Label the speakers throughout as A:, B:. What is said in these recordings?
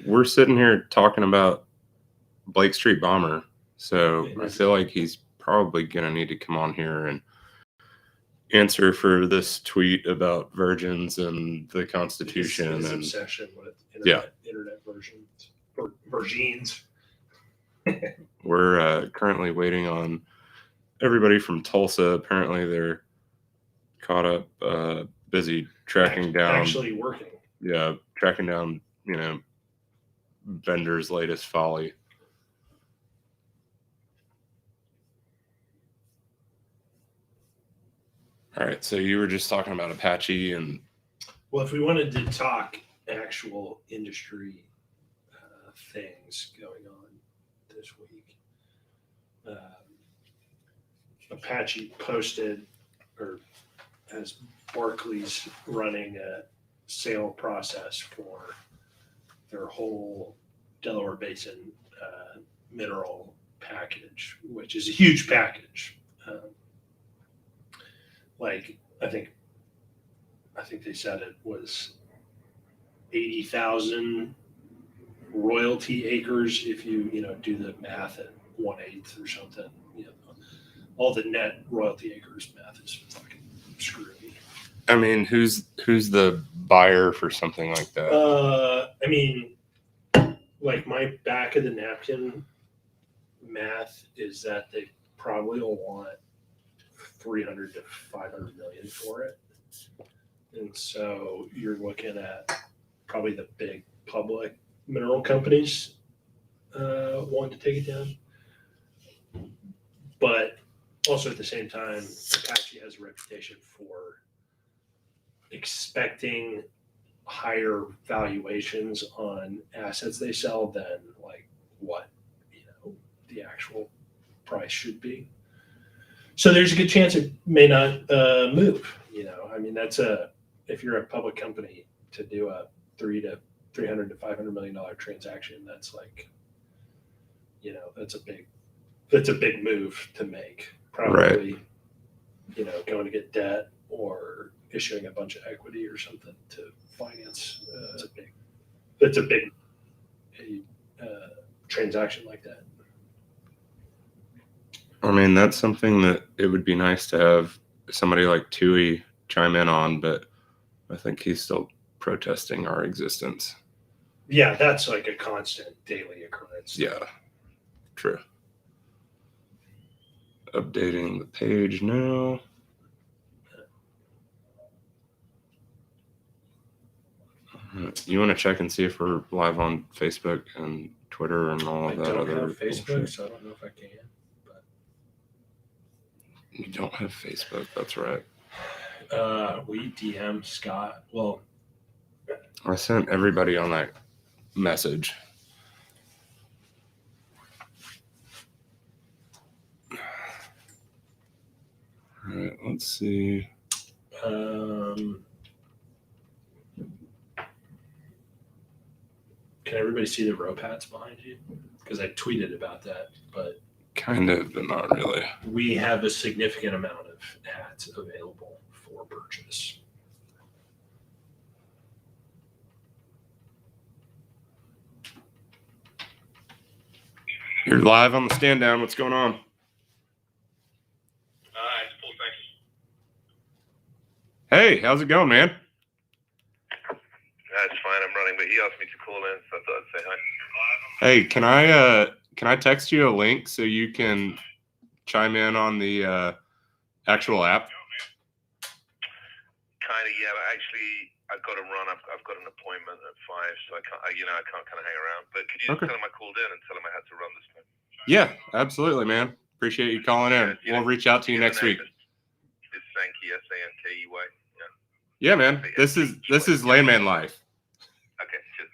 A: we're sitting here talking about Blake Street Bomber, so I feel like he's probably gonna need to come on here and answer for this tweet about virgins and the Constitution
B: his
A: and
B: obsession with internet versions or virgins.
A: We're currently waiting on everybody from Tulsa. Apparently, they're caught up, busy tracking down.
B: Actually working.
A: Yeah, tracking down, vendor's latest folly. All right, so you were just talking about Apache and...
B: Well, if we wanted to talk actual industry things going on this week, Apache posted, or has Barclays running a sale process for their whole Delaware Basin mineral package, which is a huge package. I think they said it was 80,000 royalty acres if you do the math at 1/8 or something. All the net royalty acres math is fucking screwy.
A: I mean, who's the buyer for something like that?
B: I mean, like my back of the napkin math is that they probably will want 300 to 500 million for it. And so you're looking at probably the big public mineral companies wanting to take it down. But also at the same time, Apache has a reputation for expecting higher valuations on assets they sell than like what the actual price should be. So there's a good chance it may not move. I mean, if you're a public company to do a $300 to $500 million transaction, that's like, that's a big move to make. Probably,
A: right.
B: Going to get debt or issuing a bunch of equity or something to finance. That's a big transaction like that.
A: I mean, that's something that it would be nice to have somebody like Tui chime in on, but I think he's still protesting our existence.
B: Yeah, that's like a constant daily occurrence.
A: Yeah, true. Updating the page now. You want to check and see if we're live on Facebook and Twitter and all of that other?
B: I don't have Facebook, so I don't know if I can. But
A: you don't have Facebook. That's right.
B: We DM Scott. Well,
A: I sent everybody on that message. All right, let's see.
B: Can everybody see the rope hats behind you? Because I tweeted about that, but
A: kind of, but not really.
B: We have a significant amount of hats available for purchase.
A: You're live on the stand down. What's going on?
C: It's full section.
A: Hey, how's it going, man?
C: That's fine. I'm running, but he asked me to call in, so I thought I'd say hi.
A: Hey, can I text you a link so you can chime in on the actual app?
C: Kind of, yeah. But actually, I've got to run. I've got an appointment at 5, so I can't kind of hang around. But could you just tell him I called in and tell him I had to run this time?
A: Yeah, absolutely, man. Appreciate you calling in. We'll reach out to you next week.
C: It's Sankey, Sankey.
A: Yeah, man. This is Landman Life.
C: Okay, cheers.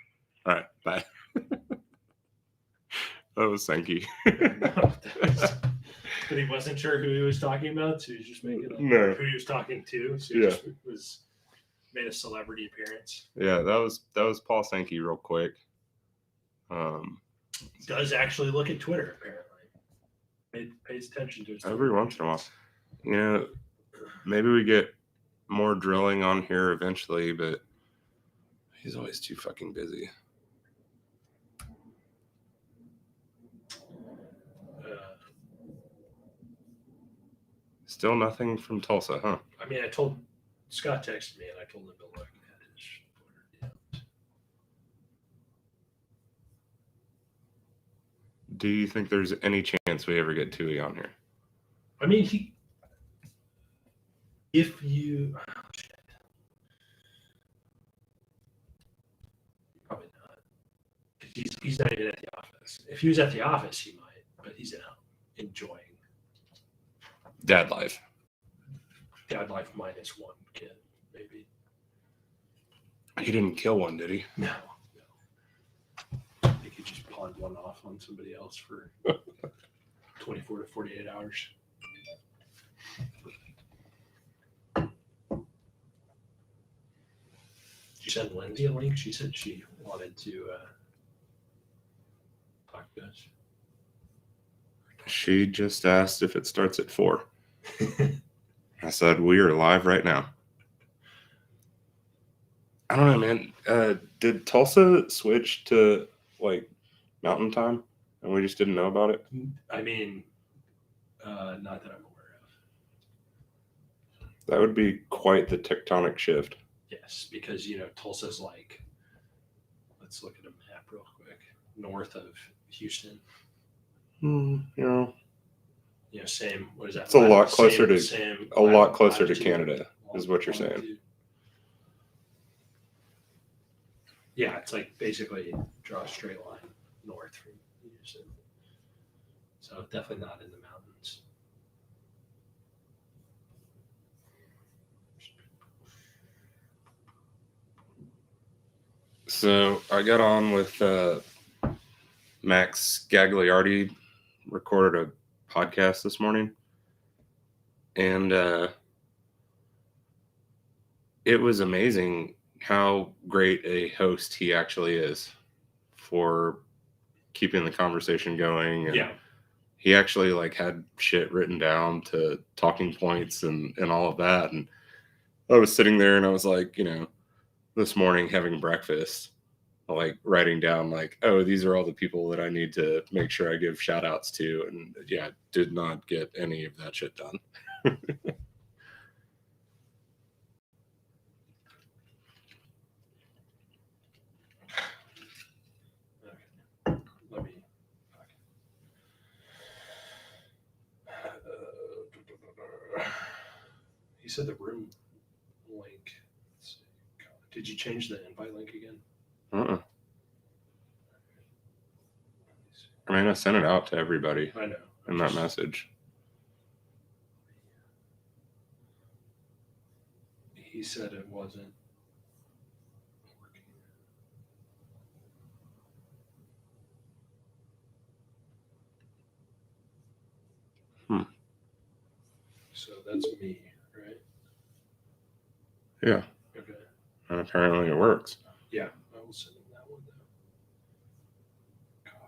A: All right, bye. That was Sankey.
B: But he wasn't sure who he was talking about, so he was just making
A: who
B: he was talking to. So he just made a celebrity appearance.
A: Yeah, that was Paul Sankey real quick.
B: Does actually look at Twitter apparently. Pays attention to it
A: every once in a while. Maybe we get more drilling on here eventually, but he's always too fucking busy. Still nothing from Tulsa, huh?
B: I mean, Scott texted me and I told him to look at his Twitter.
A: Do you think there's any chance we ever get Tui on here?
B: I mean, probably not. He's not even at the office. If he was at the office, he might, but he's out enjoying
A: Dad life.
B: dad life minus one kid, maybe.
A: He didn't kill one, did he?
B: No. I think he just pawned one off on somebody else for 24 to 48 hours. Did you send Lindsay a link? She said she wanted to talk to us.
A: She just asked if it starts at 4. I said, we are live right now. I don't know, man. Did Tulsa switch to like mountain time and we just didn't know about it?
B: I mean, not that I'm aware of.
A: That would be quite the tectonic shift.
B: Yes, because, Tulsa's like, let's look at a map real quick, north of Houston. Same. What is that?
A: It's a lot closer to
B: latitude,
A: Canada, is what you're saying.
B: Yeah, it's like basically draw a straight line north from Houston. So definitely not in the mountains.
A: So I got on with Max Gagliardi, recorded a podcast this morning, and it was amazing how great a host he actually is for keeping the conversation going. And
B: yeah.
A: He actually had shit written down to talking points and all of that. And I was sitting there and I was this morning having breakfast, writing down oh, these are all the people that I need to make sure I give shout outs to. And yeah, did not get any of that shit done.
B: He said the room link. Let's see. Did you change the invite link again?
A: I mean, I sent it out to everybody.
B: I know.
A: In that message.
B: He said it wasn't working. So that's me, right?
A: Yeah.
B: Okay.
A: And apparently it works.
B: Yeah, I will send him that one though. Copy.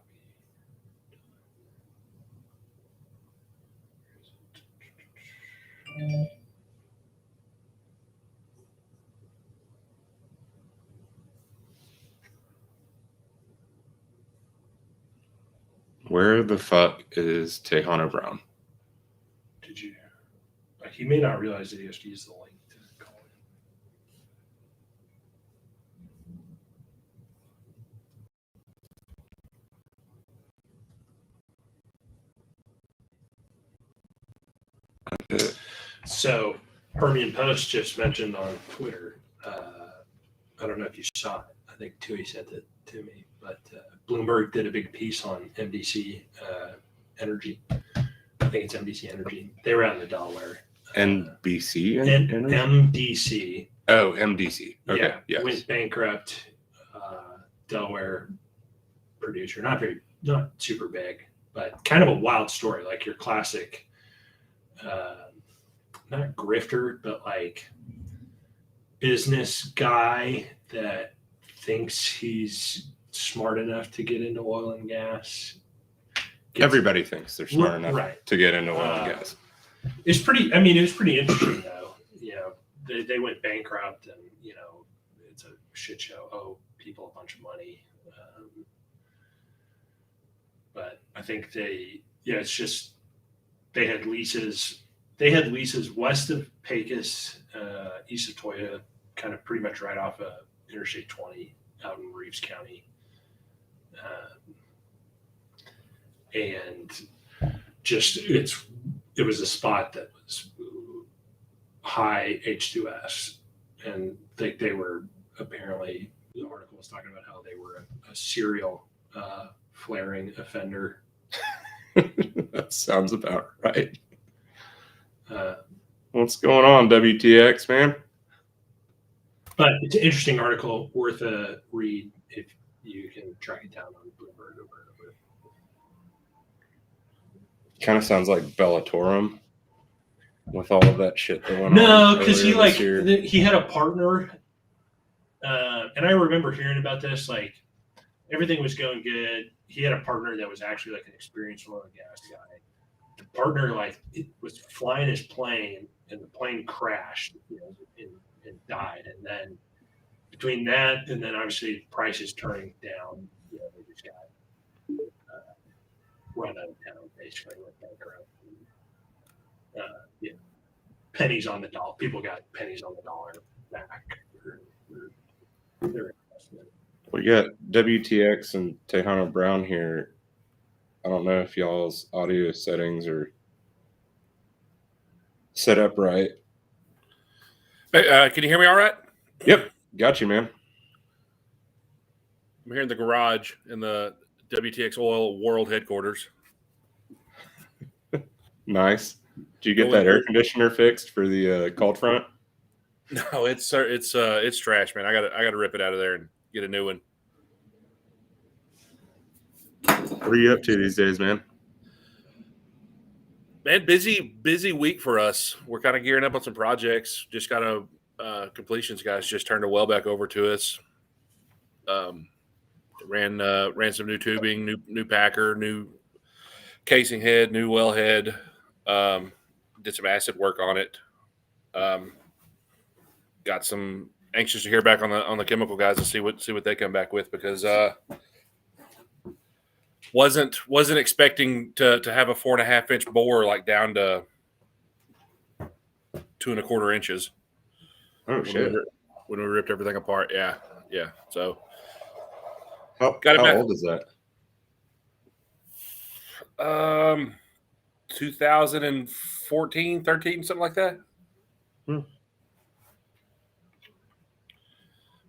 A: Where the fuck is Tejano Brown?
B: Did you? He may not realize that he has to use the link to call in. So Permian Post just mentioned on Twitter. I don't know if you saw it. I think Tui sent it to me, but Bloomberg did a big piece on MDC Energy. I think it's MDC Energy. They were out in the Delaware.
A: NBC
B: and
A: Energy?
B: MDC.
A: Oh, MDC. Okay.
B: Yeah,
A: yes.
B: went bankrupt. Delaware producer, not super big, but kind of a wild story, like your classic, not grifter, but business guy that thinks he's smart enough to get into oil and gas.
A: Everybody thinks they're smart enough to get into oil and gas.
B: It was pretty interesting though. They went bankrupt and, it's a shit show. Owe people a bunch of money. But I think it's just, they had leases they had leases west of Pecos, east of Toyota, kind of pretty much right off of Interstate 20 out in Reeves County. And just it was a spot that was high H2S, and they were apparently, the article was talking about how they were a serial flaring offender.
A: That sounds about right. What's going on, WTX, man?
B: But it's an interesting article, worth a read if you can track it down on Bloomberg.
A: Kind of sounds like Bellatorum with all of that shit that went on.
B: No, because
A: he
B: had a partner, and I remember hearing about this. Like, everything was going good. He had a partner that was actually like an experienced oil and gas guy. The partner was flying his plane, and the plane crashed, and died. And then between that and then obviously prices turning down, they just got run out of town, basically, went bankrupt. Pennies on the dollar. People got pennies on the dollar back for their investment.
A: We got WTX and Tejano Brown here. I don't know if y'all's audio settings are set up right.
D: Hey, can you hear me all right?
A: Yep, got you, man.
D: I'm here in the garage in the WTX Oil World Headquarters.
A: Nice. Did you get that air conditioner fixed for the cold front?
D: No, it's trash, man. I gotta rip it out of there and get a new one.
A: What are you up to these days, man?
D: Man, busy week for us. We're kind of gearing up on some projects. Just got a completions guys just turned a well back over to us. Ran some new tubing, new packer, new casing head, new well head. Did some acid work on it. Got some anxious to hear back on the chemical guys and see what they come back with, because wasn't expecting to have a 4.5 inch bore like down to 2 1/4 inches.
A: Oh shit!
D: When we ripped everything apart, yeah. So
A: how old is that?
D: 2014, 13, something like that.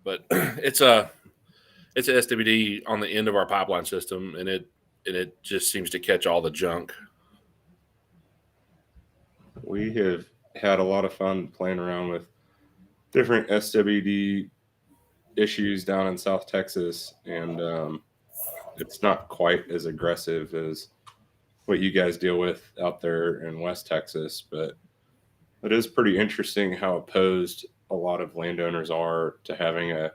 D: But it's a SWD on the end of our pipeline system, and it just seems to catch all the junk.
A: We have had a lot of fun playing around with different SWD issues down in South Texas, and it's not quite as aggressive as what you guys deal with out there in West Texas, but it is pretty interesting how opposed a lot of landowners are to having a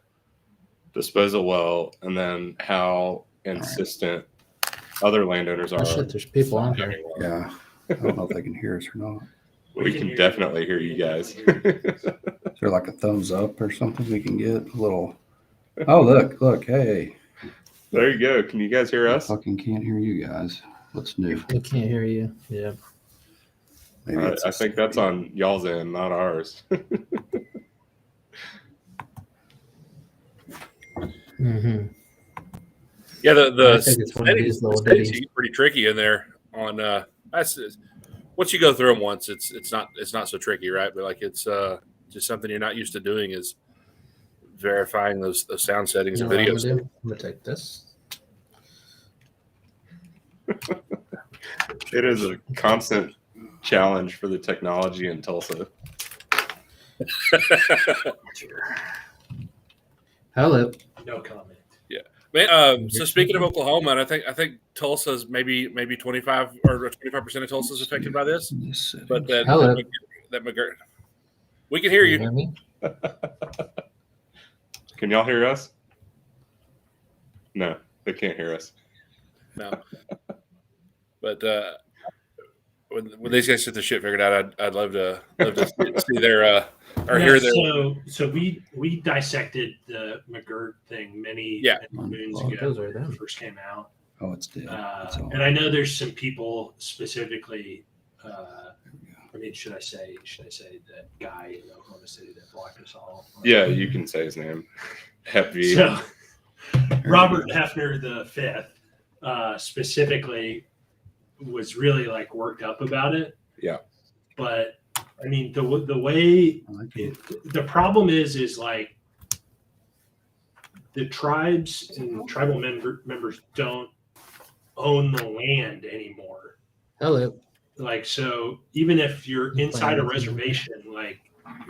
A: disposal well, and then how insistent other landowners are.
E: Shit, there's people on here.
F: Yeah. I don't know if they can hear us or not.
A: We can definitely hear you guys.
F: Is there like a thumbs up or something we can get? A little. Oh, look. Hey.
A: There you go. Can you guys hear us?
F: Fucking can't hear you guys. What's new?
E: We can't hear you. Yeah.
F: Maybe
A: I think that's on y'all's end, not ours.
E: Mm-hmm.
D: Yeah, the
E: I think it's one of
D: settings,
E: these little
D: the settings
E: ditties.
D: get pretty tricky in there. On that's once you go through them once, it's not so tricky, right? But like it's just something you're not used to doing is verifying those sound settings and videos.
E: I'm gonna take this.
A: It is a constant challenge for the technology in Tulsa.
E: Hello.
B: No comment.
D: Man, so speaking of Oklahoma, and I think Tulsa's maybe 25 or 25% of Tulsa's affected by this. But
E: Hello.
D: we can hear you.
E: Hear me?
A: Can y'all hear us? No, they can't hear us.
D: No. But when these guys get their shit figured out, I'd love to see their or hear their.
B: So we dissected the McGirt thing many moons ago
E: those are
B: when
E: them.
B: it first came out.
F: Oh, it's dead. It's all-
B: And I know there's some people specifically I mean, should I say that guy in Oklahoma City that blocked us all?
A: Yeah, you can say his name. Hefty.
B: So, Robert Hefner the fifth specifically was really like worked up about it.
A: Yeah.
B: But I mean, the way the problem is like the tribes and tribal members don't own the land anymore.
E: Hello.
B: Like, so even if you're inside a reservation, like,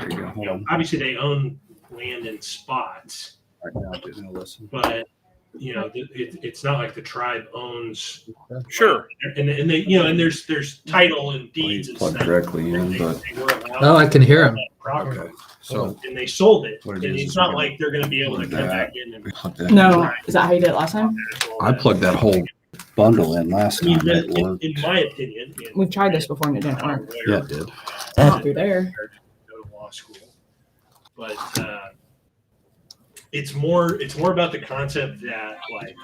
B: you know, obviously they own land in spots, but you know, it's not like the tribe owns.
D: Sure.
B: And they, you know, and there's title and deeds and
F: Plugged
B: stuff.
F: directly in,
B: They
F: but
B: were allowed
E: Oh, I can hear him.
B: property.
F: okay. So
B: And they sold it.
F: What it
B: And
F: is
B: it's
F: is
B: not
F: we're
B: like they're going to be able to
F: plug
B: come
F: that.
B: back in and.
F: we plugged that
G: No, is that how you did it last time?
F: I plugged that whole bundle in last
B: I mean,
F: time. It worked.
B: in my opinion,
G: We've tried this before and it didn't work.
F: Yeah, it did.
G: Not through there.
B: Go to law school, but it's more about the concept that like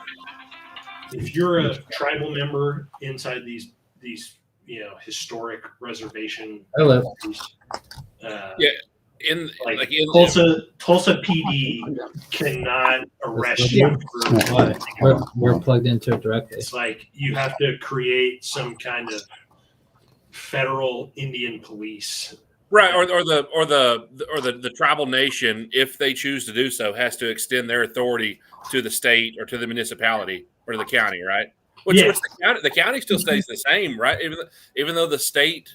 B: if you're a tribal member inside these you know historic reservation
E: Hello.
D: In
B: like
D: in
B: Tulsa PD cannot arrest you for
E: What? We're plugged into it directly.
B: it's like you have to create some kind of federal Indian police.
D: right, or the tribal nation, if they choose to do so, has to extend their authority to the state or to the municipality or to the county, right? Which the county still stays the same, right? Even though the state,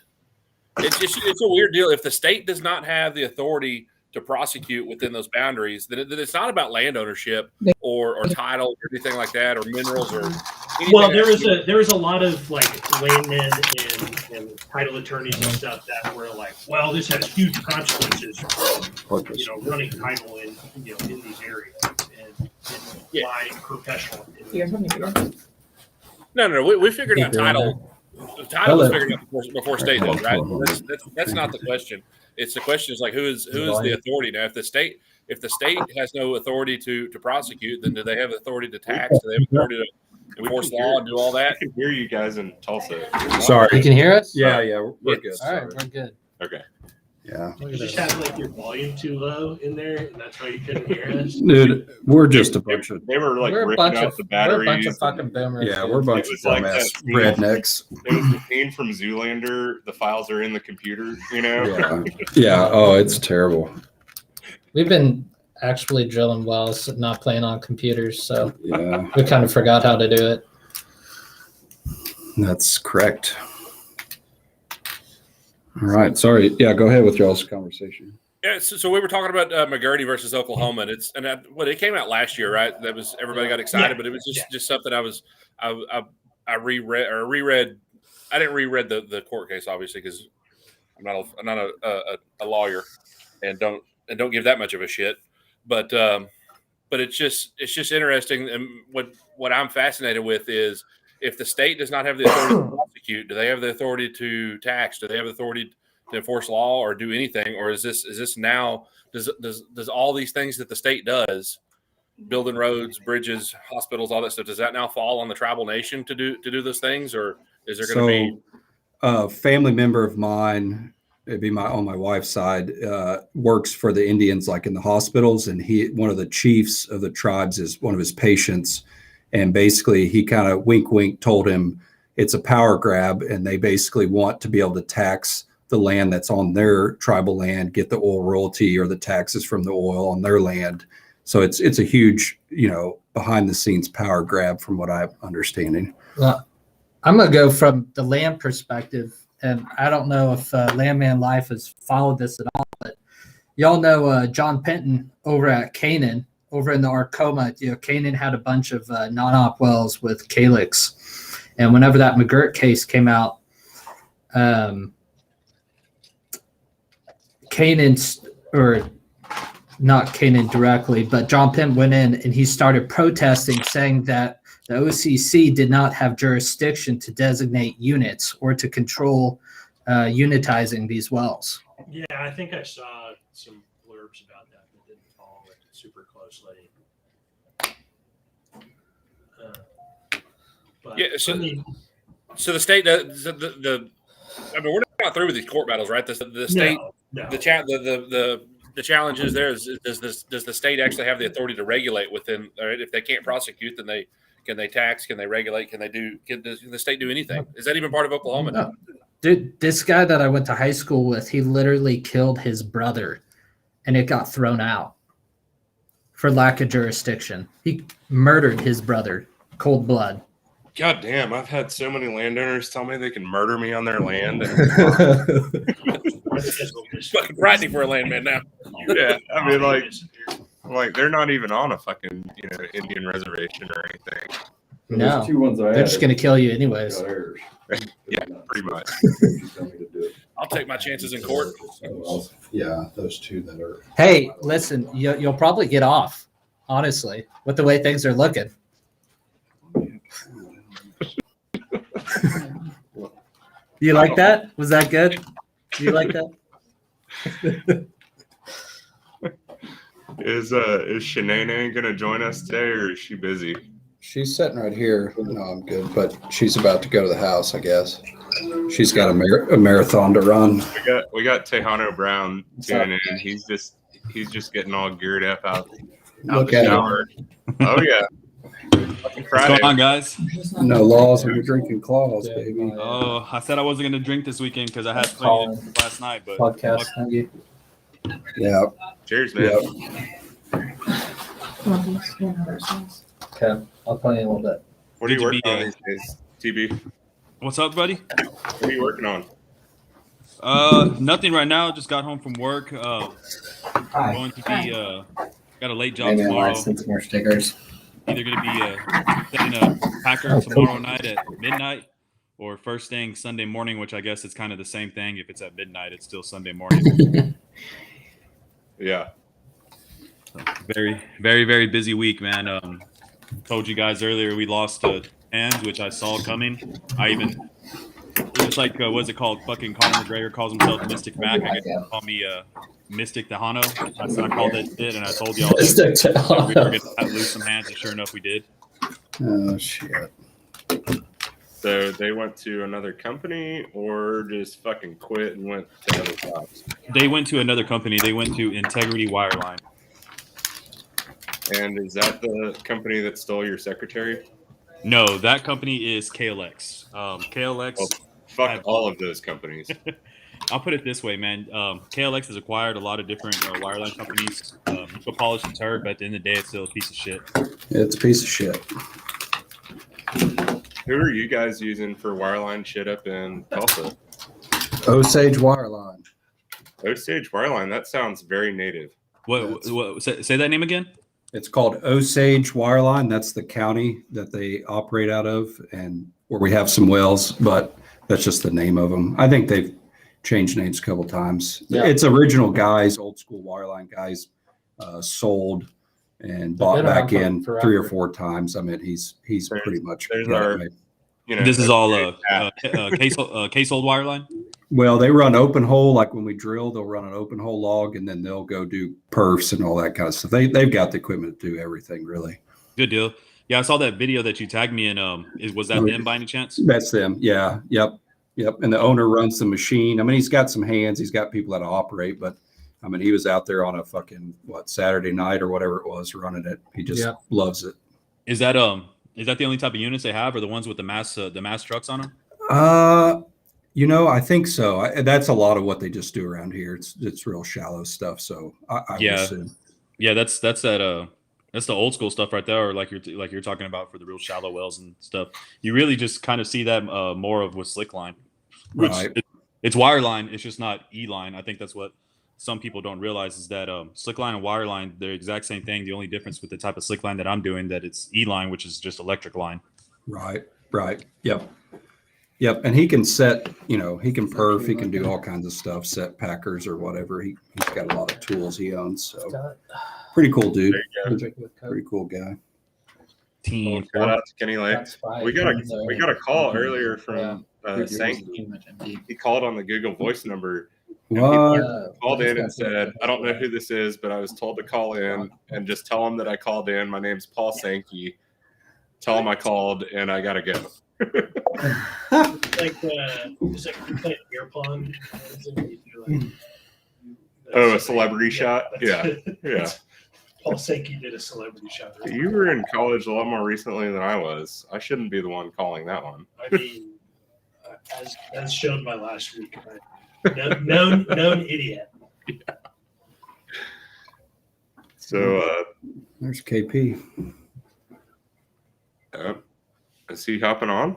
D: it's a weird deal. If the state does not have the authority to prosecute within those boundaries, then it's not about land ownership or title or anything like that, or minerals or anything.
B: Well, there is a lot of like landmen and title attorneys and stuff that were like, well, this has huge consequences for you know running title in you know in these areas and my professional opinion.
G: You guys want me to do
D: No, we figured out title. The title was figured out before state did, right? That's not the question. It's the question is like who is the authority now? If the state has no authority to prosecute, then do they have authority to tax? Do they have authority to enforce law and do all that?
A: I can hear you guys in Tulsa.
F: Sorry.
E: You can hear us?
F: Yeah, we're good.
E: All right, we're good.
A: Okay.
F: Yeah.
B: You just had like your volume too low in there, and that's why you couldn't hear us.
F: Dude, we're just a bunch of
A: They were like
E: We're a
A: ripping
E: bunch
A: out
E: of
A: the
E: we're a
A: batteries.
E: bunch of fucking boomers.
F: yeah,
E: dude.
F: we're a bunch
A: It
F: of
A: was like
F: dumbass
A: that
F: rednecks.
A: It was the scene from Zoolander. The files are in the computer, you know?
F: Yeah. Yeah. Oh, it's terrible.
E: We've been actually drilling wells, not playing on computers, so
F: Yeah,
E: we kind of forgot how to do it.
F: that's correct. All right. Sorry. Yeah, go ahead with y'all's conversation.
D: Yeah, so we were talking about McGurty versus Oklahoma, and it came out last year, right? That was everybody got excited, but it was just something I reread. I didn't reread the court case obviously because I'm not a lawyer and don't give that much of a shit. But it's just interesting, and what I'm fascinated with is if the state does not have the authority to prosecute, do they have the authority to tax? Do they have the authority to enforce law or do anything? Or is this now does all these things that the state does, building roads, bridges, hospitals, all that stuff, does that now fall on the tribal nation to do those things, or is there going to be
F: a family member of mine? It'd be on my wife's side, works for the Indians, like in the hospitals, and one of the chiefs of the tribes is one of his patients, and basically he kind of wink told him it's a power grab, and they basically want to be able to tax the land that's on their tribal land, get the oil royalty or the taxes from the oil on their land. So it's a huge, behind the scenes power grab from what I'm understanding.
E: Well, I'm going to go from the land perspective, and I don't know if Landman Life has followed this at all, but y'all know John Penton over at Canaan, over in the Arcoma. Canaan had a bunch of non-op wells with Calyx, and whenever that McGirt case came out, not Canaan directly, but John Penton went in and he started protesting, saying that the OCC did not have jurisdiction to designate units or to control unitizing these wells.
B: Yeah, I think I saw some blurbs about that, but didn't follow it super closely. But
D: Yeah, so-
B: I mean,
D: so the state does we're not through with these court battles, right? The state,
B: No.
D: the challenge is there is does the state actually have the authority to regulate within? Right? If they can't prosecute, then can they tax? Can they regulate? Can the state do anything? Is that even part of Oklahoma now?
E: Dude, this guy that I went to high school with, he literally killed his brother, and it got thrown out for lack of jurisdiction. He murdered his brother, cold blood.
A: God damn, I've had so many landowners tell me they can murder me on their land.
D: It's fucking frightening for a landman now.
A: Yeah, I mean, like they're not even on a fucking Indian reservation or anything.
E: No, they're just gonna kill you anyways.
A: Yeah, pretty much.
D: I'll take my chances in court.
F: Yeah, those two that are.
E: Hey, listen, you'll probably get off, honestly, with the way things are looking. You like that? Was that good? You like that?
A: Is Shanae gonna join us today, or is she busy?
F: She's sitting right here. No, I'm good, but she's about to go to the house, I guess. She's got a marathon to run.
A: We got Tejano Brown tuning in. He's just getting all geared up out
F: Look
A: the
F: at
A: shower. Oh yeah.
H: What's going on, guys?
F: No laws when you're drinking claws, baby.
H: Oh, I said I wasn't going to drink this weekend because I had plenty to drink last night. But
E: Podcast. Thank you.
F: Yeah.
A: Cheers, man.
E: Okay, I'll play in a little bit.
A: What are you
H: Good to
A: working
H: be,
A: on these days, TB?
H: What's up, buddy?
A: What are you working on?
H: Nothing right now. Just got home from work. Going to be got a late job tomorrow.
E: Some more stickers.
H: Either going to be setting a packer tomorrow night at midnight, or first thing Sunday morning, which I guess it's kind of the same thing. If it's at midnight, it's still Sunday morning.
A: Yeah.
H: Very, very, very busy week, man. Told you guys earlier we lost to hands, which I saw coming. It's like what's it called? Fucking Conor McGregor calls himself Mystic Mac. I guess they call me Mystic Tejano. I called it, and I told y'all that we were gonna lose some hands, and sure enough, we did.
F: Oh shit.
A: So they went to another company, or just fucking quit and went to other jobs?
H: They went to another company. They went to Integrity Wireline.
A: And is that the company that stole your secretary?
H: No, that company is KLX. KLX.
A: Well, fuck all of those companies.
H: I'll put it this way, man. KLX has acquired a lot of different wireline companies. You can polish the turd, but at the end of the day, it's still a piece of shit.
F: It's a piece of shit.
A: Who are you guys using for wireline shit up in Tulsa?
F: Osage Wireline.
A: Osage Wireline. That sounds very native.
H: What say that name again?
F: It's called Osage Wireline. That's the county that they operate out of, and where we have some wells, but that's just the name of them. I think they've changed names a couple times.
E: Yeah.
F: It's original guys, old school wireline guys, sold and bought back in
E: forever.
F: 3 or 4 times. I mean, he's pretty much.
A: There's
F: got it
A: our-
F: made.
H: This is all case hold wireline.
F: Well, they run open hole. Like when we drill, they'll run an open hole log, and then they'll go do perfs and all that kind of stuff. They've got the equipment to do everything, really.
H: Good deal. Yeah, I saw that video that you tagged me in. Was that them by any chance?
F: That's them. Yeah. Yep. And the owner runs the machine. I mean, he's got some hands. He's got people that operate, but I mean, he was out there on a fucking Saturday night or whatever it was running it. He just loves it.
H: Is that the only type of units they have, or the ones with the mass trucks on them?
F: I think so. That's a lot of what they just do around here. It's real shallow stuff. So I would assume.
H: Yeah, that's the old school stuff right there, or like you're talking about for the real shallow wells and stuff. You really just kind of see that more of with slickline, which
F: Right.
H: It's wireline. It's just not E-line. I think that's what some people don't realize is that slickline and wireline, they're the exact same thing. The only difference with the type of slickline that I'm doing, that it's E-line, which is just electric line.
F: Right. Yep. And he can set, he can perf, he can do all kinds of stuff, set packers or whatever. He's got a lot of tools he owns. So pretty cool dude. Pretty cool guy.
H: Team.
A: Shout out to Kenny Lake. We got a call earlier from Sankey. He called on the Google Voice number.
F: What?
A: Called in and said, "I don't know who this is, but I was told to call in and just tell him that I called in. My name's Paul Sankey. Tell him I called and I gotta go."
B: It's like you play beer pong.
A: Oh, a celebrity shot?
B: that's-
A: Yeah.
B: Paul Sankey did a celebrity shot.
A: You were in college a lot more recently than I was. I shouldn't be the one calling that one.
B: I mean, as shown by last week, known idiot.
A: So,
F: There's KP.
A: is he hopping on?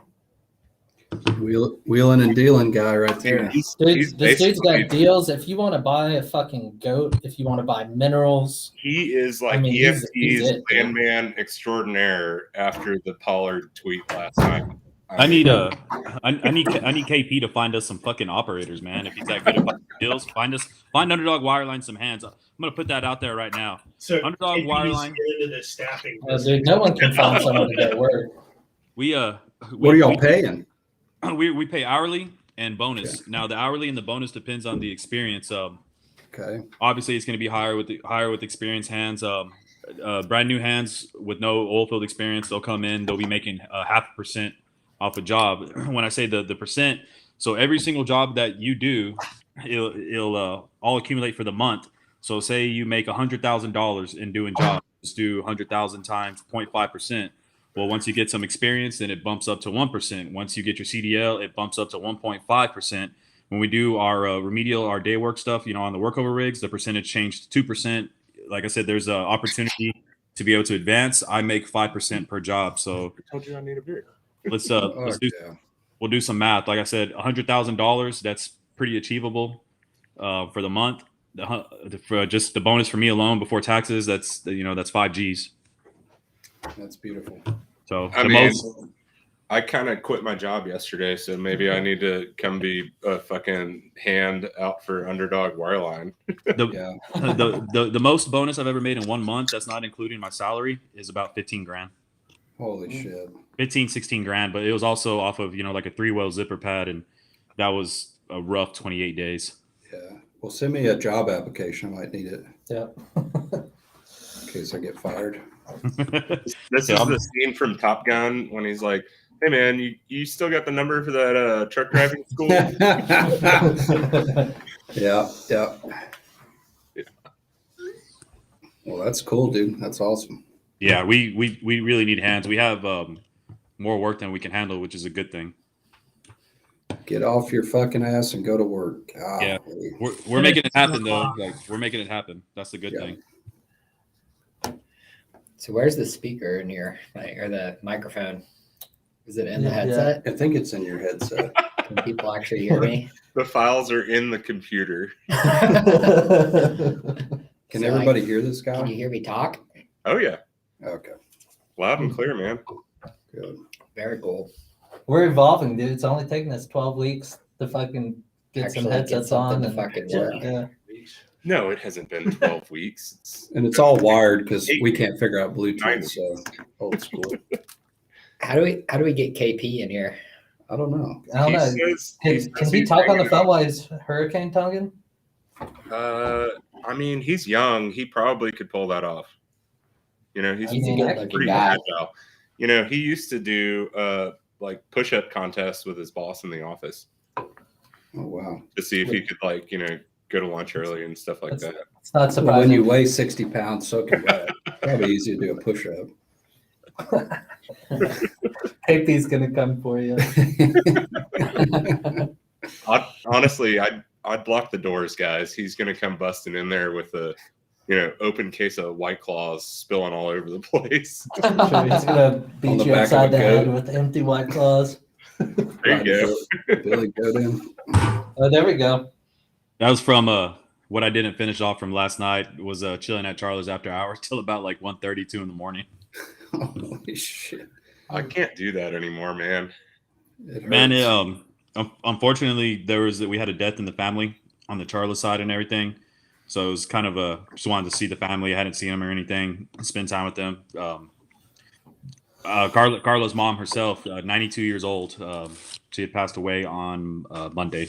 F: Wheeling and dealing guy right there.
A: He's
E: This dude's
A: basically-
E: got deals. If you want to buy a fucking goat, if you want to buy minerals,
A: He is like
E: I mean, he's
A: EFT's
E: it, dude.
A: landman extraordinaire after the Pollard tweet last night.
H: I need KP to find us some fucking operators, man. If he's that good at finding deals, find Underdog Wireline some hands. I'm gonna put that out there right now.
B: So
H: Underdog
B: KP
H: Wireline.
B: needs to get into the staffing.
E: dude, no one can find someone to get work.
F: What are y'all paying?
H: We pay hourly and bonus. Now the hourly and the bonus depends on the experience.
F: Okay.
H: Obviously it's going to be higher with experienced hands. Brand new hands with no oil field experience, they'll come in. They'll be making 0.5% off a job. When I say the percent, so every single job that you do, it'll all accumulate for the month. So say you make $100,000 in doing jobs, just do 100,000 times 0.5%. Well, once you get some experience, then it bumps up to 1%. Once you get your CDL, it bumps up to 1.5%. When we do our remedial, our day work stuff, on the workover rigs, the percentage changed to 2%. Like I said, there's an opportunity to be able to advance. I make 5% per job. So
A: I told you I need a beer.
H: let's
F: Oh,
H: do
F: yeah.
H: we'll do some math. Like I said, $100,000. That's pretty achievable for the month. For just the bonus for me alone before taxes, that's 5 G's.
F: That's beautiful.
H: So
A: I kind of quit my job yesterday, so maybe I need to come be a fucking hand out for Underdog Wireline.
F: Yeah.
H: the most bonus I've ever made in 1 month, that's not including my salary, is about 15 grand.
F: Holy shit.
H: 15, 16 grand, but it was also off of, like a 3-well zipper pad, and that was a rough 28 days.
F: Yeah. Well, send me a job application. I might need it
E: Yeah.
F: in case I get fired.
A: This is the scene from Top Gun when he's like, "Hey man, you still got the number for that truck driving school?"
F: Yeah. Well, that's cool, dude. That's awesome.
H: Yeah, we really need hands. We have more work than we can handle, which is a good thing.
F: Get off your fucking ass and go to work.
H: Yeah.
F: Golly.
H: We're making it happen though. Like, we're making it happen. That's the good
F: Yeah.
H: thing.
I: So where's the speaker in your or the microphone? Is it in the
E: Yeah.
I: headset?
F: I think it's in your headset.
I: Can people actually hear me?
A: The files are in the computer.
F: Can
I: So
F: everybody hear this
I: Can you
F: guy?
I: hear me talk?
A: Oh yeah,
F: Okay.
A: loud and clear, man.
F: Good.
I: Very cool.
E: We're evolving, dude. It's only taken us 12 weeks to fucking get some
I: Actually,
E: headsets
I: something
E: on.
I: to
E: And,
I: fucking
F: Yeah.
I: work.
E: yeah.
A: No, it hasn't been 12 weeks.
F: And it's all wired because we can't figure out Bluetooth. So old school.
I: How do we get KP in here?
F: I don't know.
E: I don't know. Can he talk on the phone while he's hurricane tonguing?
A: I mean, he's young. He probably could pull that off. He's
I: He's a
E: mean,
I: good-looking
A: pretty
I: guy.
A: agile. He used to do like push-up contests with his boss in the office
F: Oh wow.
A: to see if he could go to lunch early and stuff like that.
E: It's not
F: Well, when
E: surprising.
F: you weigh 60 pounds soaking wet, probably easy to do a push-up.
E: KP's gonna come for you.
A: Honestly, I'd block the doors, guys. He's gonna come busting in there with a open case of White Claws spilling all over the place.
E: Sure, he's gonna
F: On
E: beat
F: the
E: you
F: back of
E: upside
F: a
E: the head
F: goat.
E: with empty White Claws.
A: There you go.
F: Billy goat in.
E: Oh, there we go.
H: That was from what I didn't finish off from last night was chilling at Charlie's after hours till about like 1:32 in the morning.
F: Holy shit.
A: I can't do that anymore, man.
F: It
H: Man,
F: hurts.
H: unfortunately, we had a death in the family on the Charlie side and everything. So it was kind of just wanted to see the family. I hadn't seen them or anything, spend time with them. Carla's mom herself, 92 years old. She had passed away on Monday.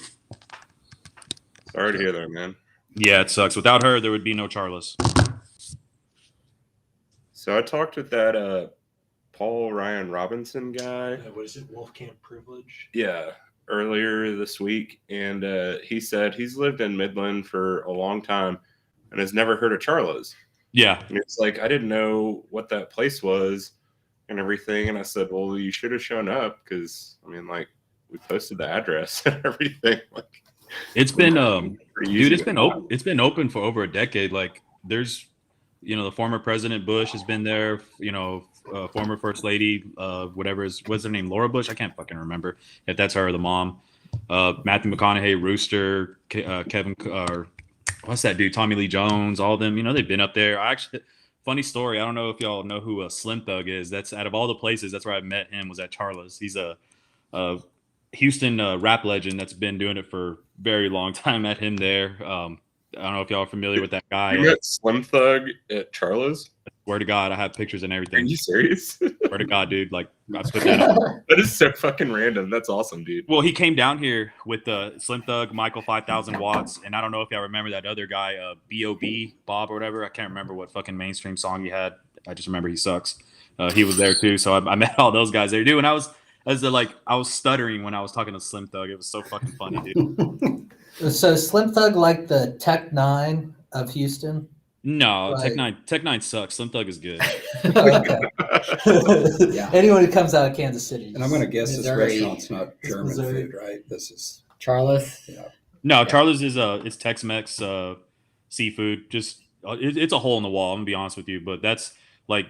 A: Sorry to hear that, man.
H: Yeah, it sucks. Without her, there would be no Charles.
A: So I talked with that Paul Ryan Robinson guy.
B: What is it? Wolf Camp Privilege?
A: Yeah, earlier this week, and he said he's lived in Midland for a long time and has never heard of Charla's.
H: Yeah.
A: And it's like, I didn't know what that place was and everything. And I said, well, you should have shown up because, I mean, like, we posted the address and everything. Like,
H: it's been,
A: dude,
H: it's been open for over a decade. Like, there's, the former President Bush has been there, former First Lady, what's her name? Laura Bush? I can't fucking remember if that's her or the mom. Matthew McConaughey, Rooster, Kevin, what's that dude? Tommy Lee Jones, all of them, they've been up there. Funny story. I don't know if y'all know who Slim Thug is. That's out of all the places, that's where I met him, was at Charla's. He's a Houston rap legend that's been doing it for a very long time. Met him there. I don't know if y'all are familiar with that guy.
A: You met Slim Thug at Charla's?
H: Swear to God, I have pictures and everything.
A: Are you serious?
H: Swear to God, dude. Like, I put that up.
A: That is so fucking random. That's awesome, dude.
H: Well, he came down here with Slim Thug, Michael 5000 Watts, and I don't know if y'all remember that other guy, B.O.B., Bob or whatever. I can't remember what fucking mainstream song he had. I just remember he sucks. He was there too, so I met all those guys there, dude. And I was stuttering when I was talking to Slim Thug. It was so fucking funny, dude.
E: So Slim Thug like the Tech 9 of Houston?
H: No,
E: Right.
H: Tech 9 sucks. Slim Thug is good.
E: Okay.
I: Yeah.
E: Anyone who comes out of Kansas City.
F: And I'm going to guess this
I: Missouri.
F: restaurant's not German
E: Missouri.
F: food, right? This is
I: Charlotte.
H: No, Charlie's is it's Tex-Mex seafood. Just it's a hole in the wall. I'm gonna be honest with you, but that's like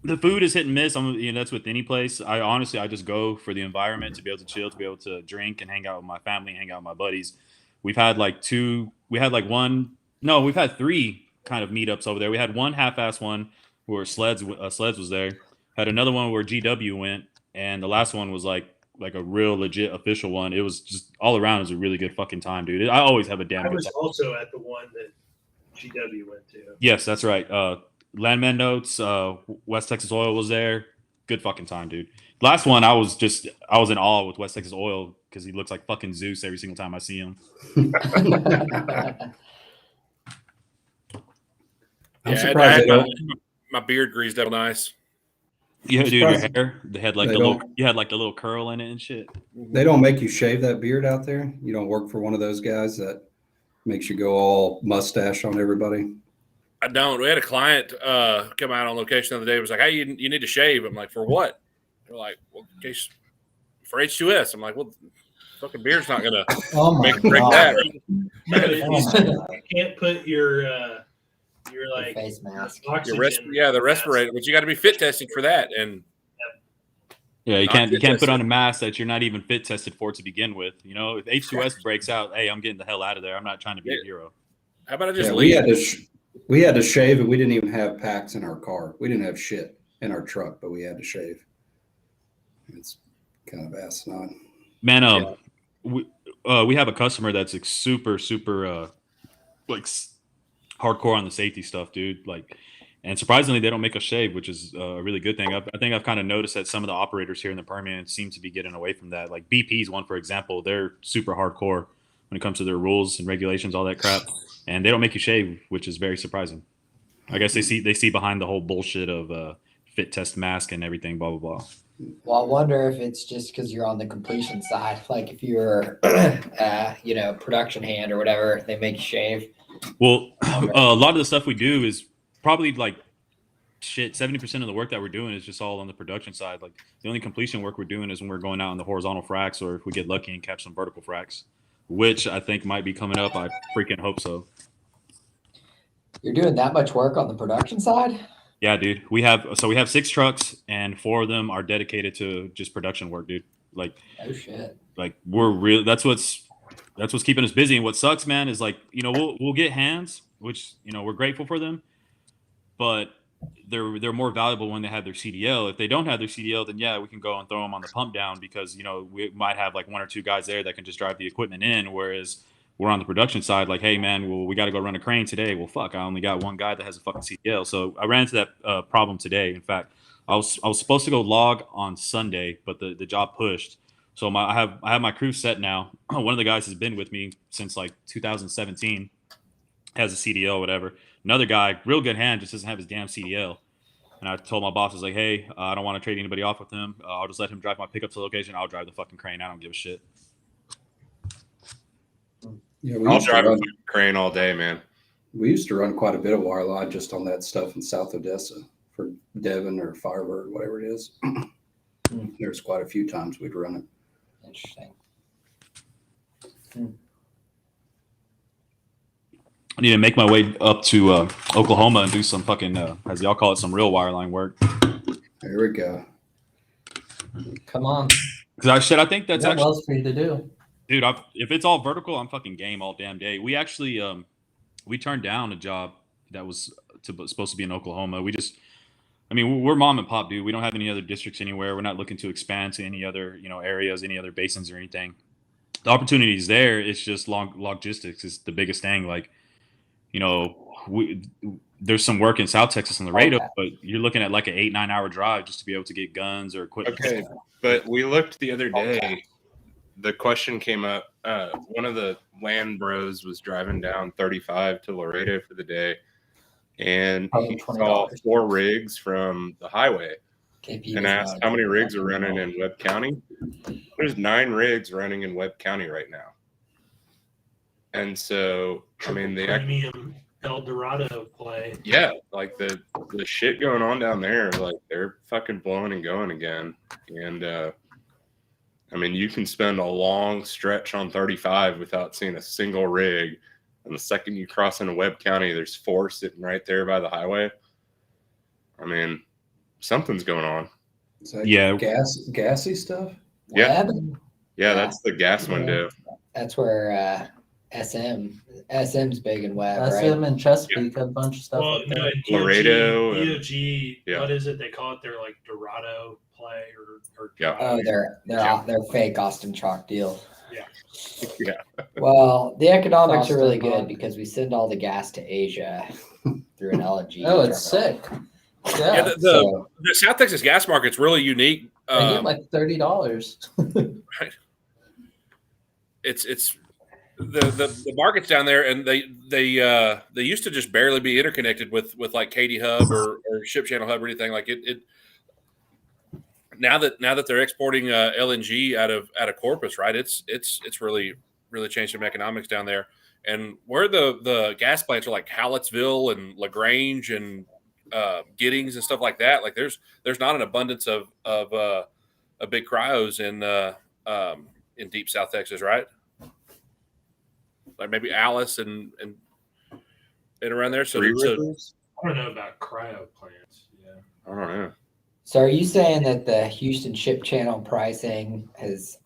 H: the food is hit and miss. That's with any place. I just go for the environment, to be able to chill, to be able to drink and hang out with my family, hang out with my buddies. We've had we've had three kind of meetups over there. We had one half-ass one where Sleds was there. Had another one where GW went, and the last one was like a real legit official one. It was just all around. It was a really good fucking time, dude. I always have a damn
B: I
H: good
B: was
H: time.
B: also at the one that GW went to.
H: Yes, that's right. Landman Notes, West Texas Oil was there. Good fucking time, dude. Last one, I was in awe with West Texas Oil because he looks like fucking Zeus every single time I see him.
F: I'm surprised they don't.
D: My beard greased up nice.
H: Yeah, dude, your hair. They had like
F: They
H: you had like the little curl in it and shit.
F: They don't make you shave that beard out there. You don't work for one of those guys that makes you go all mustache on everybody.
D: I don't. We had a client come out on location the other day. It was like, hey, you need to shave. I'm like, for what? They're like, well, in case for H2S. I'm like, well, fucking beard's not gonna
E: Oh my
D: break
E: God.
D: that.
B: You can't put your like
I: face mask.
B: oxygen.
D: The respirator, but you got to be fit tested for that. And
H: Yeah, you
D: Not
H: can't
D: fit
H: put
D: tested.
H: on a mask that you're not even fit tested for to begin with. If H2S breaks out, hey, I'm getting the hell out of there. I'm not trying to be a hero.
D: how about I just
F: Yeah,
D: leave?
F: we had to shave, and we didn't even have packs in our car. We didn't have shit in our truck, but we had to shave. It's kind of asinine.
H: Man, we have a customer that's like super hardcore on the safety stuff, dude. Like, and surprisingly, they don't make us shave, which is a really good thing. I think I've kind of noticed that some of the operators here in the Permian seem to be getting away from that. Like BP's one, for example, they're super hardcore when it comes to their rules and regulations, all that crap, and they don't make you shave, which is very surprising. I guess they see behind the whole bullshit of fit test mask and everything, blah blah blah.
I: Well, I wonder if it's just because you're on the completion side. Like if you're, production hand or whatever, they make you shave.
H: Well, a lot of the stuff we do is probably like 70% of the work that we're doing is just all on the production side. Like the only completion work we're doing is when we're going out on the horizontal fracks, or if we get lucky and catch some vertical fracks, which I think might be coming up. I freaking hope so.
I: You're doing that much work on the production side?
H: Yeah, dude. We have 6 trucks and 4 of them are dedicated to just production work, dude. Like,
I: Oh shit.
H: like we're real. That's what's keeping us busy. And what sucks, man, is like, we'll get hands, which, we're grateful for them, but they're more valuable when they have their CDL. If they don't have their CDL, then yeah, we can go and throw them on the pump down because, we might have like 1 or 2 guys there that can just drive the equipment in. Whereas we're on the production side, like, hey man, well, we got to go run a crane today. Well, fuck, I only got 1 guy that has a fucking CDL. So I ran into that problem today. In fact, I was supposed to go log on Sunday, but the job pushed. So I have my crew set now. One of the guys has been with me since like 2017, has a CDL, whatever. Another guy, real good hand, just doesn't have his damn CDL. And I told my boss, I was like, hey, I don't want to trade anybody off with him. I'll just let him drive my pickup to the location. I'll drive the fucking crane. I don't give a shit.
F: Yeah,
A: I'll drive a crane all day, man.
F: We used to run quite a bit of wireline just on that stuff in South Odessa for Devon or Firebird, whatever it is. There's quite a few times we'd run it.
I: Interesting.
H: I need to make my way up to Oklahoma and do some fucking, as y'all call it, some real wireline work.
F: There we go.
E: Come on.
H: Because I think that's
E: What
H: actually,
E: else for you to do?
H: dude. If it's all vertical, I'm fucking game all damn day. We actually we turned down a job that was supposed to be in Oklahoma. We're mom and pop, dude. We don't have any other districts anywhere. We're not looking to expand to any other areas, any other basins or anything. The opportunity is there. It's just logistics is the biggest thing. Like, there's some work in South Texas on the Laredo, but you're looking at like an 8-9 hour drive just to be able to get guns or equipment.
A: Okay, but we looked the other day. The question came up. One of the land bros was driving down 35 to Laredo for the day, and he saw 4 rigs from the highway and asked how many rigs are running in Webb County. There's 9 rigs running in Webb County right now. And so, the
B: premium El Dorado play.
A: Yeah, like the shit going on down there, like they're fucking blowing and going again. And you can spend a long stretch on 35 without seeing a single rig. And the second you cross into Webb County, there's 4 sitting right there by the highway. Something's going on.
F: Is that gassy stuff?
A: Yeah.
I: Webb?
A: Yeah, that's the gas window.
I: That's where SM's big in Webb, right?
E: SM and Chesapeake, a bunch of stuff.
B: Well,
E: like
B: no,
E: that.
A: Laredo and-
B: DOG.
A: Yeah.
B: What is it they call it? They're like Dorado play or
A: Yeah.
I: Oh, they're fake Austin chalk deals.
A: Yeah.
I: Well, the economics
E: Austin
I: are really
E: Chalk.
I: good because we send all the gas to Asia through an LNG.
E: Oh, it's
I: terminal.
E: sick.
D: Yeah,
E: Yeah.
D: the South Texas gas market's really unique.
E: They get like $30.
D: It's the markets down there, and they used to just barely be interconnected with like Katy Hub or Ship Channel Hub or anything like it. Now that they're exporting LNG out of Corpus, right? It's really changed some economics down there. And where the gas plants are like Hallettsville and LaGrange and Giddings and stuff like that, like there's not an abundance of big cryos in deep South Texas, right? Like maybe Alice and around there. So
B: I don't know about cryo plants. Yeah.
A: I don't know.
I: So are you saying that the Houston Ship Channel pricing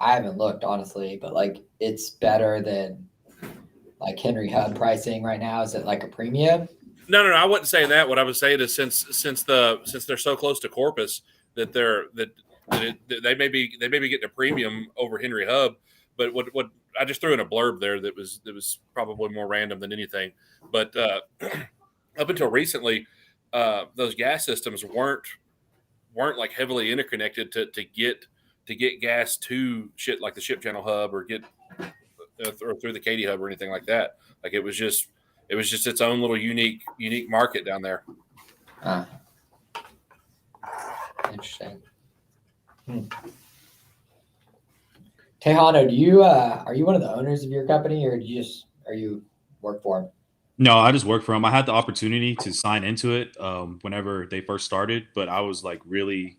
I: I haven't looked honestly, but like it's better than like Henry Hub pricing right now? Is it like a premium?
D: No, I wasn't saying that. What I was saying is since they're so close to Corpus that they may be getting a premium over Henry Hub. But what I just threw in a blurb there that was probably more random than anything. But up until recently, those gas systems weren't like heavily interconnected to get gas to shit like the Ship Channel Hub or get or through the Katy Hub or anything like that. Like it was just its own little unique market down there.
I: Interesting. Tejano, do you are you one of the owners of your company, or are you work for him?
H: No, I just work for them. I had the opportunity to sign into it whenever they first started, but I was like really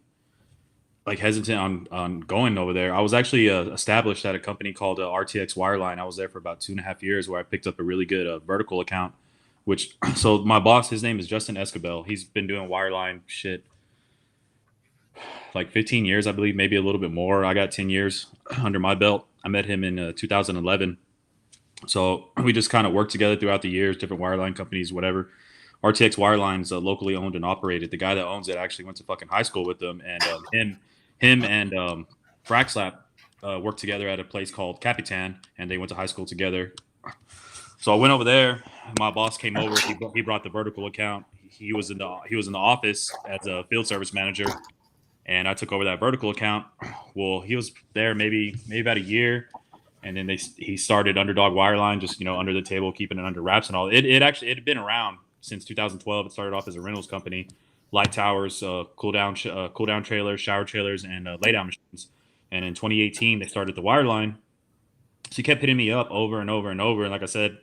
H: like hesitant on going over there. I was actually established at a company called RTX Wireline. I was there for about 2.5 years, where I picked up a really good vertical account. So my boss, his name is Justin Escobel. He's been doing wireline shit like 15 years, I believe, maybe a little bit more. I got 10 years under my belt. I met him in 2011. So we just kind of worked together throughout the years, different wireline companies, whatever. RTX Wireline's locally owned and operated. The guy that owns it actually went to fucking high school with them, and him and Fraxlap worked together at a place called Capitan, and they went to high school together. So I went over there. My boss came over. He brought the vertical account. He was in the office as a field service manager, and I took over that vertical account. Well, he was there maybe about a year. And then he started Underdog Wireline, just under the table, keeping it under wraps and all. It had been around since 2012. It started off as a rentals company, light towers, cool down trailers, shower trailers, and lay down machines. And in 2018, they started the wireline. So he kept hitting me up over and over and over. And like I said,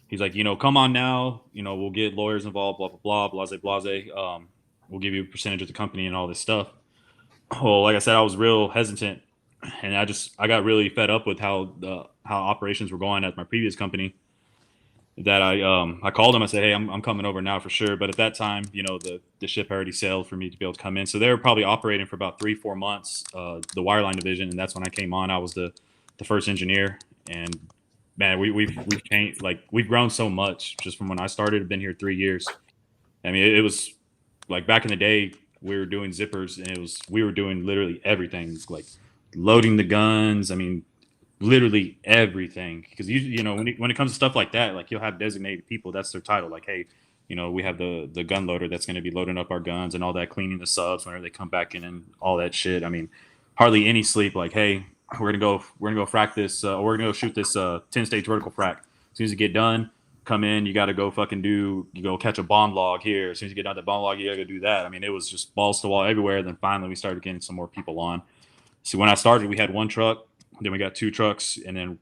H: he's like, come on now. We'll get lawyers involved, blah, blah, blah, blase, blase. We'll give you a percentage of the company and all this stuff. Well, like I said, I was real hesitant. And I got really fed up with how operations were going at my previous company. That I called him. I said, hey, I'm coming over now for sure. But at that time, the ship already sailed for me to be able to come in. So they were probably operating for about 3-4 months, the wireline division, and that's when I came on. I was the first engineer, and man, we've changed. Like, we've grown so much just from when I started. I've been here 3 years. I mean, it was like back in the day, we were doing zippers, and we were doing literally everything, like loading the guns. I mean, literally everything, because when it comes to stuff like that, like, you'll have designated people, that's their title, like, hey, we have the gun loader that's going to be loading up our guns and all that, cleaning the subs whenever they come back in and all that shit. I mean, hardly any sleep. Like, hey, we're gonna go frack this, or we're gonna go shoot this 10-stage vertical frack. As soon as you get done, come in, you got to go catch a bomb log here. As soon as you get out the bomb log, you got to do that. I mean, it was just balls to wall everywhere. Then finally we started getting some more people on. So when I started, we had 1 truck. Then we got 2 trucks, and then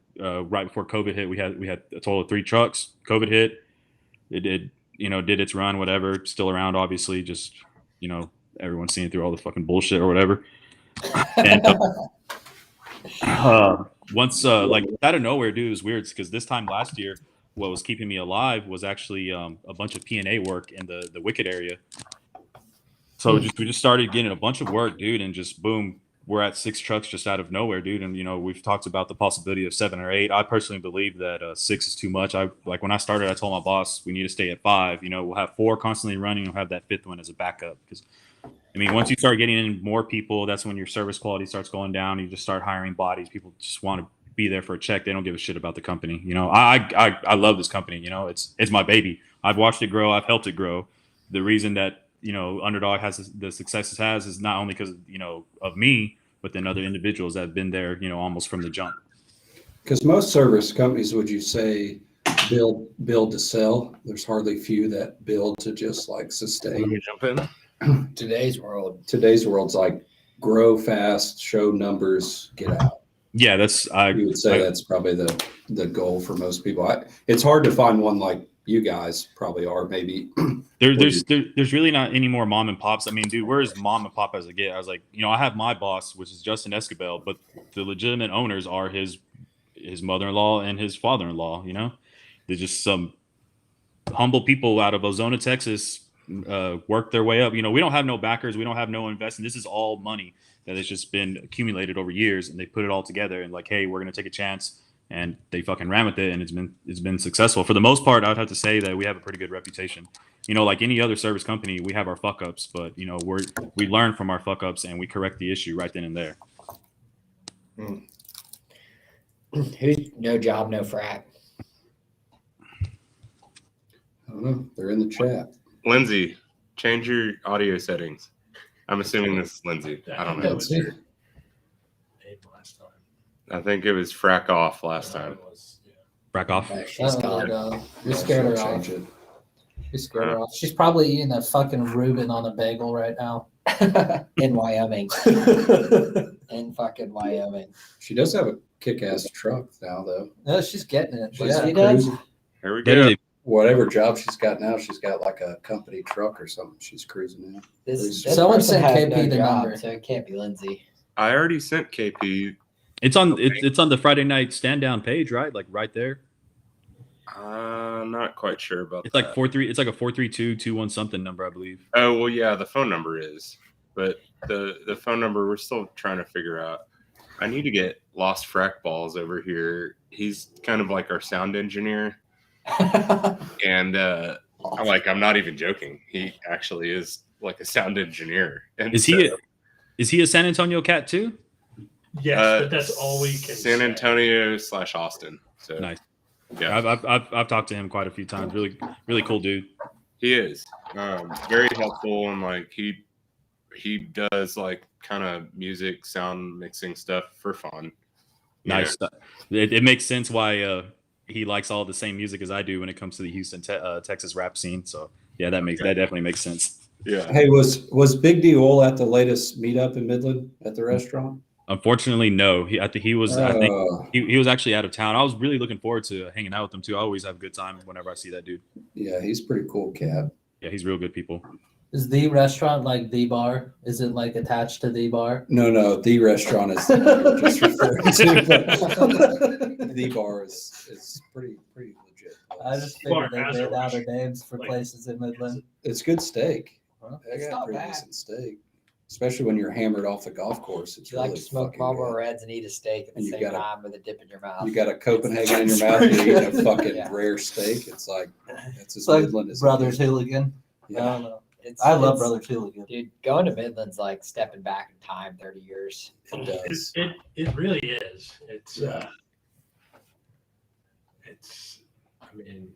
H: right before COVID hit, we had a total of 3 trucks. COVID hit, it did its run, whatever. Still around, obviously. Just everyone's seeing through all the fucking bullshit or whatever. And once, like, out of nowhere, dude, it was weird because this time last year, what was keeping me alive was actually a bunch of P&A work in the Wicked area. So we just started getting a bunch of work, dude, and just boom. We're at 6 trucks just out of nowhere, dude. And, we've talked about the possibility of 7 or 8. I personally believe that 6 is too much. When I started, I told my boss, we need to stay at 5. We'll have 4 constantly running. We'll have that 5th one as a backup. Because, I mean, once you start getting in more people, that's when your service quality starts going down. You just start hiring bodies. People just want to be there for a check. They don't give a shit about the company. I love this company. It's my baby. I've watched it grow. I've helped it grow. The reason that Underdog has the success it has is not only because of me, but then other individuals that have been there almost from the jump.
F: Because most service companies, would you say, build to sell? There's hardly few that build to just like
A: Let
F: sustain.
A: me jump in.
I: Today's world's like
F: grow fast, show numbers, get out.
H: Yeah,
F: You would say that's probably the goal for most people. It's hard to find one like you guys probably are. Maybe
H: there's really not any more mom and pops. I mean, dude, we're as mom and pop as I get. I was like, I have my boss, which is Justin Escobel, but the legitimate owners are his mother-in-law and his father-in-law. They're just some humble people out of Ozona, Texas, work their way up. We don't have no backers, we don't have no investment. This is all money that has just been accumulated over years, and they put it all together and like, hey, we're gonna take a chance. And they fucking ran with it, and it's been successful for the most part. I'd have to say that we have a pretty good reputation. Like any other service company, we have our fuck ups, but we learn from our fuck ups and we correct the issue right then and there.
I: Who's no job, no frack?
F: I don't know. They're in the chat.
A: Lindsay, change your audio settings. I'm assuming this is Lindsay. I don't know.
F: Let's see.
B: Last time.
A: I think it was frack off last time.
H: Rack off.
I: She's gone.
E: We scared her off.
F: Change it.
E: We scared her off. She's probably eating a fucking Reuben on a bagel right now.
I: In Wyoming. In fucking Wyoming.
F: She does have a kick-ass truck now, though.
E: No, she's getting it.
I: She's
E: Yeah.
I: does?
A: Here we go.
F: Whatever job she's got now, she's got like a company truck or something. She's cruising now.
I: This
E: Someone
I: person
E: sent
I: has
E: KP the
I: job,
E: number.
I: so it can't be Lindsay.
A: I already sent KP.
H: It's on the Friday night stand down page, right? Like right there.
A: I'm not quite sure about
H: It's
A: that.
H: like 43. It's like a 43221 something number, I believe.
A: Oh, well, yeah, the phone number is. But the phone number, we're still trying to figure out. I need to get Lost Frack Balls over here. He's kind of like our sound engineer. And I'm not even joking. He actually is like a sound engineer. And
H: Is he a San Antonio cat too?
B: Yes, but that's all we can
A: San
B: say.
A: Antonio / Austin. So
H: Nice.
A: yeah,
H: I've talked to him quite a few times. Really, really cool dude.
A: he is very helpful, and like he does like kind of music, sound mixing stuff for fun. you
H: Nice.
A: know.
H: It makes sense why he likes all the same music as I do when it comes to the Houston, Texas rap scene. So yeah, that definitely makes sense.
A: Yeah.
F: Hey, was Big D Oil at the latest meetup in Midland at the restaurant?
H: Unfortunately, no. I think he was. I think
F: Uh,
H: he was actually out of town. I was really looking forward to hanging out with him too. I always have a good time whenever I see that dude.
F: yeah, he's pretty cool cat.
H: Yeah, he's real good people.
E: Is the restaurant like the bar? Is it like attached to the bar?
F: No, the restaurant is what you're just referring to. But the bar is pretty legit.
E: I just
B: Bar
E: figured
B: has
E: they
B: a
E: made out of
B: restaurant.
E: names for
B: Like-
E: places in Midland.
F: It's good steak.
E: Huh?
F: I
I: It's
F: got
I: not
F: pretty
I: bad.
F: decent steak, especially when you're hammered off the golf course. It's
I: You like
F: really
I: to smoke
F: fucking
I: Marlboro
F: good.
I: Reds and eat a steak at the
F: And you
I: same
F: gotta-
I: time with a dip in your mouth.
F: You got a Copenhagen in your mouth, you're eating a fucking
I: Yeah.
F: rare steak. It's like that's as
E: It's like
F: Midland as it
E: Brothers
F: gets.
E: Hooligan. I
F: Yeah.
E: don't know.
I: I
E: I love Brothers Hooligan.
I: Dude, going to Midland's like stepping back in time 30 years.
F: It does.
B: It really is. It's
F: Yeah.
B: I mean,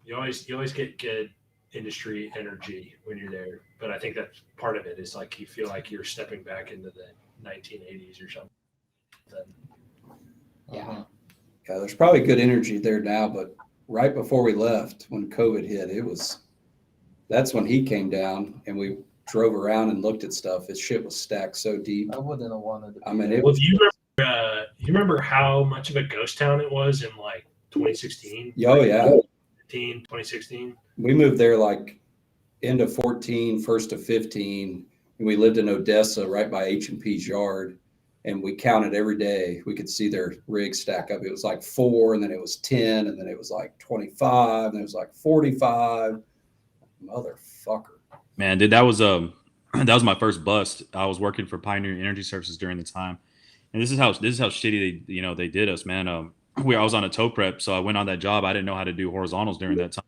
B: you always get good industry energy when you're there, but I think that's part of it is like you feel like you're stepping back into the 1980s or something.
I: Yeah.
F: Yeah, there's probably good energy there now, but right before we left, when COVID hit, that's when he came down and we drove around and looked at stuff. His shit was stacked so deep.
E: I wouldn't have wanted to.
F: I mean,
E: there.
F: it
B: Well,
F: was.
B: do you remember how much of a ghost town it was in like 2016?
F: Oh yeah,
B: 2016?
F: we moved there like end of 14, first of 15, and we lived in Odessa, right by H&P's yard. And we counted every day. We could see their rigs stack up. It was like 4, and then it was 10, and then it was like 25, and it was like 45. Motherfucker.
H: Man, dude, that was my first bust. I was working for Pioneer Energy Services during the time, and this is how shitty they did us, man. I was on a tow prep, so I went on that job. I didn't know how to do horizontals during that time.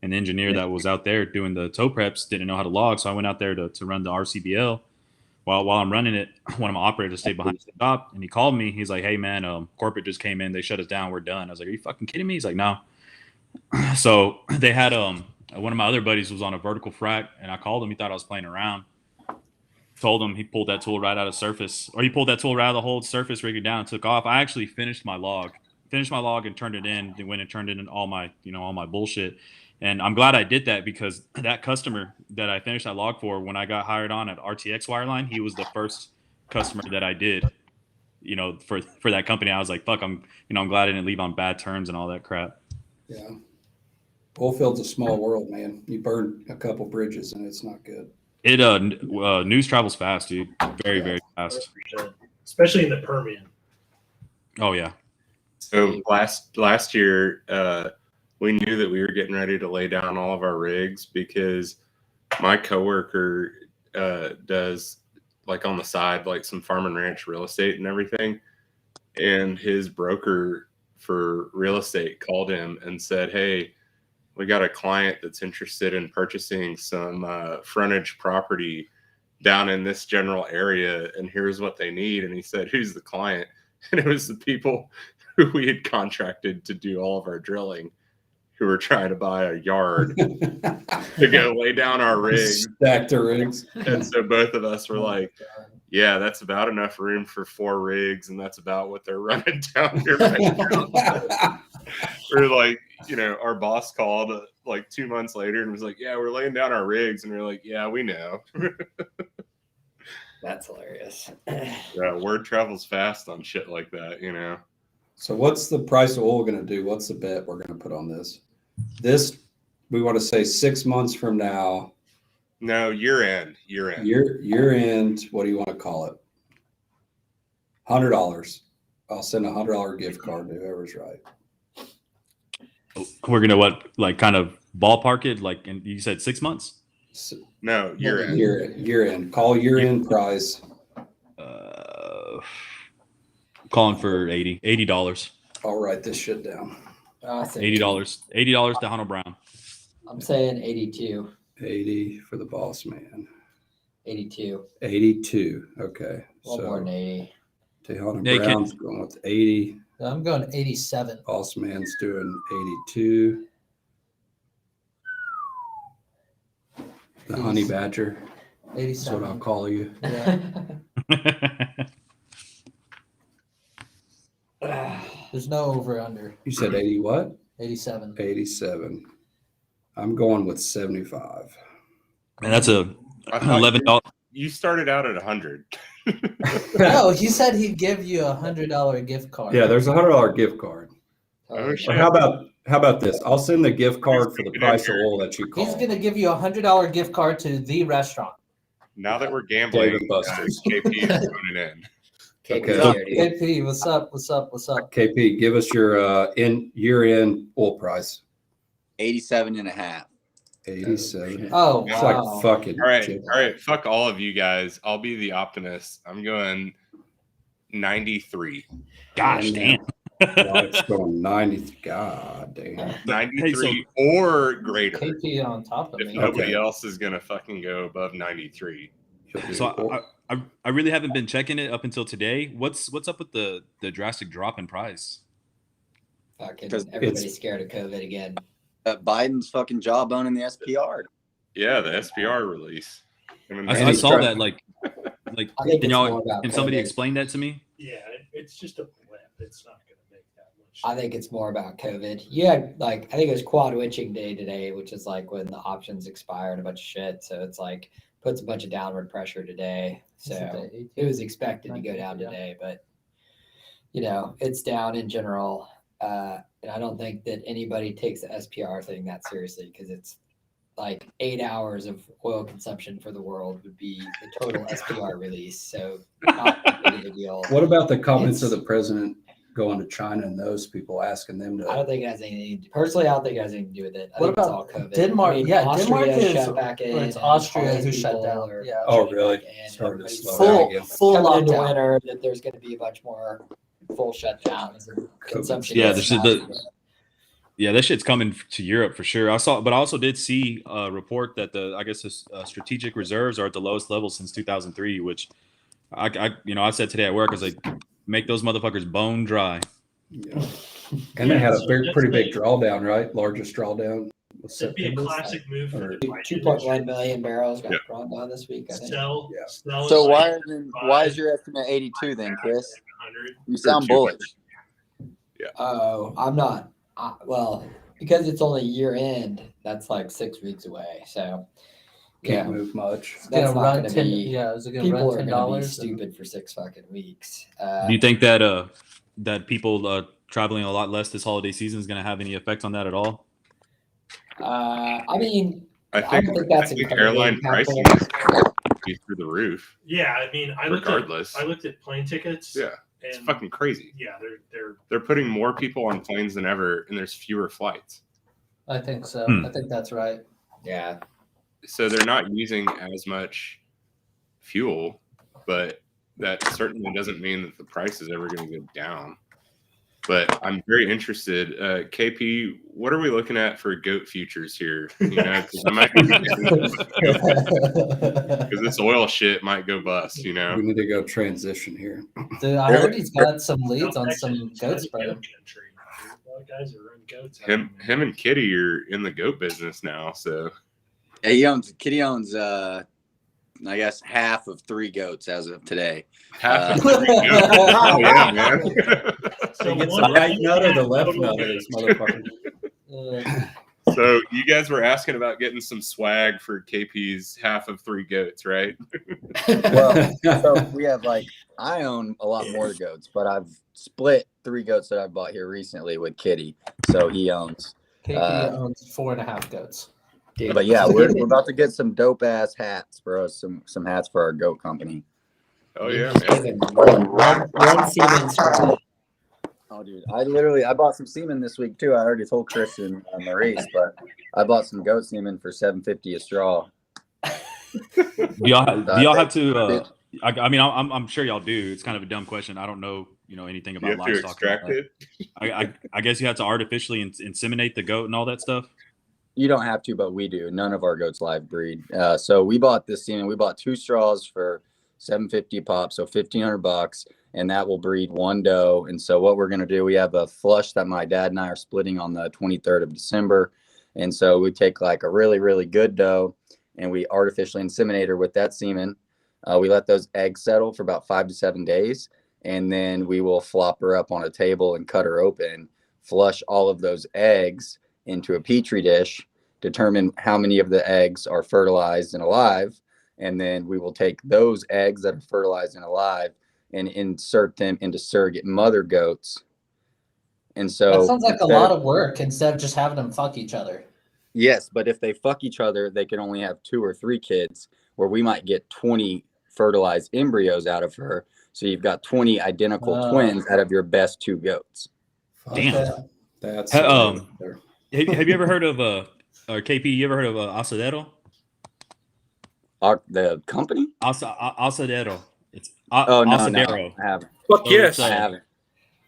H: And the engineer that was out there doing the tow preps didn't know how to log, so I went out there to run the RCBL. While I'm running it, one of my operators stayed behind the stop, and he called me. He's like, "Hey man, corporate just came in. They shut us down. We're done." I was like, "Are you fucking kidding me?" He's like, "No." So they had one of my other buddies was on a vertical frac, and I called him. He thought I was playing around. Told him he pulled that tool right out of surface, or he pulled that tool right out of the whole surface, rigged it down, and took off. I actually finished my log and turned it in. Then went and turned in all my bullshit. And I'm glad I did that because that customer that I finished that log for, when I got hired on at RTX Wireline, he was the first customer that I did, for that company. I was like, fuck, I'm glad I didn't leave on bad terms and all that crap.
F: Yeah. Oilfield's a small world, man. You burn a couple bridges and it's not good.
H: It news travels fast, dude. Very, very fast.
B: 100%. Especially in the Permian.
H: Oh yeah.
A: So last year, we knew that we were getting ready to lay down all of our rigs because my coworker does like on the side, like some farm and ranch real estate and everything. And his broker for real estate called him and said, "Hey, we got a client that's interested in purchasing some frontage property down in this general area, and here's what they need." And he said, "Who's the client?" And it was the people who we had contracted to do all of our drilling, who were trying to buy a yard to go lay down our rigs.
F: Stack the rigs.
A: And so both of us were like, yeah, that's about enough room for 4 rigs, and that's about what they're running down here right now. We're like, our boss called like 2 months later and was like, "Yeah, we're laying down our rigs." And we're like, "Yeah, we know."
I: That's hilarious.
A: Yeah, word travels fast on shit like that,
F: So what's the price of oil going to do? What's the bet we're going to put on this? We want to say 6 months from now.
A: No, year end.
F: Year end. What do you want to call it? $100. I'll send a $100 gift card to whoever's right.
H: We're gonna kind of ballpark it, like, and you said 6 months.
A: No, year end.
F: Year end. Call year end price.
H: Calling for $80.
F: I'll write this shit down.
H: $80 to Hunter Brown.
I: I'm saying 82.
F: 80 for the boss man.
I: 82.
F: 82. Okay.
I: A little more than 80.
F: Tejana
H: Yeah,
F: Brown's going with 80.
E: I'm going 87.
F: Boss man's doing 82. The honey badger. That's what I'll
E: 87.
F: call you.
E: Yeah. There's no over under.
F: You said 80 what?
E: 87.
F: 87. I'm going with 75.
H: And that's a
A: I thought
H: $11.
A: you started out at 100.
E: No, he said he'd give you $100 gift card.
F: Yeah, there's $100 gift card.
A: Oh, shit.
F: Or how about this? I'll send the gift card for the price of oil that you call.
E: He's gonna give you $100 gift card to the restaurant.
A: Now that we're gambling,
F: Dave and Buster's.
A: KP is phoning in.
I: KP's
F: Okay.
I: here, dude.
E: KP, what's up? What's up? What's up?
F: KP, give us your year-end oil price.
J: 87.5.
F: 87.
E: Oh
F: It's
E: wow!
F: like fucking.
A: All right,
F: shit.
A: all right. Fuck all of you guys. I'll be the optimist. I'm going 93.
H: Gosh damn.
F: It's going 90. God damn.
A: 93 or greater.
E: KP on top of
A: If
E: me.
A: nobody
F: Okay.
A: else is gonna fucking go above 93.
H: So I really haven't been checking it up until today. What's up with the drastic drop in price?
I: Fucking
J: 'Cause
I: everybody's scared of COVID again.
J: Biden's fucking jawbone in the SPR.
A: Yeah, the SPR release. I mean,
H: I saw that like
I: I think
H: can
I: it's
H: y'all
I: more about
H: can somebody
I: COVID.
H: explain that to me?
B: Yeah, it's just a blip. It's not going to make that much.
I: I think it's more about COVID. Yeah, like I think it was quad witching day today, which is like when the options expire and a bunch of shit. So it's like puts a bunch of downward pressure today. So it was expected to go down today, but you know, it's down in general. And I don't think that anybody takes the SPR thing that seriously because it's like 8 hours of oil consumption for the world would be the total SPR release. So not a big of a deal.
F: What about the comments
I: It's-
F: of the president going to China and those people asking them
I: I
F: to?
I: don't think it has anything. Personally, I don't think it has anything to do with it. I
E: What
I: think it's
E: about
I: all COVID.
E: Denmark? Yeah,
I: Austria
E: Denmark is-
I: shut back in.
E: it's
I: and
E: Austria
I: all these
E: who shut
I: people
E: down.
I: are
E: Yeah.
F: Oh,
I: shutting
F: really?
I: back in.
F: Starting to
I: Everybody's
F: slow down again.
E: Full
I: coming into
E: lockdown.
I: winter that there's going to be a bunch more full shutdowns and consumption.
H: Yeah,
I: gets
H: there's
I: faster.
H: Yeah, that shit's coming to Europe for sure. But I also did see a report that the strategic reserves are at the lowest level since 2003, which I said today at work, I was like, make those motherfuckers bone dry.
F: Yeah. And they had a pretty big drawdown, right? Largest drawdown was
B: It'd be a
F: September.
B: classic move for
F: Or-
B: the Biden
I: 2.1 million barrels got
A: Yeah.
I: drawn down this week. I think.
B: Sell,
F: Yeah.
B: sell
J: So
B: at
J: why is your estimate 82 then, Chris?
B: 100.
J: You sound
A: Or
J: bullish.
I: Oh, I'm not. Well, because it's only year end, that's like 6 weeks away. So
F: Can't
I: yeah,
F: move much.
I: that's
E: Gonna
I: not
E: run
I: going to
E: 10.
I: be.
E: Yeah, is it gonna
I: People
E: run
I: are going to be
E: $10?
I: stupid for 6 fucking weeks.
H: Do you think that that people traveling a lot less this holiday season is going to have any effect on that at all?
I: I mean,
A: I
I: don't
A: think,
I: think that's incredibly
A: airline
I: impactful.
A: pricing is be through the roof.
B: Yeah, I mean, I
A: Regardless.
B: looked at plane tickets.
A: Yeah, it's
B: and
A: fucking crazy.
B: yeah, they're
A: They're putting more people on planes than ever, and there's fewer flights.
E: I think so.
H: Hmm.
E: I think that's right.
I: Yeah.
A: So they're not using as much fuel, but that certainly doesn't mean that the price is ever going to go down. But I'm very interested. KP, what are we looking at for goat futures here? You know, because I might because this oil shit might go bust. You know,
F: We need to go transition here.
E: Dude, I heard he's got some leads on some goat spread.
B: country. A lot of guys are running goats. out
A: him
B: there.
A: and Kitty are in the goat business now. So
J: Yeah, Kitty owns I guess half of 3 goats as of today.
A: half of the goats. Oh yeah, man.
B: So
F: He gets
B: one-
F: the right nut or the left nut of this motherfucker.
A: So you guys were asking about getting some swag for KP's half of 3 goats, right?
J: Well, so we have I own a lot more goats, but I've split 3 goats that I bought here recently with Kitty. So he owns.
E: KP owns 4.5 goats.
J: But yeah, we're about to get some dope ass hats, bro. Some hats for our goat company.
A: Oh yeah,
I: Just
A: man.
I: give him one Siemens spray.
J: Oh, dude, I bought some semen this week too. I already told Chris and Maurice, but I bought some goat semen for $7.50 a straw.
H: Do y'all have to? I mean, I'm sure y'all do. It's kind of a dumb question. I don't know, anything
A: You
H: about
A: have to
H: livestock.
A: extract it.
H: I guess you have to artificially inseminate the goat and all that stuff.
J: You don't have to, but we do. None of our goats live breed. So we bought this semen. We bought 2 straws for $7.50 pop, so $1,500, and that will breed 1 doe. And so what we're gonna do, we have a flush that my dad and I are splitting on the 23rd of December, and so we take a really, really good doe, and we artificially inseminate her with that semen. We let those eggs settle for about 5 to 7 days, and then we will flop her up on a table and cut her open, flush all of those eggs into a petri dish, determine how many of the eggs are fertilized and alive, and then we will take those eggs that are fertilized and alive and insert them into surrogate mother goats. And so
E: That sounds like a lot of work instead of just having them fuck each other.
J: Yes, but if they fuck each other, they can only have 2 or 3 kids, where we might get 20 fertilized embryos out of her. So you've got 20 identical twins out of your best 2 goats.
H: Damn.
F: That's
H: have you ever heard of or KP? You ever heard of Asadero?
J: The company?
H: Asadero. It's
J: Asadero.
H: No,
J: I haven't.
D: Fuck yes.
J: I haven't.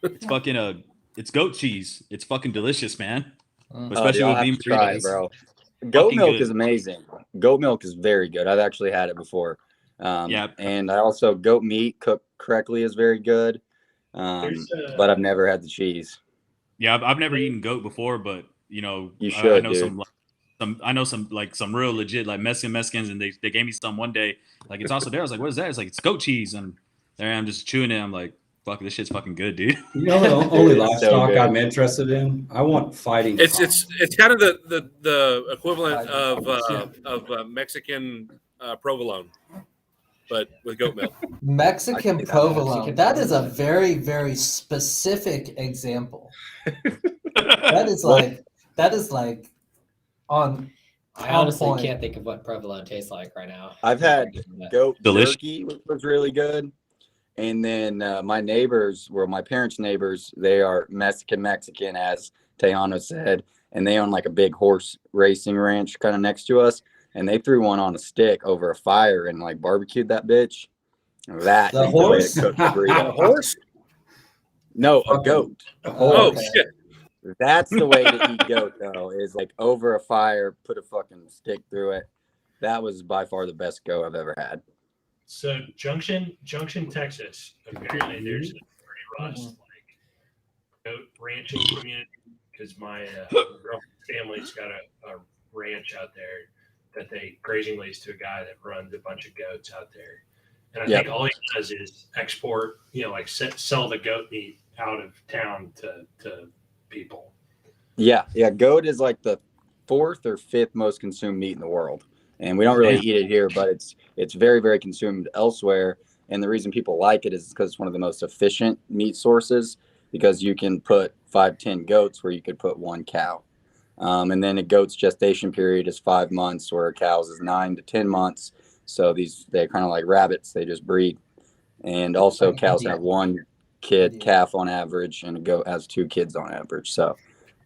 H: It's fucking it's goat cheese. It's fucking delicious, man.
J: Especially with bean burritos, bro. Goat milk is amazing. Goat milk is very good. I've actually had it before. And I also goat meat cooked correctly is very good. But I've never had the cheese.
H: Yeah, I've never eaten goat before, but you
J: should.
H: I know some real legit like Mexicans, and they gave me some one day. Like, it's also there. I was like, what is that? It's like, it's goat cheese, and there I'm just chewing it. I'm like, fuck, this shit's fucking good, dude.
F: You know, the only livestock I'm interested in, I want fighting.
D: It's kind of the equivalent of Mexican provolone, but with goat milk.
E: Mexican provolone. That is a very, very specific example. That is like on.
I: I honestly can't think of what provolone tastes like right now.
J: I've had goat jerky, which was really good. And then my neighbors, my parents' neighbors, they are Mexican, as Tejano said, and they own like a big horse racing ranch kind of next to us. And they threw one on a stick over a fire and like barbecued that bitch. That
F: the horse?
J: The horse? No, a goat.
D: Oh shit!
J: That's the way to eat goat, though, is like over a fire, put a fucking stick through it. That was by far the best goat I've ever had.
B: So Junction, Texas. Apparently, there's a pretty robust goat ranching community because my girlfriend's family's got a ranch out there that they grazing lease to a guy that runs a bunch of goats out there. And I think all he does is export, like sell the goat meat out of town to people. Yeah.
J: Goat is like the 4th or 5th most consumed meat in the world. And we don't really eat it here, but it's very, very consumed elsewhere. And the reason people like it is because it's one of the most efficient meat sources, because you can put 5-10 goats where you could put 1 cow. And then a goat's gestation period is 5 months, where a cow's is 9 to 10 months. So they're kind of like rabbits. They just breed. And also cows have 1 calf on average, and a goat has 2 kids on average. So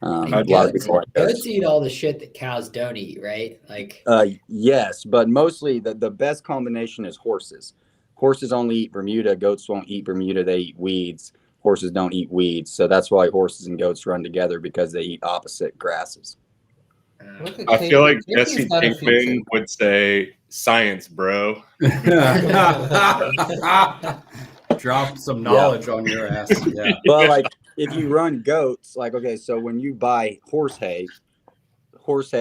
J: a lot of people like
I: goats eat all the shit that cows don't eat, right? Like
J: yes, but mostly the best combination is horses. Horses only eat Bermuda. Goats won't eat Bermuda. They eat weeds. Horses don't eat weeds. So that's why horses and goats run together, because they eat opposite grasses.
A: I feel like Jesse Pinkman would say, "Science, bro."
F: Drop some knowledge on your ass. Yeah.
J: But like, if you run goats, like, okay, so when you buy horse hay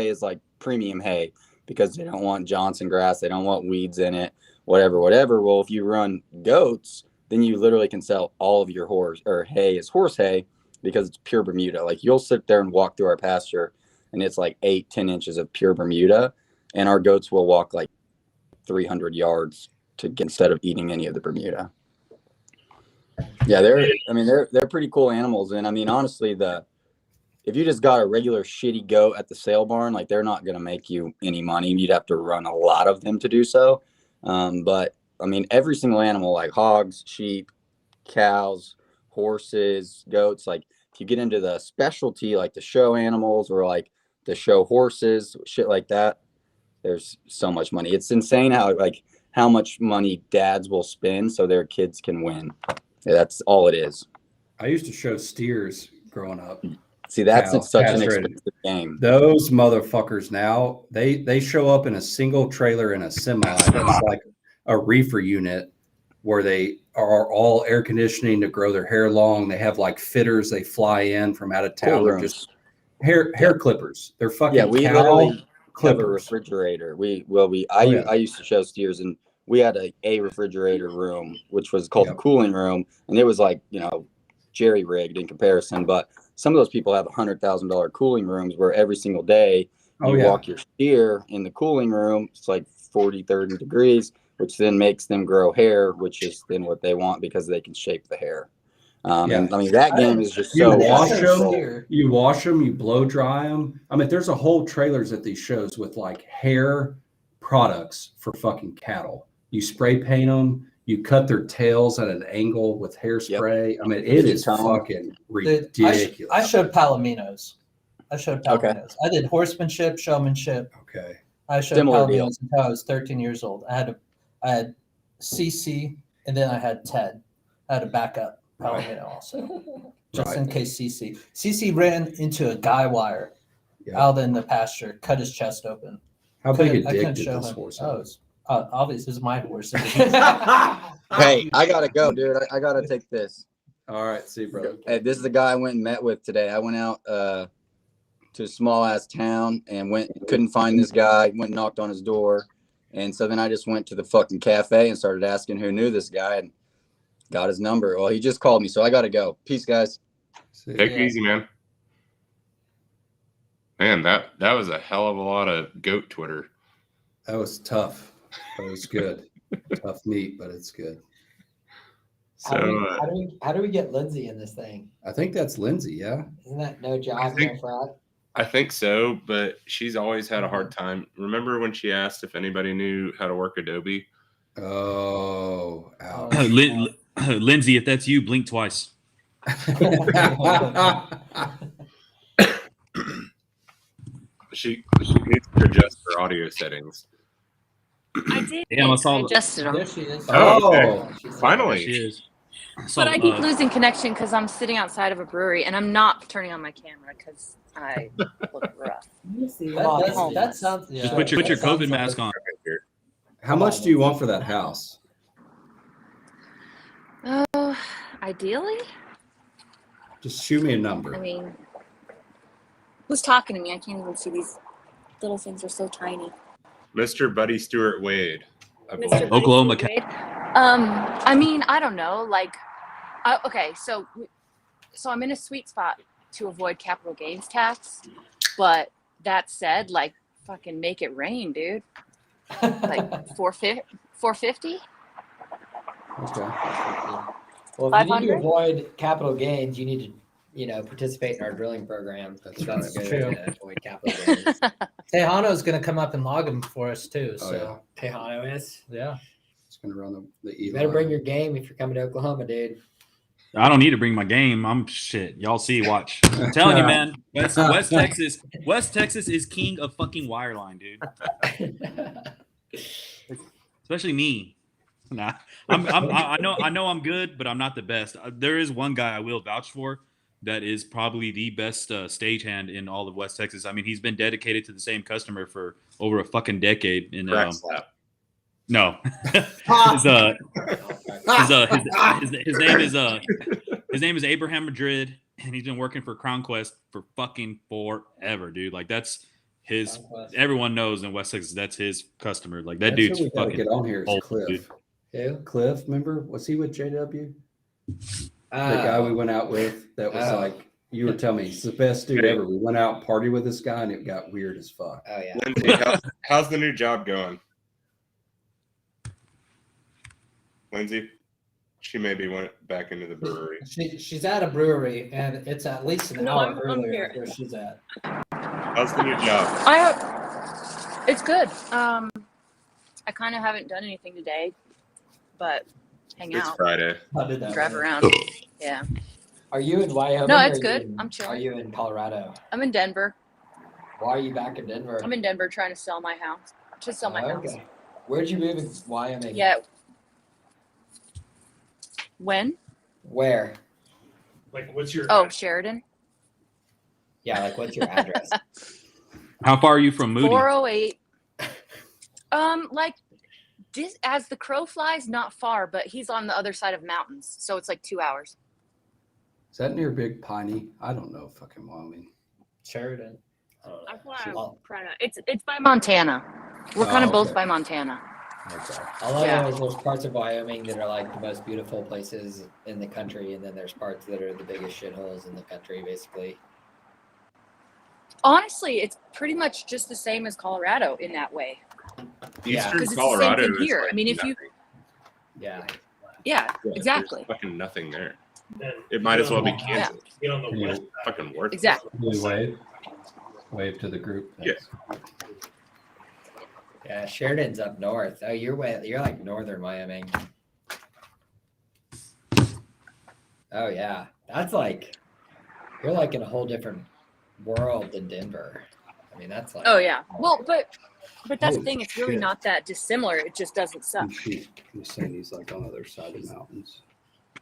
J: is like premium hay, because they don't want Johnson grass, they don't want weeds in it, whatever. Well, if you run goats, then you literally can sell all of your hay as horse hay, because it's pure Bermuda. Like, you'll sit there and walk through our pasture, and it's like 8-10 inches of pure Bermuda, and our goats will walk like 300 yards instead of eating any of the Bermuda. Yeah, they're pretty cool animals. And I mean, honestly, if you just got a regular shitty goat at the sale barn, like, they're not going to make you any money. You'd have to run a lot of them to do so. But I mean, every single animal, like hogs, sheep, cows, horses, goats, like, if you get into the specialty, like the show animals or like the show horses, shit like that, there's so much money. It's insane how much money dads will spend so their kids can win. Yeah, that's all it is.
F: I used to show steers growing up.
J: See, that's such an expensive game.
F: Those motherfuckers now, they show up in a single trailer in a semi. It's like a reefer unit where they are all air conditioning to grow their hair long. They have like fitters. They fly in from out of town. They're just hair clippers. They're fucking
J: we literally have a refrigerator. I used to show steers, and we had a refrigerator room, which was called the cooling room. And it was like, jerry rigged in comparison. But some of those people have $100,000 cooling rooms where every single day
F: Oh,
J: you
F: yeah.
J: walk your steer in the cooling room, it's like 40, 30 degrees, which then makes them grow hair, which is then what they want because they can shape the hair. And I mean, that game is just
F: You
J: so
F: wash
J: out of
F: them,
J: control.
F: you blow dry them. I mean, there's a whole trailers at these shows with like hair products for fucking cattle. You spray paint them, you cut their tails at an angle with hairspray. I mean, it is fucking ridiculous.
E: I showed Palominos.
J: Okay.
E: I did horsemanship, showmanship.
F: Okay.
E: I showed
J: Similar deal.
E: Palominos until I was 13 years old. I had CC, and then I had Ted. I had a backup Palomino also, just in case CC ran into a guy wire out in the pasture, cut his chest open.
F: How big a
E: I
F: dick
E: couldn't
F: did
E: show
F: this
E: him.
F: horse
E: Oh,
F: have?
E: it's obvious it's my horse.
J: Hey, I gotta go, dude. I gotta take this.
F: All right, see, brother.
J: Hey, this is the guy I went and met with today. I went out to a small ass town and couldn't find this guy. Went and knocked on his door, and so then I just went to the fucking cafe and started asking who knew this guy and got his number. Well, he just called me, so I gotta go. Peace, guys.
A: Take it easy, man. Man, that was a hell of a lot of goat Twitter.
F: That was tough, but it was good. Tough meat, but it's good.
A: So
I: How do we get Lindsay in this thing?
F: I think that's Lindsay. Yeah.
I: Isn't that no job, no fraud?
A: I think so, but she's always had a hard time. Remember when she asked if anybody knew how to work Adobe?
F: Oh, ouch.
H: Lindsay, if that's you, blink twice.
A: She needs to adjust her audio settings.
K: I did.
H: Damn, I saw
K: adjusted them.
E: There she is.
A: Oh, okay.
F: Oh,
A: Finally.
H: She is.
K: But I keep losing connection because I'm sitting outside of a brewery and I'm not turning on my camera because I look rough.
E: That sounds.
H: Just put your COVID mask on.
F: how much do you want for that house?
K: Oh, ideally,
F: Just shoot me a number.
K: I mean, who's talking to me? I can't even see these little things are so tiny.
A: Mr. Buddy Stewart Wade. I
K: Mr.
A: believe.
H: Oklahoma.
K: Wade. I mean, I don't know. Like, okay, so I'm in a sweet spot to avoid capital gains tax, but that said, like, fucking make it rain, dude. Like 450.
F: Okay.
I: Well, if you need to
K: 500?
I: avoid capital gains, you need to, participate in our drilling program.
F: That's
I: That's
F: right.
I: good
E: True.
I: to avoid capital gains.
E: Tejano's going to come up and log them for us too.
F: Oh,
E: So
I: Tejano is.
E: yeah.
F: It's gonna run the
I: You better bring your game if you're coming to Oklahoma, dude.
H: I don't need to bring my game. I'm shit. Y'all see, watch. I'm telling you, man. West Texas is king of fucking wireline, dude. Especially me. Nah, I know I'm good, but I'm not the best. There is one guy I will vouch for that is probably the best stagehand in all of West Texas. I mean, he's been dedicated to the same customer for over a fucking decade. And
A: Crack slap.
H: no, his name is Abraham Madrid, and he's been working for Crown Quest for fucking forever, dude. Like that's his. Everyone knows in West Texas that's his customer. Like that dude's
F: we gotta
H: fucking
F: get on here. Is
H: old,
F: Cliff.
H: dude.
I: Who?
F: Cliff, remember? Was he with JW? The guy we went out with that was like, you were telling me he's the best dude ever. We went out and partied with this guy and it got weird as fuck.
I: Oh yeah.
A: Lindsay, how's the new job going? Lindsay, she maybe went back into the brewery.
E: She's at a brewery and it's at least an hour earlier where she's at.
A: How's the new job?
K: It's good. I kind of haven't done anything today, but hang
A: It's
K: out,
A: Friday.
K: drive around. Yeah.
I: Are you in Wyoming?
K: No,
I: or
K: it's
I: are you
K: good.
I: in-
K: I'm chilling.
I: Are you in Colorado?
K: I'm in Denver.
I: Why are you back in Denver?
K: I'm in Denver trying to sell my house.
I: Okay. Where'd you move in Wyoming?
K: Yeah. When?
I: Where?
B: Like, what's your?
K: Oh, Sheridan.
I: Yeah, like what's your address?
H: How far are you from Moody?
K: 408. Like this, as the crow flies, not far, but he's on the other side of mountains, so it's like 2 hours.
F: Is that near Big Piney? I don't know fucking Wyoming.
E: Sheridan.
K: That's why I'm trying to. It's by Montana. We're kind of both
F: okay.
K: by Montana.
F: Okay.
I: All I
K: Yeah.
I: know is there's parts of Wyoming that are like the most beautiful places in the country, and then there's parts that are the biggest shitholes in the country, basically.
K: Honestly, it's pretty much just the same as Colorado in that way.
A: Eastern
K: Because it's the
A: Colorado
K: same thing
A: is
K: here.
A: like
K: I mean, if
A: nothing.
I: Yeah.
K: yeah,
A: Yeah,
K: exactly.
A: There's fucking nothing there.
B: Then
A: It might as well be
K: Yeah.
A: Kansas.
B: Get on the
F: Yeah.
B: west side.
A: Fucking worth it.
K: Exactly.
F: Wave to the group.
A: Yeah.
I: Yeah, Sheridan's up north. Oh, you're like northern Wyoming. Oh yeah, that's like you're like in a whole different world than Denver. I mean, that's like
K: Oh yeah. Well, but that's the
F: Holy
K: thing. It's really
F: shit.
K: not that dissimilar. It just doesn't suck.
F: He's saying he's like on the other side of the mountains.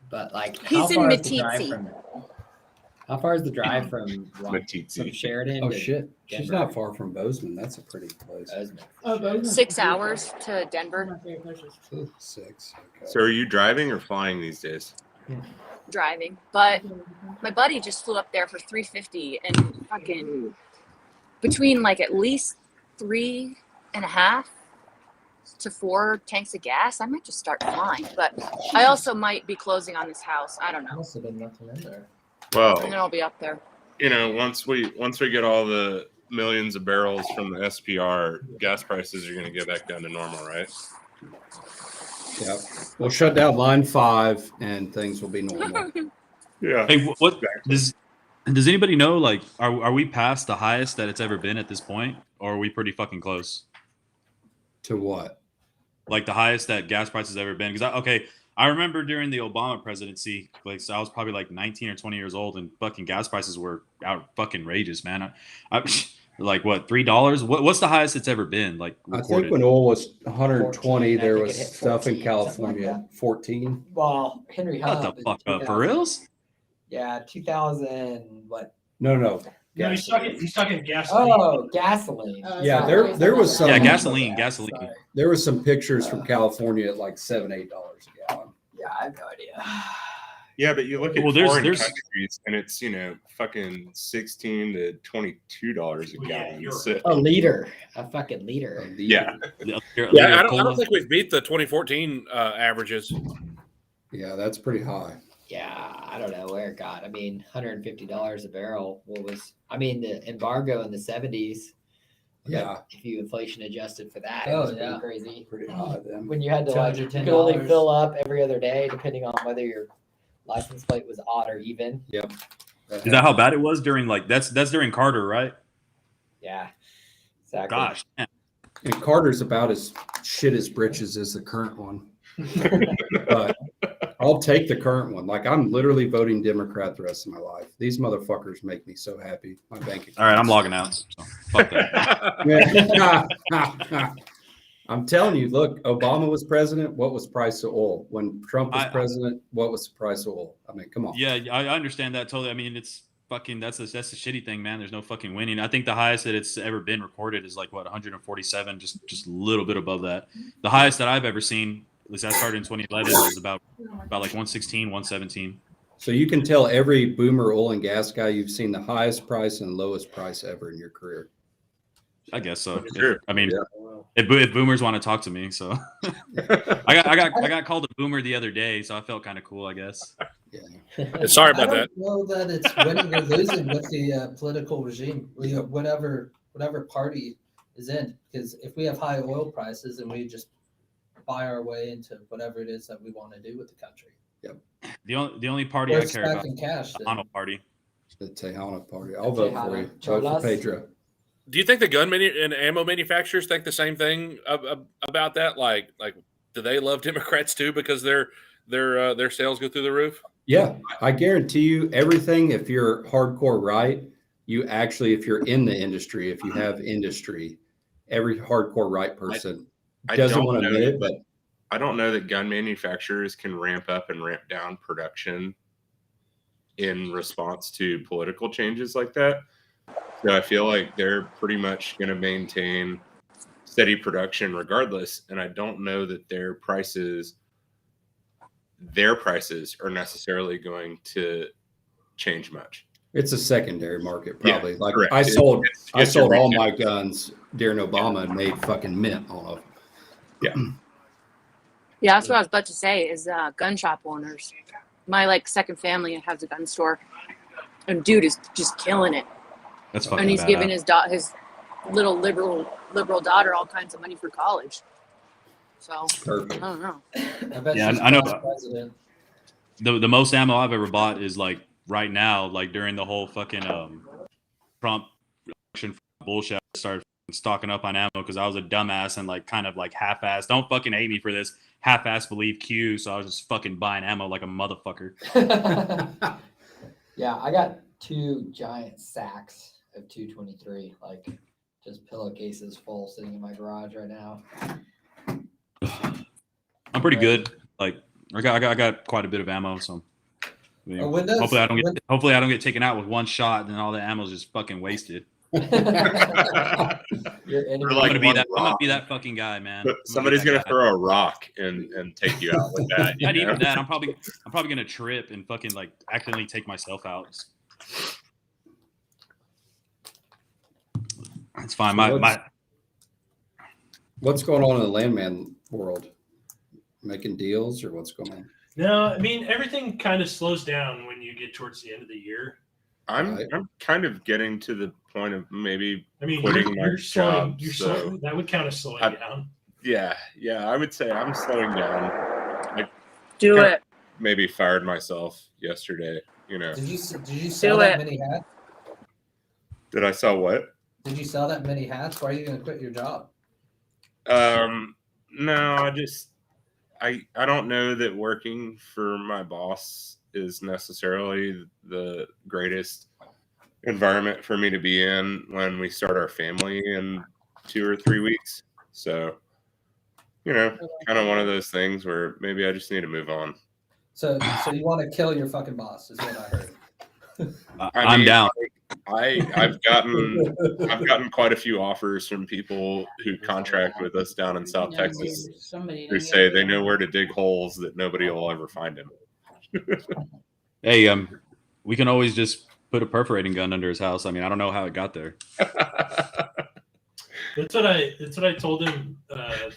I: But like,
K: He's in
I: Meeteetse. How far is the drive from
A: Meeteetse.
I: Sheridan?
F: Oh
I: to
F: shit, she's
I: Denver?
F: not far from Bozeman. That's a pretty place.
I: Bozeman.
K: 6 hours to Denver
F: Ooh, 6. Okay.
A: So are you driving or flying these days?
K: driving, but my buddy just flew up there for $350 and fucking between like at least 3.5 to 4 tanks of gas. I might just start flying, but I also might be closing on this house. I don't know.
E: Must have been nothing in there.
A: Well,
K: And then I'll be up there.
A: you know, once we get all the millions of barrels from the SPR, gas prices are going to get back down to normal, right?
F: Yep. We'll shut down line 5 and things will be normal.
A: Yeah.
H: Hey, what does anybody know? Like, are we past the highest that it's ever been at this point, or are we pretty fucking close?
F: To what?
H: Like the highest that gas prices ever been? Because I remember during the Obama presidency, like, so I was probably like 19 or 20 years old, and fucking gas prices were out fucking rageous, man. I like what, $3? What's the highest it's ever been? Like recorded?
F: I think when oil was 120,
I: 14,
F: there
I: I think
F: was
I: it hit
F: stuff
I: 14,
F: in California.
I: something like
F: 14.
I: Well, Henry Hub.
H: Shut the
I: in
H: fuck up,
I: 2000
H: for reals?
I: Yeah, 2000. What?
F: No.
B: No, he's talking gasoline.
I: Oh, gasoline.
F: Yeah, there was some.
H: Yeah, gasoline.
F: There was some pictures from California at like $7-8 a gallon.
I: Yeah, I have no idea.
A: Yeah, but you look at
H: Well, there's-
A: foreign
H: there's-
A: countries, and it's, you know, fucking $16 to $22 a gallon.
B: Europe.
A: So-
I: A liter, a fucking liter.
A: yeah.
D: Yeah, I don't think we've beat the 2014 averages.
F: Yeah, that's pretty high.
I: Yeah, I don't know where it got. I mean, $150 a barrel. The embargo in the 70s?
F: Yeah,
I: If you inflation adjusted for that,
E: Oh,
I: it was
E: yeah.
I: pretty crazy.
F: pretty high then.
I: When you had to like, you
E: $210.
I: could only fill up every other day, depending on whether your license plate was odd or even.
F: Yep.
H: Is that how bad it was during like that's during Carter, right?
I: Yeah, exactly.
H: Gosh, man.
F: And Carter's about as shit as britches as the current one. But I'll take the current one. Like, I'm literally voting Democrat the rest of my life. These motherfuckers make me so happy. My bank account.
H: All right, I'm logging out. So fuck that.
F: Yeah. I'm telling you, look, Obama was president. What was the price of oil? When Trump was president, what was the price of oil? I mean, come on.
H: Yeah, I understand that totally. I mean, it's fucking that's the shitty thing, man. There's no fucking winning. I think the highest that it's ever been recorded is like what 147, just a little bit above that. The highest that I've ever seen, at least I started in 2011, was about like 116, 117.
F: So you can tell every boomer oil and gas guy you've seen the highest price and lowest price ever in your career.
H: I guess so.
A: Sure.
H: I mean, if boomers want to talk to me, so I got called a boomer the other day, so I felt kind of cool, I guess.
D: Sorry about that.
E: I don't know that it's winning or losing with the political regime, whatever party is in. Because if we have high oil prices and we just buy our way into whatever it is that we want to do with the country.
H: The only party I care about is
E: cash,
H: the Tejano party.
F: The Tejano party. I'll vote for you. Vote for
I: Cholas.
F: Pedro.
D: Do you think the gun and ammo manufacturers think the same thing about that? Like, do they love Democrats too because their sales go through the roof?
F: Yeah, I guarantee you everything. If you're hardcore right, you actually, if you're in the industry, if you have industry, every hardcore right person doesn't want to admit it, but
A: I don't know that gun manufacturers can ramp up and ramp down production in response to political changes like that. So I feel like they're pretty much going to maintain steady production regardless. And I don't know that their prices are necessarily going to change much.
F: it's a secondary market probably.
A: Yeah,
F: like
A: correct.
F: I sold
A: It's
F: all my guns during Obama and made fucking mint on them.
A: Yeah.
K: Yeah, that's what I was about to say is gun shop owners. My second family has a gun store. And dude is just killing it.
H: That's fucking
K: And he's
H: badass.
K: giving his little liberal daughter all kinds of money for college. So
F: Perfect.
K: I don't know.
E: I bet
H: Yeah,
E: she's
H: I know.
E: class president.
H: The most ammo I've ever bought is like right now, like during the whole fucking Trump election bullshit. I started stocking up on ammo because I was a dumbass and like kind of like half-assed. Don't fucking hate me for this. Half-assed believe Q, so I was just fucking buying ammo like a motherfucker.
I: Yeah, I got 2 giant sacks of 223, like just pillowcases full sitting in my garage right now.
H: I'm pretty good. Like I got quite a bit of ammo, so I mean, hopefully I don't get taken out with one shot and then all the ammo's just fucking wasted.
I: Your enemy.
A: Like
H: I'm gonna be that fucking guy, man.
A: But somebody's gonna throw a rock and take you out with that.
H: Not even that. I'm probably gonna trip and fucking like accidentally take myself out. It's fine.
F: What's going on in the landman world? Making deals or what's going on?
B: No, I mean everything kind of slows down when you get towards the end of the year.
A: I'm kind of getting to the point of maybe
B: I mean,
A: quitting my
B: you're slowing.
A: job.
B: You're
A: So
B: slowing. That would count as slowing down.
A: yeah, I would say I'm slowing down.
K: Do it.
A: Maybe fired myself yesterday. You know.
E: Did you sell that many hats?
A: Did I sell what?
E: Did you sell that many hats? Why are you going to quit your job?
A: No, I don't know that working for my boss is necessarily the greatest environment for me to be in when we start our family in 2 or 3 weeks. So, you know, kind of one of those things where maybe I just need to move on.
E: So you want to kill your fucking boss is what I heard.
H: I'm down.
A: I've gotten quite a few offers from people who contract with us down in South Texas who say they know where to dig holes that nobody will ever find him.
H: Hey, we can always just put a perforating gun under his house. I mean, I don't know how it got there.
B: That's what I told him.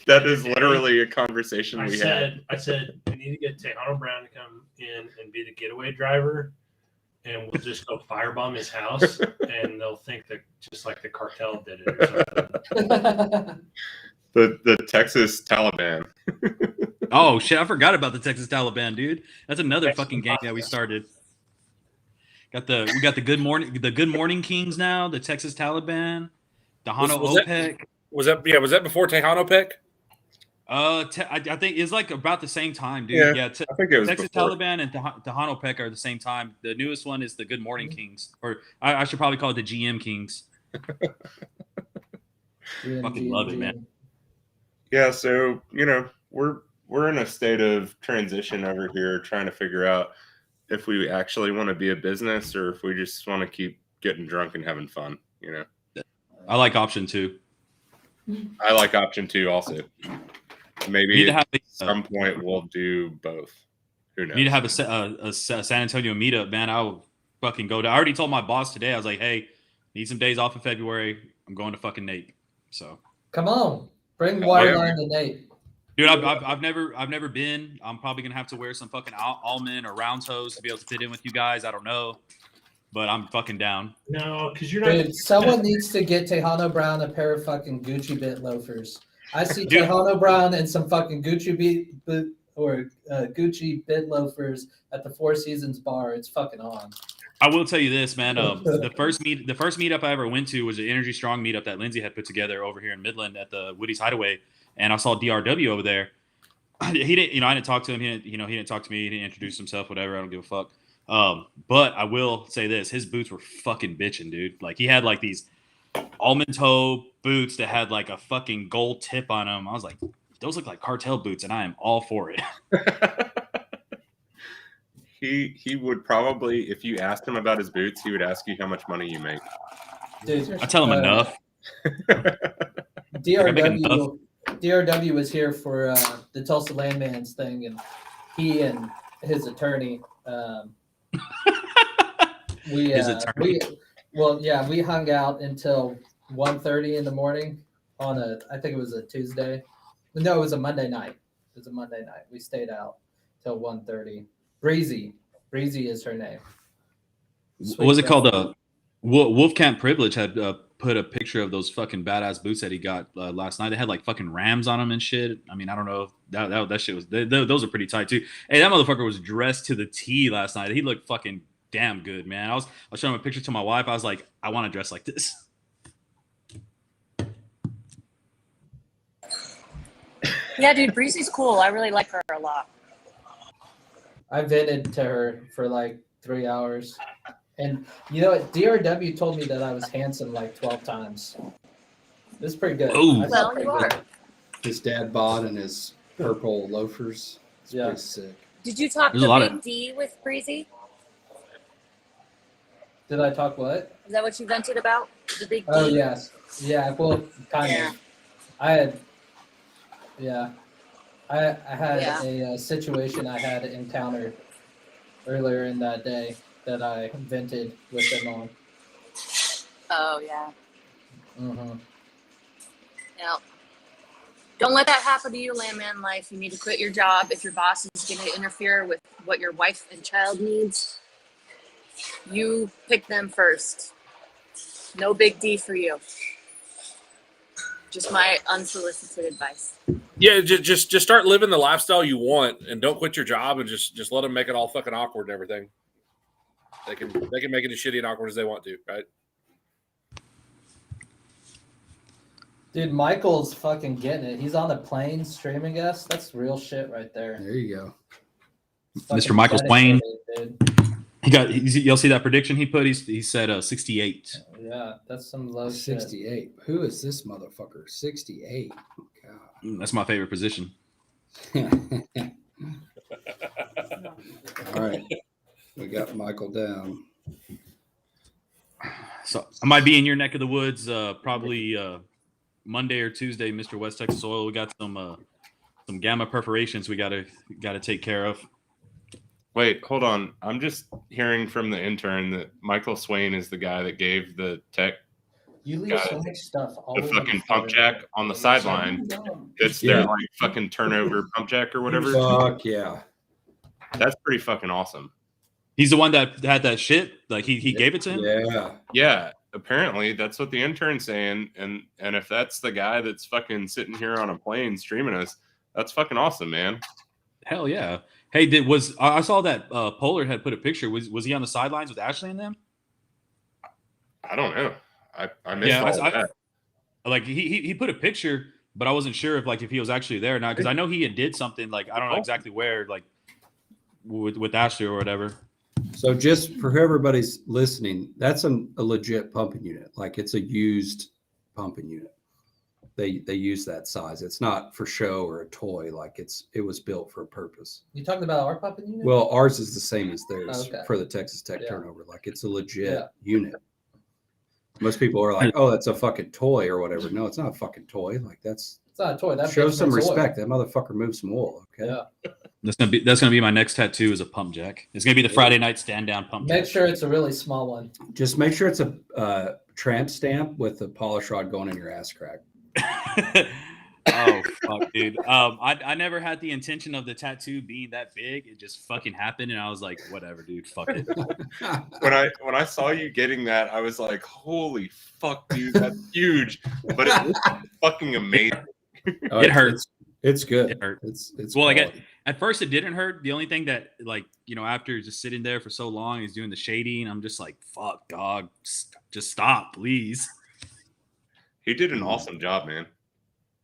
A: That is literally a conversation we had.
B: I said we need to get Tejano Brown to come in and be the getaway driver, and we'll just go firebomb his house, and they'll think that just like the cartel did it or something.
A: The Texas Taliban.
H: Oh shit! I forgot about the Texas Taliban, dude. That's another fucking gang that we started. We got the Good Morning Kings now. The Texas Taliban. Tejano OPEC.
D: Was that before Tejano OPEC?
H: I think it's like about the same time, dude. Yeah,
A: I think it was
H: Texas
A: before.
H: Taliban and Tejano OPEC are the same time. The newest one is the Good Morning Kings, or I should probably call it the GM Kings. Fucking love it, man.
A: Yeah, so you know we're in a state of transition over here, trying to figure out if we actually want to be a business or if we just want to keep getting drunk and having fun. You know,
H: I like option 2.
A: I like option 2 also. Maybe at
H: a
A: some point we'll do both. Who knows?
H: You need to have a San Antonio meetup, man. I'll fucking go to. I already told my boss today. I was like, hey, need some days off in February. I'm going to fucking Nate. So
E: come on, bring Waterline to Nate.
H: Dude, I've never been. I'm probably gonna have to wear some fucking almond or round toes to be able to fit in with you guys. I don't know, but I'm fucking down.
B: No, because you're not.
E: Dude, someone needs to get Tejano Brown a pair of fucking Gucci bit loafers. I see Tejano Brown and some fucking Gucci bit loafers at the Four Seasons bar. It's fucking on.
H: I will tell you this, man. The first meetup I ever went to was an Energy Strong meetup that Lindsay had put together over here in Midland at the Woody's Hideaway, and I saw DRW over there. He didn't, I didn't talk to him. He didn't talk to me. He didn't introduce himself. Whatever. I don't give a fuck. But I will say this: his boots were fucking bitching, dude. Like he had like these almond toe boots that had like a fucking gold tip on them. I was like, those look like cartel boots, and I am all for it.
A: He would probably, if you asked him about his boots, he would ask you how much money you make.
E: Dude,
H: I tell him enough.
E: DRW was here for the Tulsa Landman's thing, and he and his attorney. We hung out until 1:30 in the morning on I think it was a Tuesday. No, it was a Monday night. We stayed out till 1:30. Breezy is her name.
H: What was it called? Wolfcamp Privilege had put a picture of those fucking badass boots that he got last night. They had like fucking rams on them and shit. I mean, I don't know. That shit was those are pretty tight too. Hey, that motherfucker was dressed to the T last night. He looked fucking damn good, man. I was showing him a picture to my wife. I was like, I want to dress like this.
K: Yeah, dude, Breezy's cool. I really like her a lot.
E: I vented to her for like 3 hours. And you know what? DRW told me that I was handsome like 12 times. This is pretty good.
H: Ooh.
E: I felt
K: Well,
E: pretty
K: you
E: good.
K: are.
F: His dad bought and his purple loafers. It's
E: Yeah.
F: pretty sick.
K: Did you talk
H: There's a
K: the
H: lot
K: big
H: of-
K: D with Breezy?
E: Did I talk what?
K: Is that what you vented about? The big D?
E: Oh, yes. Yeah, well, kind
K: Yeah.
E: of. I had, yeah. I had
K: Yeah.
E: a situation I had encountered earlier in that day that I vented with them on.
K: Oh, yeah.
E: Mm-hmm.
K: Yeah. Don't let that happen to you, Landman Life. You need to quit your job if your boss is going to interfere with what your wife and child needs. You pick them first. No big D for you. Just my unsolicited advice.
D: Yeah, just start living the lifestyle you want, and don't quit your job, and just let them make it all fucking awkward and everything. They can make it as shitty and awkward as they want to, right?
E: Dude, Michael's fucking getting it. He's on the plane streaming us. That's real shit right there.
F: There you go.
H: Mr. Michael Swain.
E: Dude.
H: Y'all see that prediction he put? He said 68.
E: Yeah, that's some low shit.
F: 68. Who is this motherfucker? 68. God.
H: That's my favorite position.
F: All right. We got Michael down.
H: So I might be in your neck of the woods probably Monday or Tuesday, Mr. West Texas Oil. We got some gamma perforations we gotta take care of.
A: Wait, hold on. I'm just hearing from the intern that Michael Swain is the guy that gave the tech
E: You leave
A: Got
E: so
A: it.
E: much stuff all
A: the
E: over
A: fucking
E: floor.
A: pump jack on the sideline. It's their like fucking turnover pump jack or whatever.
F: Fuck yeah.
A: That's pretty fucking awesome.
H: He's the one that had that shit. Like he gave it to him.
F: Yeah.
A: Yeah, apparently that's what the intern's saying. And if that's the guy that's fucking sitting here on a plane streaming us, that's fucking awesome, man.
H: Hell yeah. Hey, I saw that Polar had put a picture. Was he on the sidelines with Ashley and them?
A: I don't know. I missed
H: Yeah,
A: all of that.
H: Like he put a picture, but I wasn't sure if he was actually there or not, because I know he had did something, like I don't know exactly where, like with Ashley or whatever.
F: So just for everybody's listening, that's a legit pumping unit. Like it's a used pumping unit. They use that size. It's not for show or a toy. Like it was built for a purpose.
E: You talking about our pumping unit?
F: Well, ours is the same as theirs
E: Okay.
F: for the Texas Tech
E: Yeah.
F: turnover. Like it's a legit
E: Yeah.
F: unit. Most people are like, "Oh, that's a fucking toy or whatever." No, it's not a fucking toy. Like it's
E: not a toy. That
F: show
E: bitch
F: some
E: makes oil.
F: respect. That motherfucker moves some oil. Okay.
E: Yeah.
H: That's gonna be my next tattoo is a pump jack. It's gonna be the Friday night stand down pump
E: Make
H: jack.
E: sure it's a really small one.
F: Just make sure it's a tramp stamp with a polish rod going in your ass crack.
H: Oh fuck, dude. I never had the intention of the tattoo being that big. It just fucking happened, and I was like, whatever, dude. Fuck it.
A: When I saw you getting that, I was like, holy fuck, dude, that's huge. But it was fucking amazing.
F: Oh,
H: It hurts.
F: It's good.
H: It hurt.
F: It's
H: Well, like
F: quality.
H: at first it didn't hurt. The only thing that, like, after just sitting there for so long, he's doing the shading. I'm just like, fuck, dog, just stop, please.
A: He did an awesome job, man.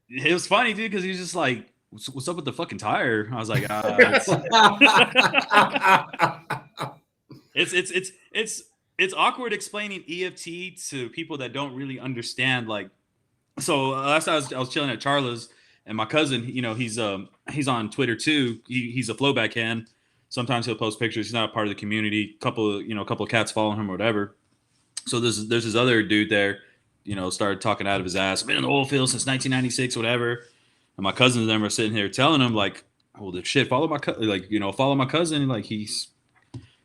H: It was funny, dude, because he was just like, what's up with the fucking tire? I was like, it's awkward explaining EFT to people that don't really understand. Like, so last night I was chilling at Charla's, and my cousin, he's on Twitter too. He's a flowback hand. Sometimes he'll post pictures. He's not a part of the community. Couple of cats following him or whatever. So there's this other dude there, started talking out of his ass. Been in the oil field since 1996, whatever. And my cousins and them are sitting here telling him like, "Oh, the shit, follow my follow my cousin. Like he's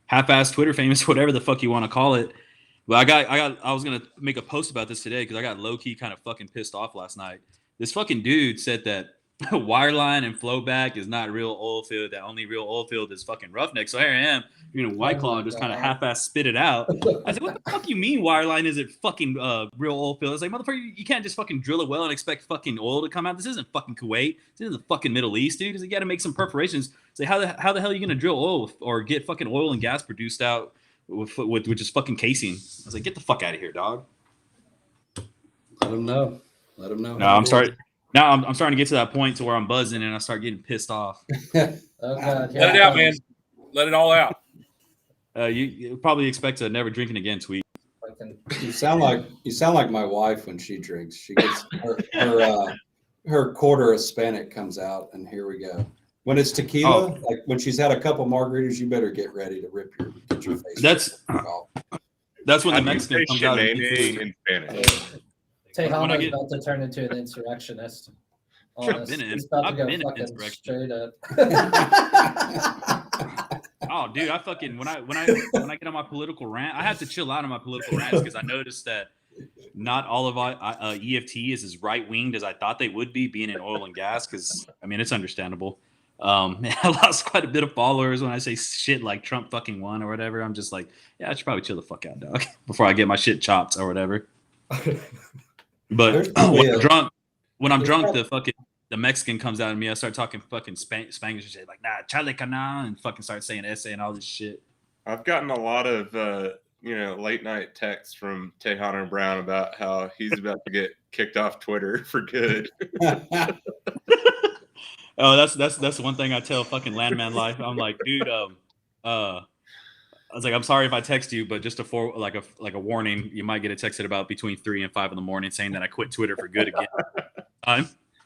H: half-ass Twitter famous, whatever the fuck you want to call it." But I was gonna make a post about this today because I got low key kind of fucking pissed off last night. This fucking dude said that wireline and flowback is not real oil field. That only real oil field is fucking Roughneck. So here I am, White Claw, and just kind of half-ass spit it out. I said, what the fuck you mean wireline isn't fucking real oil field? It's like, motherfucker, you can't just fucking drill a well and expect fucking oil to come out. This isn't fucking Kuwait. This isn't the fucking Middle East, dude. You got to make some perforations. Say, how the hell are you gonna drill oil or get fucking oil and gas produced out with just fucking casing? I was like, get the fuck out of here, dog.
F: Let them know. Let them know.
H: No, I'm sorry. Now I'm starting to get to that point to where I'm buzzing and I start getting pissed off.
E: Oh God,
D: Let it out, man. Let it all out.
H: You probably expect to never drinking again, Tweet.
F: You sound like my wife when she drinks. She gets her quarter Hispanic comes out, and here we go. When it's tequila, like when she's had a couple margaritas, you better get ready to get your face.
H: That's when the Mexican comes out
A: in Spanish.
E: Tejano's about to turn into an insurrectionist. He's about to go fucking straight up.
H: Oh, dude, I fucking when I get on my political rant, I have to chill out on my political rants because I noticed that not all of EFT is as right winged as I thought they would be, being in oil and gas. Because I mean, it's understandable. I lost quite a bit of followers when I say shit like Trump fucking won or whatever. I'm just like, yeah, I should probably chill the fuck out, dog, before I get my shit chopped or whatever. But when I'm drunk, the Mexican comes out of me. I start talking fucking Spanglish and shit like, nah, chale canal, and fucking start saying essay and all this shit.
A: I've gotten a lot of late night texts from Tejano Brown about how he's about to get kicked off Twitter for good.
H: Oh, that's one thing I tell fucking Landman Life. I'm like, dude, I was like, I'm sorry if I text you, but just a warning, you might get a text at about between 3 and 5 in the morning saying that I quit Twitter for good again.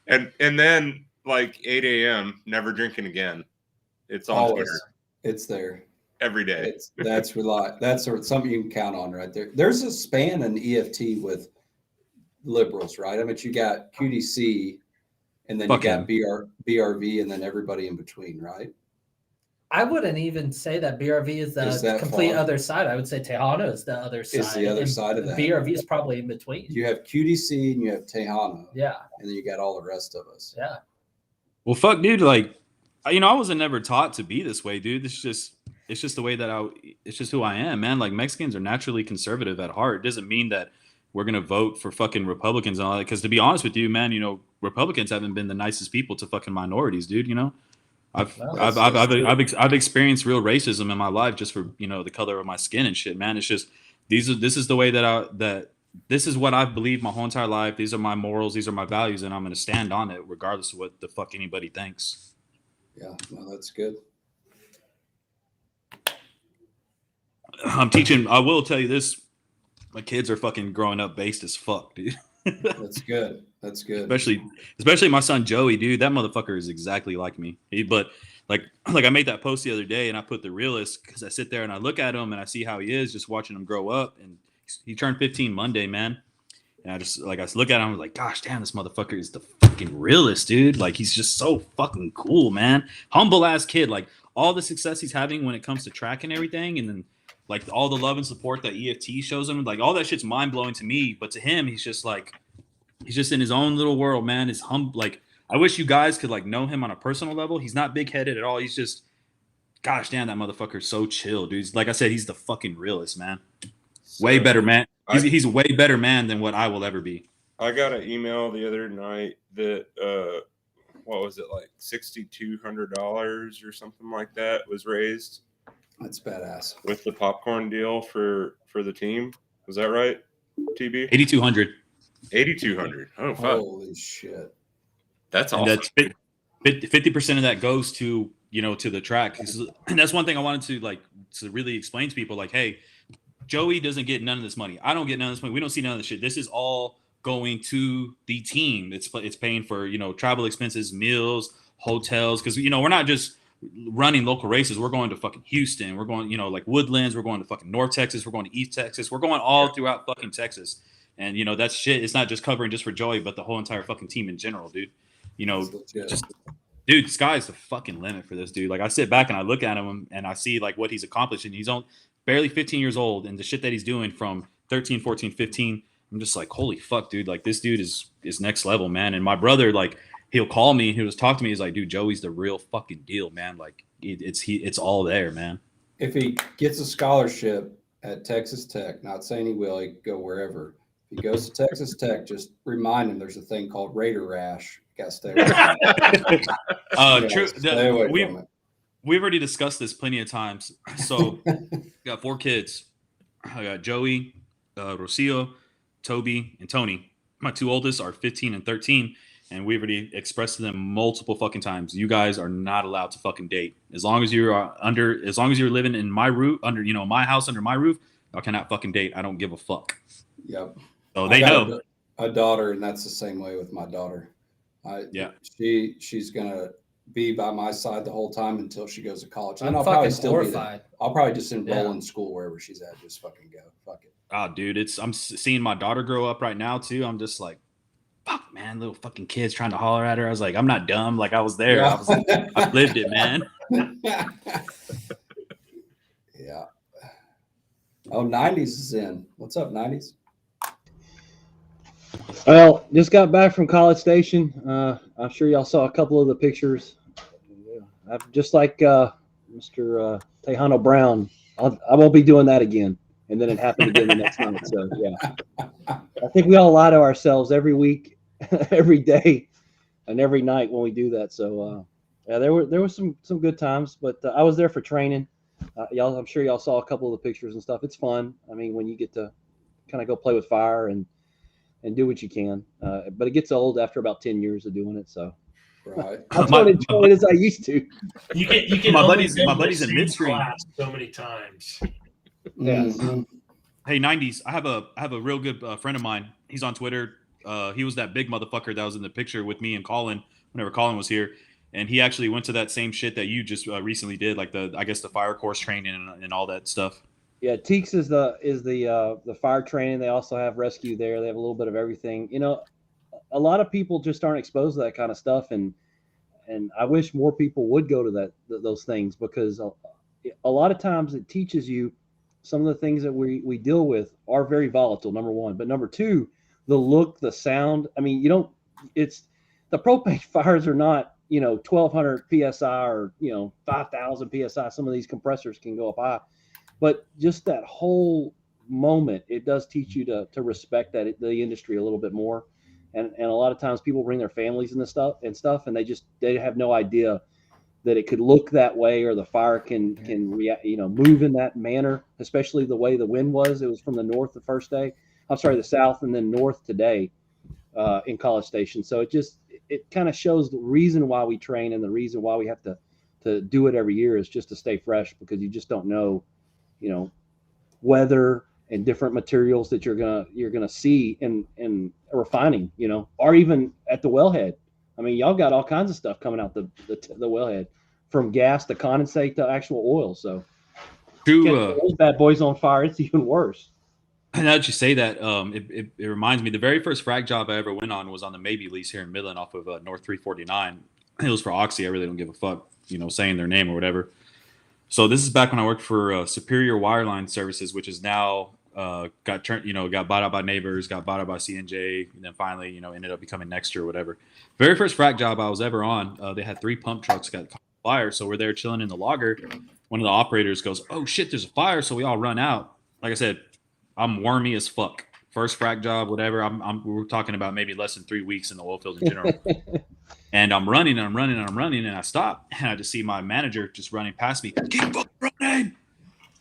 A: And then like 8 a.m. never drinking again. It's on
F: Always.
A: Twitter.
F: It's there
A: every day.
F: That's something you can count on right there. There's a span in EFT with liberals, right? I mean, you got QDC, and then you got BRV, and then everybody in between, right?
E: I wouldn't even say that BRV is the complete other side. I would say Tejano is the other side.
F: It's the other side of that.
E: BRV is probably in between.
F: You have QDC and you have Tejano.
E: Yeah.
F: And then you got all the rest of us.
E: Yeah.
H: Well, fuck, dude. Like, I wasn't never taught to be this way, dude. It's just the way that it's just who I am, man. Like, Mexicans are naturally conservative at heart. It doesn't mean that we're going to vote for fucking Republicans and all that. Because to be honest with you, man, Republicans haven't been the nicest people to fucking minorities, dude. I've experienced real racism in my life just for the color of my skin and shit, man. It's just this is the way that this is what I've believed my whole entire life. These are my morals, these are my values, and I'm gonna stand on it regardless of what the fuck anybody thinks.
F: Yeah, no, that's good.
H: I'm teaching. I will tell you this: my kids are fucking growing up based as fuck, dude.
F: That's good. That's good.
H: Especially my son Joey, dude. That motherfucker is exactly like me. But like I made that post the other day, and I put the realist because I sit there and I look at him and I see how he is, just watching him grow up. And he turned 15 Monday, man. And I look at him, I'm like, gosh, damn, this motherfucker is the fucking realist, dude. Like, he's just so fucking cool, man. Humble ass kid. Like, all the success he's having when it comes to track and everything, and then like all the love and support that EFT shows him, like all that shit's mind blowing to me. But to him, he's just in his own little world, man. It's like, I wish you guys could like know him on a personal level. He's not big headed at all. He's just, gosh damn, that motherfucker's so chill, dude. Like I said, he's the fucking realist, man. Way better man. He's a way better man than what I will ever be.
A: I got an email the other night that what was it, like $6,200 or something like that was raised.
F: That's badass.
A: With the popcorn deal for the team. Was that right, TB?
H: 8,200.
A: 8,200. Oh, fuck.
F: Holy shit.
A: That's awesome.
H: 50% of that goes to the track. And that's one thing I wanted to really explain to people. Like, hey, Joey doesn't get none of this money. I don't get none of this money. We don't see none of this shit. This is all going to the team. It's paying for travel expenses, meals, hotels. Because we're not just running local races. We're going to fucking Houston. We're going like Woodlands. We're going to fucking North Texas. We're going to East Texas. We're going all throughout fucking Texas. And that's shit. It's not just covering just for Joey, but the whole entire fucking team in general, dude. Dude, sky's the fucking limit for this dude. Like, I sit back and I look at him and I see like what he's accomplished, and he's barely 15 years old, and the shit that he's doing from 13, 14, 15. I'm just like, holy fuck, dude. Like, this dude is next level, man. And my brother, like, he'll call me. He'll just talk to me. He's like, dude, Joey's the real fucking deal, man. Like it's all there, man.
F: If he gets a scholarship at Texas Tech, not saying he will, he could go wherever. If he goes to Texas Tech, just remind him there's a thing called Raider rash. Got to stay away from it.
H: True.
F: Stay away from it.
H: We've already discussed this plenty of times. So got 4 kids. I got Joey, Rocio, Toby, and Tony. My 2 oldest are 15 and 13. And we've already expressed to them multiple fucking times. You guys are not allowed to fucking date. As long as you're living in my roof, under, my house, under my roof, y'all cannot fucking date. I don't give a fuck.
F: Yep.
H: So they know.
F: A daughter, and that's the same way with my daughter. She's gonna be by my side the whole time until she goes to college. And I'll probably still be there. I'll probably just enroll in school wherever she's at. Just fucking go. Fuck it.
H: Oh, dude, I'm seeing my daughter grow up right now too. I'm just like, fuck, man, little fucking kids trying to holler at her. I was like, I'm not dumb. Like I was there.
F: Yeah.
H: I lived it, man.
F: Yeah. Oh, 90s is in. What's up, 90s?
L: Well, just got back from College Station. I'm sure y'all saw a couple of the pictures. Just like Mr. Tejano Brown, I won't be doing that again. And then it happened again the next night. So, yeah. I think we all lie to ourselves every week, every day, and every night when we do that. So, yeah, there was some good times, but I was there for training. I'm sure y'all saw a couple of the pictures and stuff. It's fun. I mean, when you get to kind of go play with fire and do what you can. But it gets old after about 10 years of doing it. So
F: right.
L: I don't enjoy it as I used to.
B: You can
H: my
B: only
H: buddy's in midstream
B: so many times.
L: Yeah.
F: Mm-hmm.
H: Hey, 90s. I have a real good friend of mine. He's on Twitter. He was that big motherfucker that was in the picture with me and Colin whenever Colin was here. And he actually went to that same shit that you just recently did, like the fire course training and all that stuff.
L: Yeah, Teeks is the fire training. They also have rescue there. They have a little bit of everything. A lot of people just aren't exposed to that kind of stuff, and I wish more people would go to those things, because a lot of times it teaches you some of the things that we deal with are very volatile. Number one, but number two, the look, the sound. I mean, it's the propane fires are not 1,200 psi or 5,000 psi. Some of these compressors can go up high. But just that whole moment, it does teach you to respect the industry a little bit more. And a lot of times people bring their families and stuff, and they have no idea that it could look that way, or the fire can react, move in that manner, especially the way the wind was. It was from the north the first day. I'm sorry, the south, and then north today in College Station. So it kind of shows the reason why we train, and the reason why we have to do it every year is just to stay fresh, because you just don't know, weather and different materials that you're gonna see in refining, or even at the wellhead. I mean, y'all got all kinds of stuff coming out the wellhead, from gas to condensate to actual oil. So those bad boys on fire, it's even worse.
H: Now that you say that, it reminds me, the very first frac job I ever went on was on the Maybe lease here in Midland off of North 349. It was for Oxy. I really don't give a fuck, saying their name or whatever. So this is back when I worked for Superior Wireline Services, which is now got bought out by Neighbors, got bought out by CNJ, and then finally, ended up becoming Nextra or whatever. Very first frac job I was ever on, they had 3 pump trucks got caught on fire. So we're there chilling in the logger. One of the operators goes, "Oh shit, there's a fire!" So we all run out. Like I said, I'm wormy as fuck. First frac job, whatever. We're talking about maybe less than 3 weeks in the oil field in general. And I'm running, and I stop, and I just see my manager just running past me. Keep fucking running!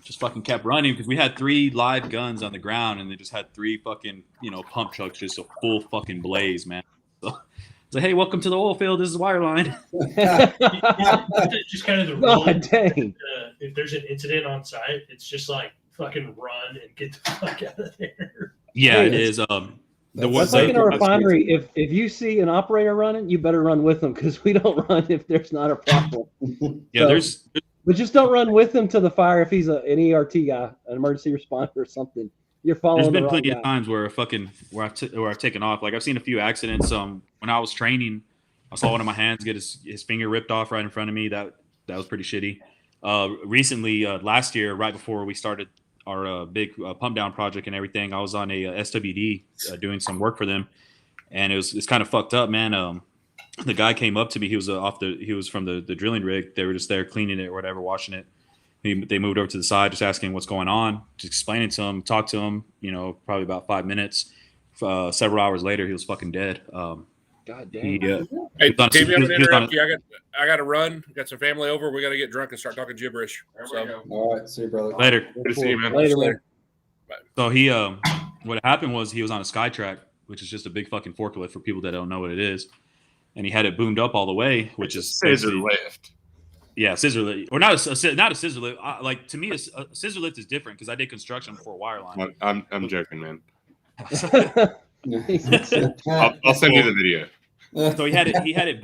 H: Just fucking kept running, because we had 3 live guns on the ground, and they just had 3 fucking pump trucks, just a full fucking blaze, man. So it's like, hey, welcome to the oil field. This is Wireline.
B: Just kind of the rule.
L: God dang.
B: If there's an incident on site, it's just like fucking run and get the fuck out of there.
H: Yeah, it is.
L: That's like in a refinery. If you see an operator running, you better run with them, because we don't run if there's not a problem.
H: Yeah,
L: but just don't run with him to the fire if he's an ERT guy, an emergency responder or something. You're following.
H: There's been plenty of times where I've taken off. Like I've seen a few accidents. When I was training, I saw one of my hands get his finger ripped off right in front of me. That was pretty shitty. Recently, last year, right before we started our big pump down project and everything, I was on a SWD doing some work for them, and it's kind of fucked up, man. the guy came up to me. He was he was from the drilling rig. They were just there cleaning it or whatever, washing it. They moved over to the side, just asking what's going on, just explaining to him, talked to him, probably about 5 minutes. Several hours later, he was fucking dead.
L: God damn.
H: He,
D: Hey,
H: was on a-
D: Davey, I'm
H: he was-
D: gonna
H: he was on
D: interrupt you. I got to run. Got some family over. We got to get drunk and start talking gibberish. So
F: All right, see you, brother.
H: later.
A: Good to see you, man.
L: Later, man.
H: So he, what happened was he was on a Skytrack, which is just a big fucking forklift for people that don't know what it is, and he had it boomed up all the way, which is
A: scissor lift.
H: Yeah, scissor lift, or not a scissor lift. Like to me, a scissor lift is different because I did construction before wireline.
A: I'm joking, man.
L: He said,
A: I'll send you the video.
H: So he had it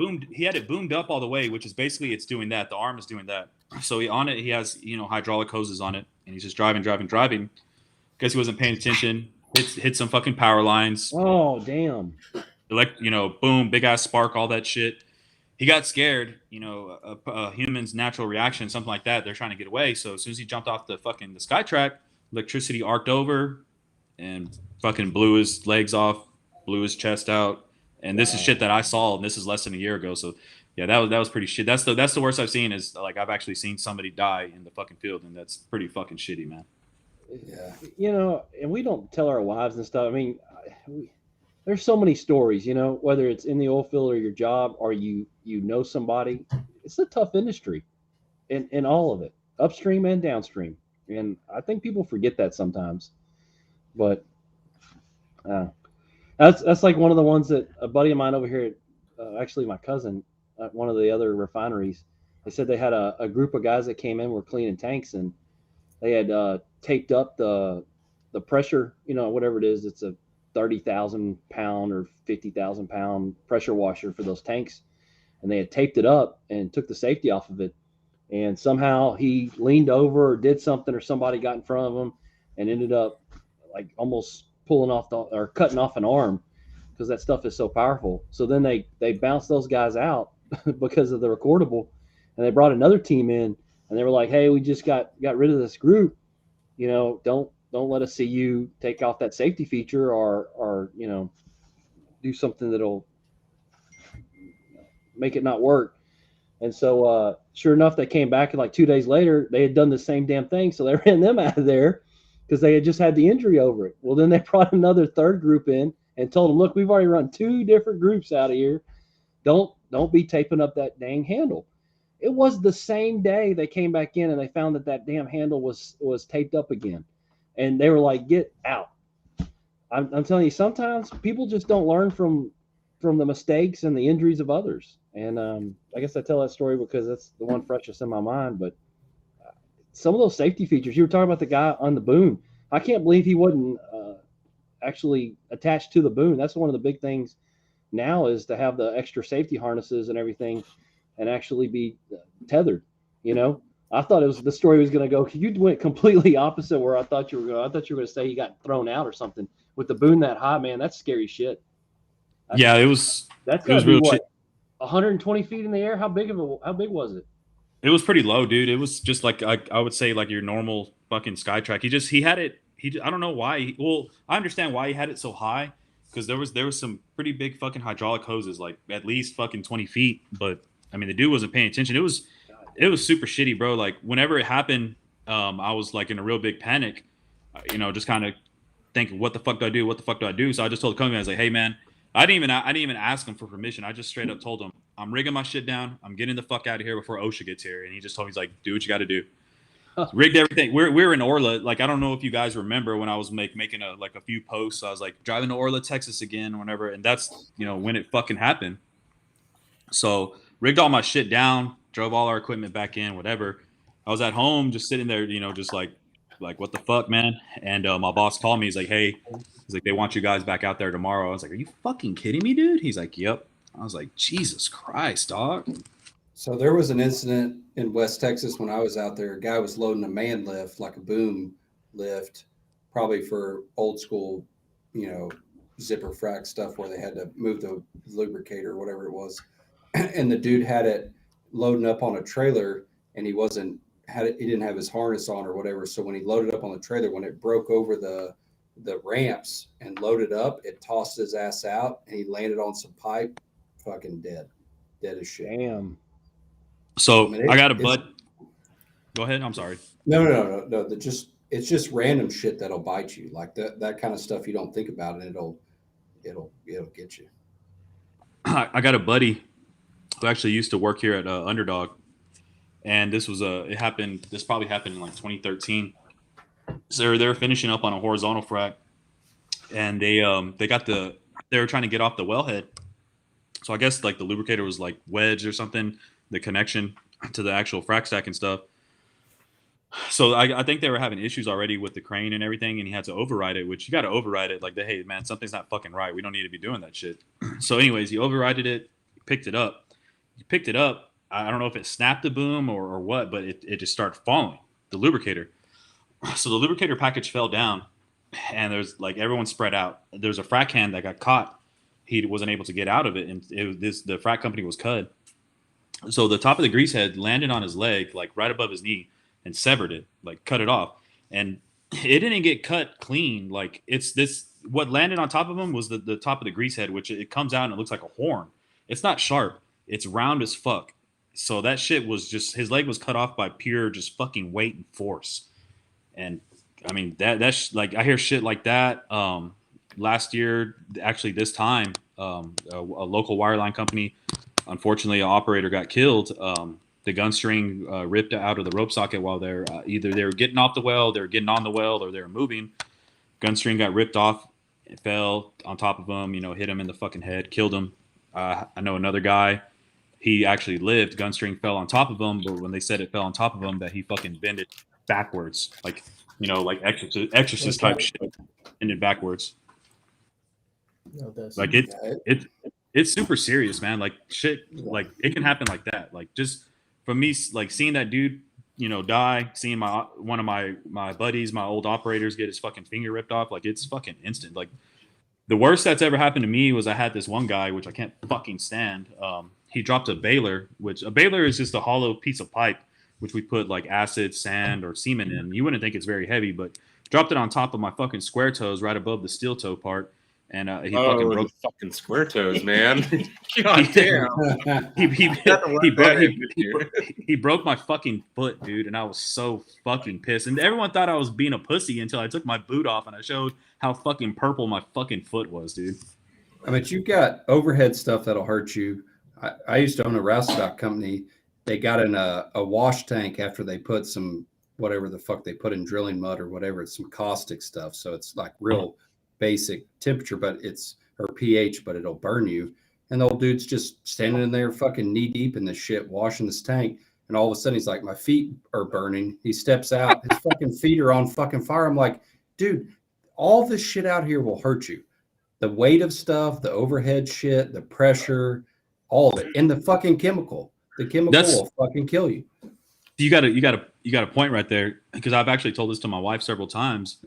H: boomed up all the way, which is basically it's doing that. The arm is doing that. So he has hydraulic hoses on it, and he's just driving. Guess he wasn't paying attention. Hit some fucking power lines.
L: Oh damn!
H: Boom, big ass spark, all that shit. He got scared. A human's natural reaction, something like that. They're trying to get away. So as soon as he jumped off the Skytrack, electricity arced over, and fucking blew his legs off, blew his chest out. And this is shit that I saw, and this is less than a year ago. So yeah, that was pretty shit. That's the worst I've seen is like I've actually seen somebody die in the fucking field, and that's pretty fucking shitty, man.
F: Yeah.
L: And we don't tell our wives and stuff. I mean, there's so many stories, whether it's in the oil field or your job or you know somebody. It's a tough industry in all of it, upstream and downstream. And I think people forget that sometimes. But that's like one of the ones that a buddy of mine over here, actually my cousin at one of the other refineries, they said they had a group of guys that came in, were cleaning tanks, and they had taped up the pressure, whatever it is. It's a 30,000 pound or 50,000 pound pressure washer for those tanks. And they had taped it up and took the safety off of it. And somehow he leaned over or did something, or somebody got in front of him and ended up like almost pulling off or cutting off an arm, because that stuff is so powerful. So then they bounced those guys out because of the recordable, and they brought another team in, and they were like, hey, we just got rid of this group. Don't let us see you take off that safety feature or do something that'll make it not work. And so sure enough, they came back, and like 2 days later, they had done the same damn thing. So they ran them out of there because they had just had the injury over it. Well, then they brought another third group in and told them, look, we've already run 2 different groups out of here. Don't be taping up that dang handle. It was the same day they came back in and they found that damn handle was taped up again. And they were like, get out. I'm telling you, sometimes people just don't learn from the mistakes and the injuries of others. And I guess I tell that story because that's the one freshest in my mind. But some of those safety features, you were talking about the guy on the boom. I can't believe he wasn't actually attached to the boom. That's one of the big things now, is to have the extra safety harnesses and everything and actually be tethered. I thought the story was going to go, you went completely opposite where I thought you were going. I thought you were going to say he got thrown out or something. With the boom that high, man, that's scary shit.
H: Yeah, it was.
L: That's
H: it was real shit.
L: 120 feet in the air. How big was it?
H: It was pretty low, dude. It was just like I would say like your normal fucking Skytrack. He had it. I don't know why. I understand why he had it so high, because there was some pretty big fucking hydraulic hoses, like at least fucking 20 feet. But I mean, the dude wasn't paying attention. It was super shitty, bro. Like whenever it happened, I was like in a real big panic. Just kind of thinking, what the fuck do I do? What the fuck do I do? So I just told the company, I was like, hey man, I didn't even ask him for permission. I just straight up told him, I'm rigging my shit down. I'm getting the fuck out of here before OSHA gets here. And he just told me, he's like, do what you got to do. Rigged everything. We're in Orla. Like, I don't know if you guys remember when I was making a few posts. I was like driving to Orla, Texas again, whenever. And that's, when it fucking happened. So rigged all my shit down, drove all our equipment back in, whatever. I was at home just sitting there, just like what the fuck, man? And my boss called me. He's like, hey, they want you guys back out there tomorrow. I was like, are you fucking kidding me, dude? He's like, yep. I was like, Jesus Christ, dog.
F: So there was an incident in West Texas when I was out there. A guy was loading a man lift, like a boom lift, probably for old school, zipper frac stuff where they had to move the lubricator or whatever it was. And the dude had it loading up on a trailer, and he didn't have his harness on or whatever. So when he loaded up on the trailer, when it broke over the ramps and loaded up, it tossed his ass out, and he landed on some pipe, fucking dead. Dead as shit.
L: Damn.
H: So
F: I mean,
H: I got a
F: it's-
H: bud. Go ahead. I'm sorry.
F: No. It's just random shit that'll bite you. Like that kind of stuff you don't think about, and it'll get you.
H: I got a buddy who actually used to work here at Underdog, and this was it happened. This probably happened in like 2013. So they're finishing up on a horizontal frac, and they were trying to get off the wellhead. So I guess like the lubricator was like wedged or something, the connection to the actual frac stack and stuff. So I think they were having issues already with the crane and everything, and he had to override it, which you got to override it. Like, hey, man, something's not fucking right. We don't need to be doing that shit. So anyways, he overrided it, picked it up. He picked it up. I don't know if it snapped the boom or what, but it just started falling, the lubricator. So the lubricator package fell down, and there's like everyone spread out. There's a frac hand that got caught. He wasn't able to get out of it, and the frac company was cut. So the top of the grease head landed on his leg, like right above his knee, and severed it, like cut it off. And it didn't get cut clean. Like it's this, what landed on top of him was the top of the grease head, which it comes out and it looks like a horn. It's not sharp. It's round as fuck. So that shit was just, his leg was cut off by pure just fucking weight and force. And I mean, that's like, I hear shit like that. Last year, actually this time, a local wireline company, unfortunately, an operator got killed. The gun string ripped out of the rope socket while they're either they were getting off the well, they were getting on the well, or they were moving. Gun string got ripped off. It fell on top of him, hit him in the fucking head, killed him. I know another guy, he actually lived. Gun string fell on top of him, but when they said it fell on top of him, that he fucking bended backwards, like like exorcist type shit, bended backwards. Like it's super serious, man. Like shit, like it can happen like that. Like just for me, like seeing that dude, die, seeing one of my buddies, my old operators, get his fucking finger ripped off, like it's fucking instant. Like the worst that's ever happened to me was I had this one guy, which I can't fucking stand. He dropped a baler, which a baler is just a hollow piece of pipe, which we put like acid, sand, or semen in. You wouldn't think it's very heavy, but dropped it on top of my fucking square toes, right above the steel toe part. And he fucking broke
A: fucking square toes, man. God damn.
H: He broke my fucking foot, dude, and I was so fucking pissed. And everyone thought I was being a pussy until I took my boot off and I showed how fucking purple my fucking foot was, dude.
F: I mean, you've got overhead stuff that'll hurt you. I used to own a roustabout company. They got in a wash tank after they put some whatever the fuck they put in drilling mud or whatever. It's some caustic stuff, so it's like real basic temperature, but it's or pH, but it'll burn you. And the old dude's just standing in there fucking knee deep in this shit, washing this tank. And all of a sudden he's like, my feet are burning. He steps out, his fucking feet are on fucking fire. I'm like, dude, all this shit out here will hurt you. The weight of stuff, the overhead shit, the pressure, all of it. And the fucking chemical. The chemical will fucking kill you.
H: You got a point right there, because I've actually told this to my wife several times.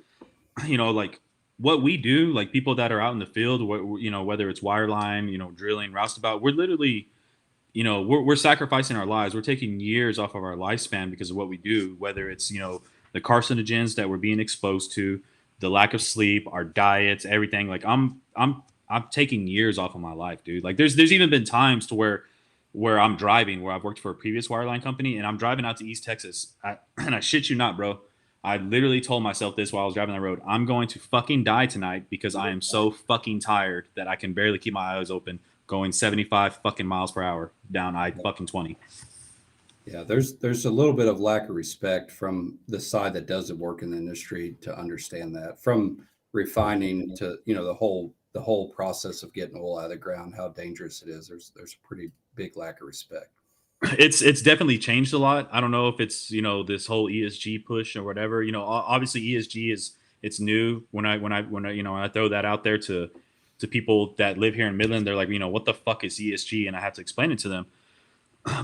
H: Like what we do, like people that are out in the field, whether it's wireline, drilling, roustabout, we're literally, we're sacrificing our lives. We're taking years off of our lifespan because of what we do, whether it's, the carcinogens that we're being exposed to, the lack of sleep, our diets, everything. Like I'm taking years off of my life, dude. Like there's even been times to where I'm driving, where I've worked for a previous wireline company, and I'm driving out to East Texas. And I shit you not, bro. I literally told myself this while I was driving the road. I'm going to fucking die tonight because I am so fucking tired that I can barely keep my eyes open going 75 fucking miles per hour down I-20.
F: Yeah, there's a little bit of lack of respect from the side that doesn't work in the industry to understand that. From refining to, the whole process of getting oil out of the ground, how dangerous it is. There's a pretty big lack of respect.
H: It's definitely changed a lot. I don't know if it's this whole ESG push or whatever. Obviously ESG it's new. When I throw that out there to people that live here in Midland, they're like, what the fuck is ESG, and I have to explain it to them.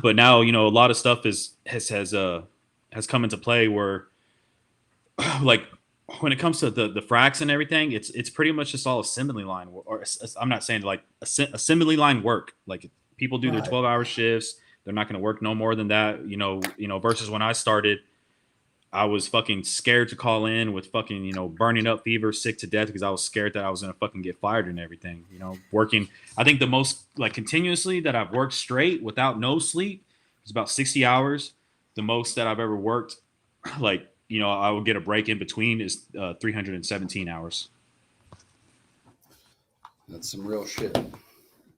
H: But now a lot of stuff has come into play where like when it comes to the fracs and everything, it's pretty much just all assembly line, or I'm not saying like assembly line work. Like people do their 12-hour shifts. They're not going to work no more than that, versus when I started, I was fucking scared to call in with fucking, burning up fever, sick to death because I was scared that I was going to fucking get fired and everything. Working, I think the most like continuously that I've worked straight without no sleep is about 60 hours. The most that I've ever worked, like, I would get a break in between is 317 hours.
F: That's some real shit.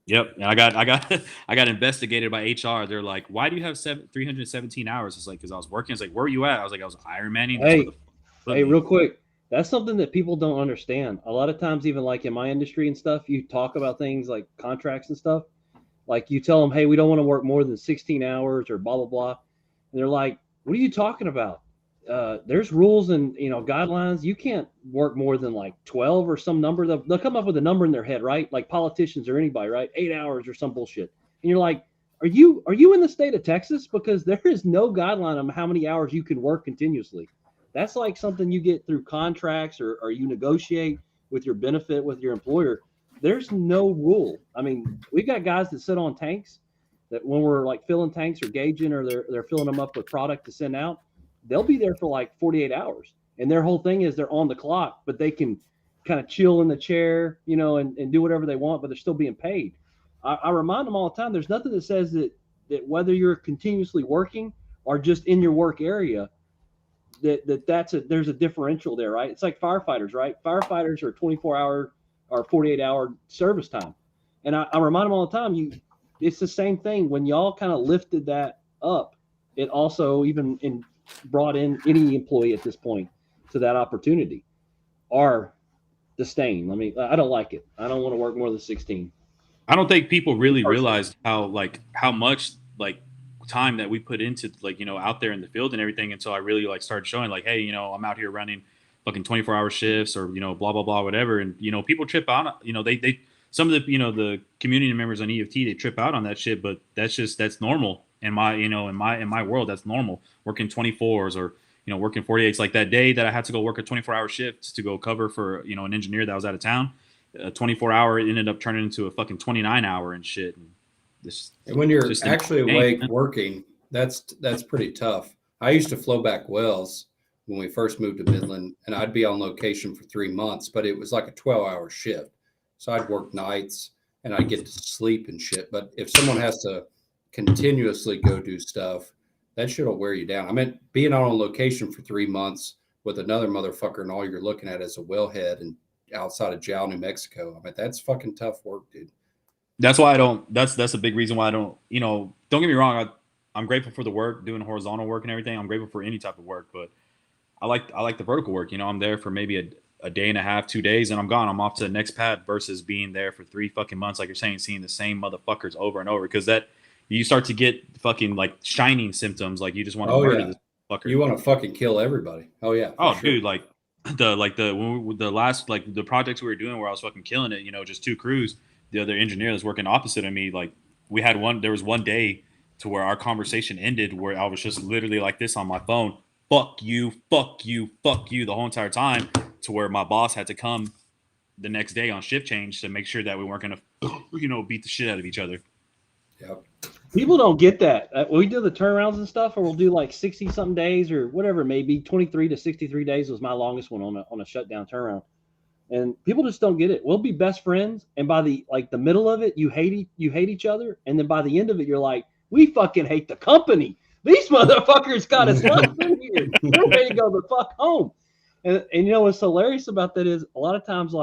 H: Yep, and I got investigated by HR. They're like, "Why do you have 317 hours?" It's like, "Because I was working." It's like, "Where are you at?" I was like, "I was Ironmanning."
L: Hey, real quick, that's something that people don't understand. A lot of times, even like in my industry and stuff, you talk about things like contracts and stuff. Like you tell them, "Hey, we don't want to work more than 16 hours or blah blah blah," and they're like, "What are you talking about? There's rules and guidelines. You can't work more than like 12 or some number. They'll come up with a number in their head, right? Like politicians or anybody, right? 8 hours or some bullshit. And you're like, are you in the state of Texas? Because there is no guideline on how many hours you can work continuously. That's like something you get through contracts or you negotiate with your benefit with your employer. There's no rule. I mean, we got guys that sit on tanks that when we're like filling tanks or gauging or they're filling them up with product to send out, they'll be there for like 48 hours. And their whole thing is they're on the clock, but they can kind of chill in the chair, and do whatever they want, but they're still being paid. I remind them all the time, there's nothing that says that whether you're continuously working or just in your work area, there's a differential there, right? It's like firefighters, right? Firefighters are 24-hour or 48-hour service time. And I remind them all the time, it's the same thing. When y'all kind of lifted that up, it also even brought in any employee at this point to that opportunity or disdain. I mean, I don't like it. I don't want to work more than 16.
H: I don't think people really realized how much like time that we put into out there in the field and everything until I really started showing hey, I'm out here running fucking 24-hour shifts or blah blah blah whatever, and people trip out. They some of the the community members on EFT, they trip out on that shit, but that's normal in my in my world. That's normal, working 24s or working 48s. Like that day that I had to go work a 24-hour shift to go cover for an engineer that was out of town, a 24-hour ended up turning into a fucking 29-hour and shit.
F: And when you're actually awake working, that's pretty tough. I used to flow back wells when we first moved to Midland, and I'd be on location for 3 months, but it was like a 12-hour shift. So I'd work nights and I'd get to sleep and shit. But if someone has to continuously go do stuff, that shit will wear you down. I mean, being out on location for 3 months with another motherfucker and all you're looking at is a wellhead and outside of Jal, New Mexico. I mean, that's fucking tough work, dude.
H: That's why I don't. That's a big reason why I don't. Don't get me wrong. I'm grateful for the work, doing horizontal work and everything. I'm grateful for any type of work, but I like the vertical work. I'm there for maybe a day and a half, 2 days, and I'm gone. I'm off to the next pad versus being there for 3 fucking months, like you're saying, seeing the same motherfuckers over and over. Because that you start to get fucking shining symptoms, like you just want to murder this fucker.
F: You want to fucking kill everybody. Oh yeah.
H: Oh, sure. Dude, the last the projects we were doing where I was fucking killing it. Just 2 crews. The other engineer that's working opposite of me, there was one day to where our conversation ended where I was just literally like this on my phone, fuck you, fuck you, fuck you, the whole entire time, to where my boss had to come the next day on shift change to make sure that we weren't going to, beat the shit out of each other.
F: Yep.
L: People don't get that. We do the turnarounds and stuff, or we'll do 60 something days or whatever it may be. 23 to 63 days was my longest one on a shutdown turnaround. And people just don't get it. We'll be best friends, and by the middle of it, you hate each other, and then by the end of it, you're like, we fucking hate the company. These motherfuckers got us locked in here. We're ready to go the fuck home. And what's hilarious about that is a lot of times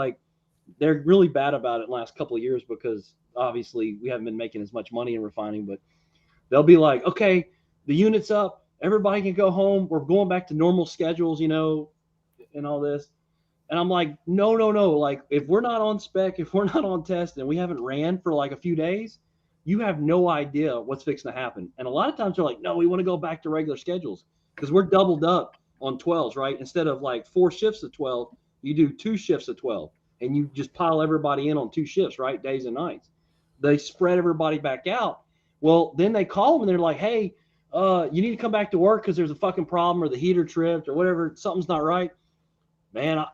L: they're really bad about it in the last couple of years because obviously we haven't been making as much money in refining, but they'll be like, okay, the unit's up, everybody can go home. We're going back to normal schedules, and all this. And I'm like, no. If we're not on spec, if we're not on test, and we haven't ran for a few days, you have no idea what's fixing to happen. And a lot of times they're like, no, we want to go back to regular schedules because we're doubled up on 12s, right? Instead of 4 shifts of 12, you do 2 shifts of 12, and you just pile everybody in on 2 shifts, right? Days and nights. They spread everybody back out. Well, then they call them and they're like, hey, you need to come back to work because there's a fucking problem or the heater tripped or whatever. Something's not right. Man,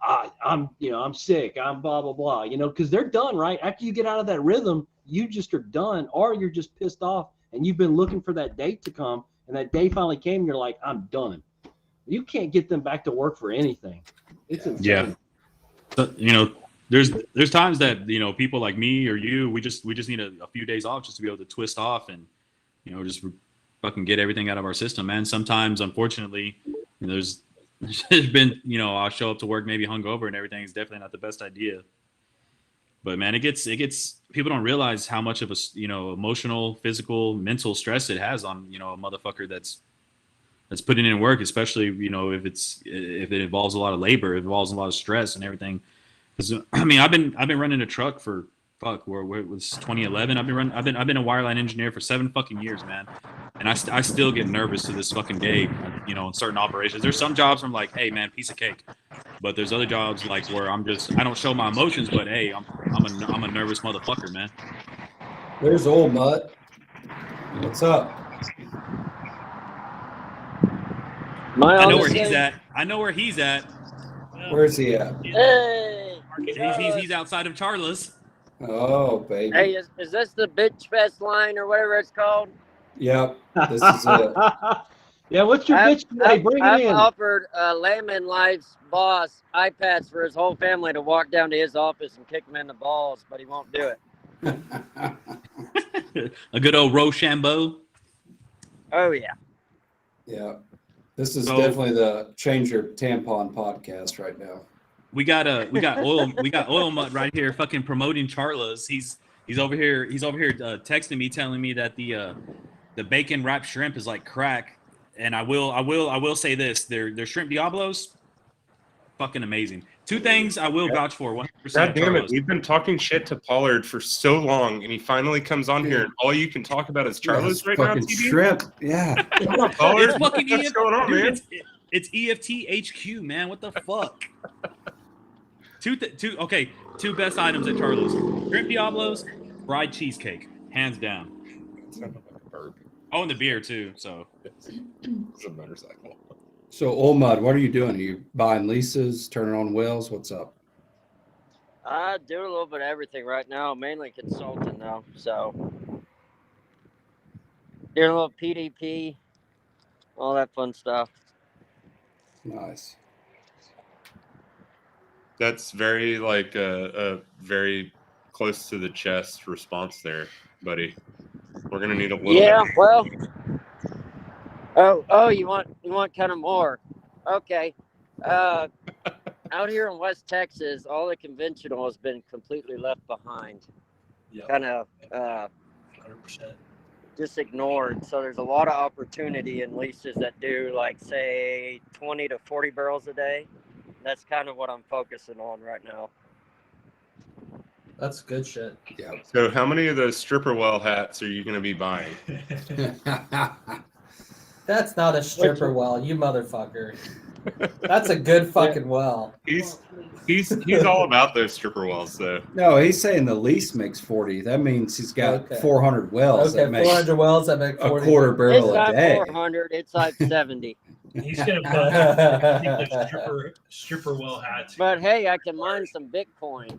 L: I'm sick. I'm blah, blah, blah, because they're done, right? After you get out of that rhythm, you just are done, or you're just pissed off and you've been looking for that date to come, and that day finally came and you're like, I'm done. You can't get them back to work for anything. It's insane.
H: Yeah. So, there's times that people like me or you, we just need a few days off just to be able to twist off and just fucking get everything out of our system, man. Sometimes, unfortunately, there's been I'll show up to work maybe hungover and everything is definitely not the best idea. But man, it gets people don't realize how much of a emotional, physical, mental stress it has on a motherfucker that's putting in work, especially if it involves a lot of labor, it involves a lot of stress and everything. Because I mean, I've been running a truck for where it was 2011. I've been a wireline engineer for 7 fucking years, man, and I still get nervous to this fucking day. In certain operations, there's some jobs where I'm like, hey man, piece of cake, but there's other jobs like where I don't show my emotions, but hey, I'm a nervous motherfucker, man.
F: There's old Mutt. What's up?
H: I know where he's at.
F: Where's he at?
M: Hey,
H: He's outside of Charles.
F: Oh, baby.
M: hey, is this the Bitch Fest line or whatever it's called?
F: Yep, this is it.
L: Yeah, what's your bitch today? Bring it in.
M: I've offered Layman Life's boss iPads for his whole family to walk down to his office and kick him in the balls, but he won't do it.
H: A good old Rochambeau.
M: Oh yeah.
F: Yeah. This is definitely the Change Your Tampon podcast right now.
H: We got oil mutt right here fucking promoting Charla's. He's over here texting me telling me that the bacon wrapped shrimp is like crack. And I will say this, their shrimp Diablos, fucking amazing. 2 things I will vouch for. 100%.
A: God damn it, we've been talking shit to Pollard for so long, and he finally comes on here, and all you can talk about is Charlie's right now.
F: Fucking shrimp, yeah.
A: Pollard,
H: It's fucking
A: what's going on, man?
H: It's EFT HQ, man. What the fuck? Two best items at Charlie's: shrimp Diablos, fried cheesecake, hands down. Oh, and the beer too. So
A: it's a motorcycle.
F: So, Old Mud, what are you doing? Are you buying leases, turning on wells? What's up?
M: I do a little bit of everything right now, mainly consulting though. So doing a little PDP, all that fun stuff.
F: Nice.
A: That's very a very close to the chest response there, buddy. We're gonna need a little.
M: Yeah,
A: bit.
M: well. Oh, you want kind of more? Okay. Out here in West Texas, all the conventional has been completely left behind.
B: Yeah.
M: Kind of
B: 100%.
M: just ignored. So there's a lot of opportunity in leases that do like say 20 to 40 barrels a day. That's kind of what I'm focusing on right now.
E: That's good shit.
F: Yeah.
A: So, how many of those stripper well hats are you gonna be buying?
E: That's not a stripper well, you motherfucker. That's a good fucking well.
A: He's all about those stripper wells, though.
F: No, he's saying the lease makes 40. That means he's got 400 wells.
E: Okay,
F: that make
E: 400 wells that make 40.
F: a quarter barrel
M: It's
F: a
M: not
F: day.
M: 400. It's like 70.
B: He's gonna put stripper well hats.
M: But hey, I can mine some Bitcoin.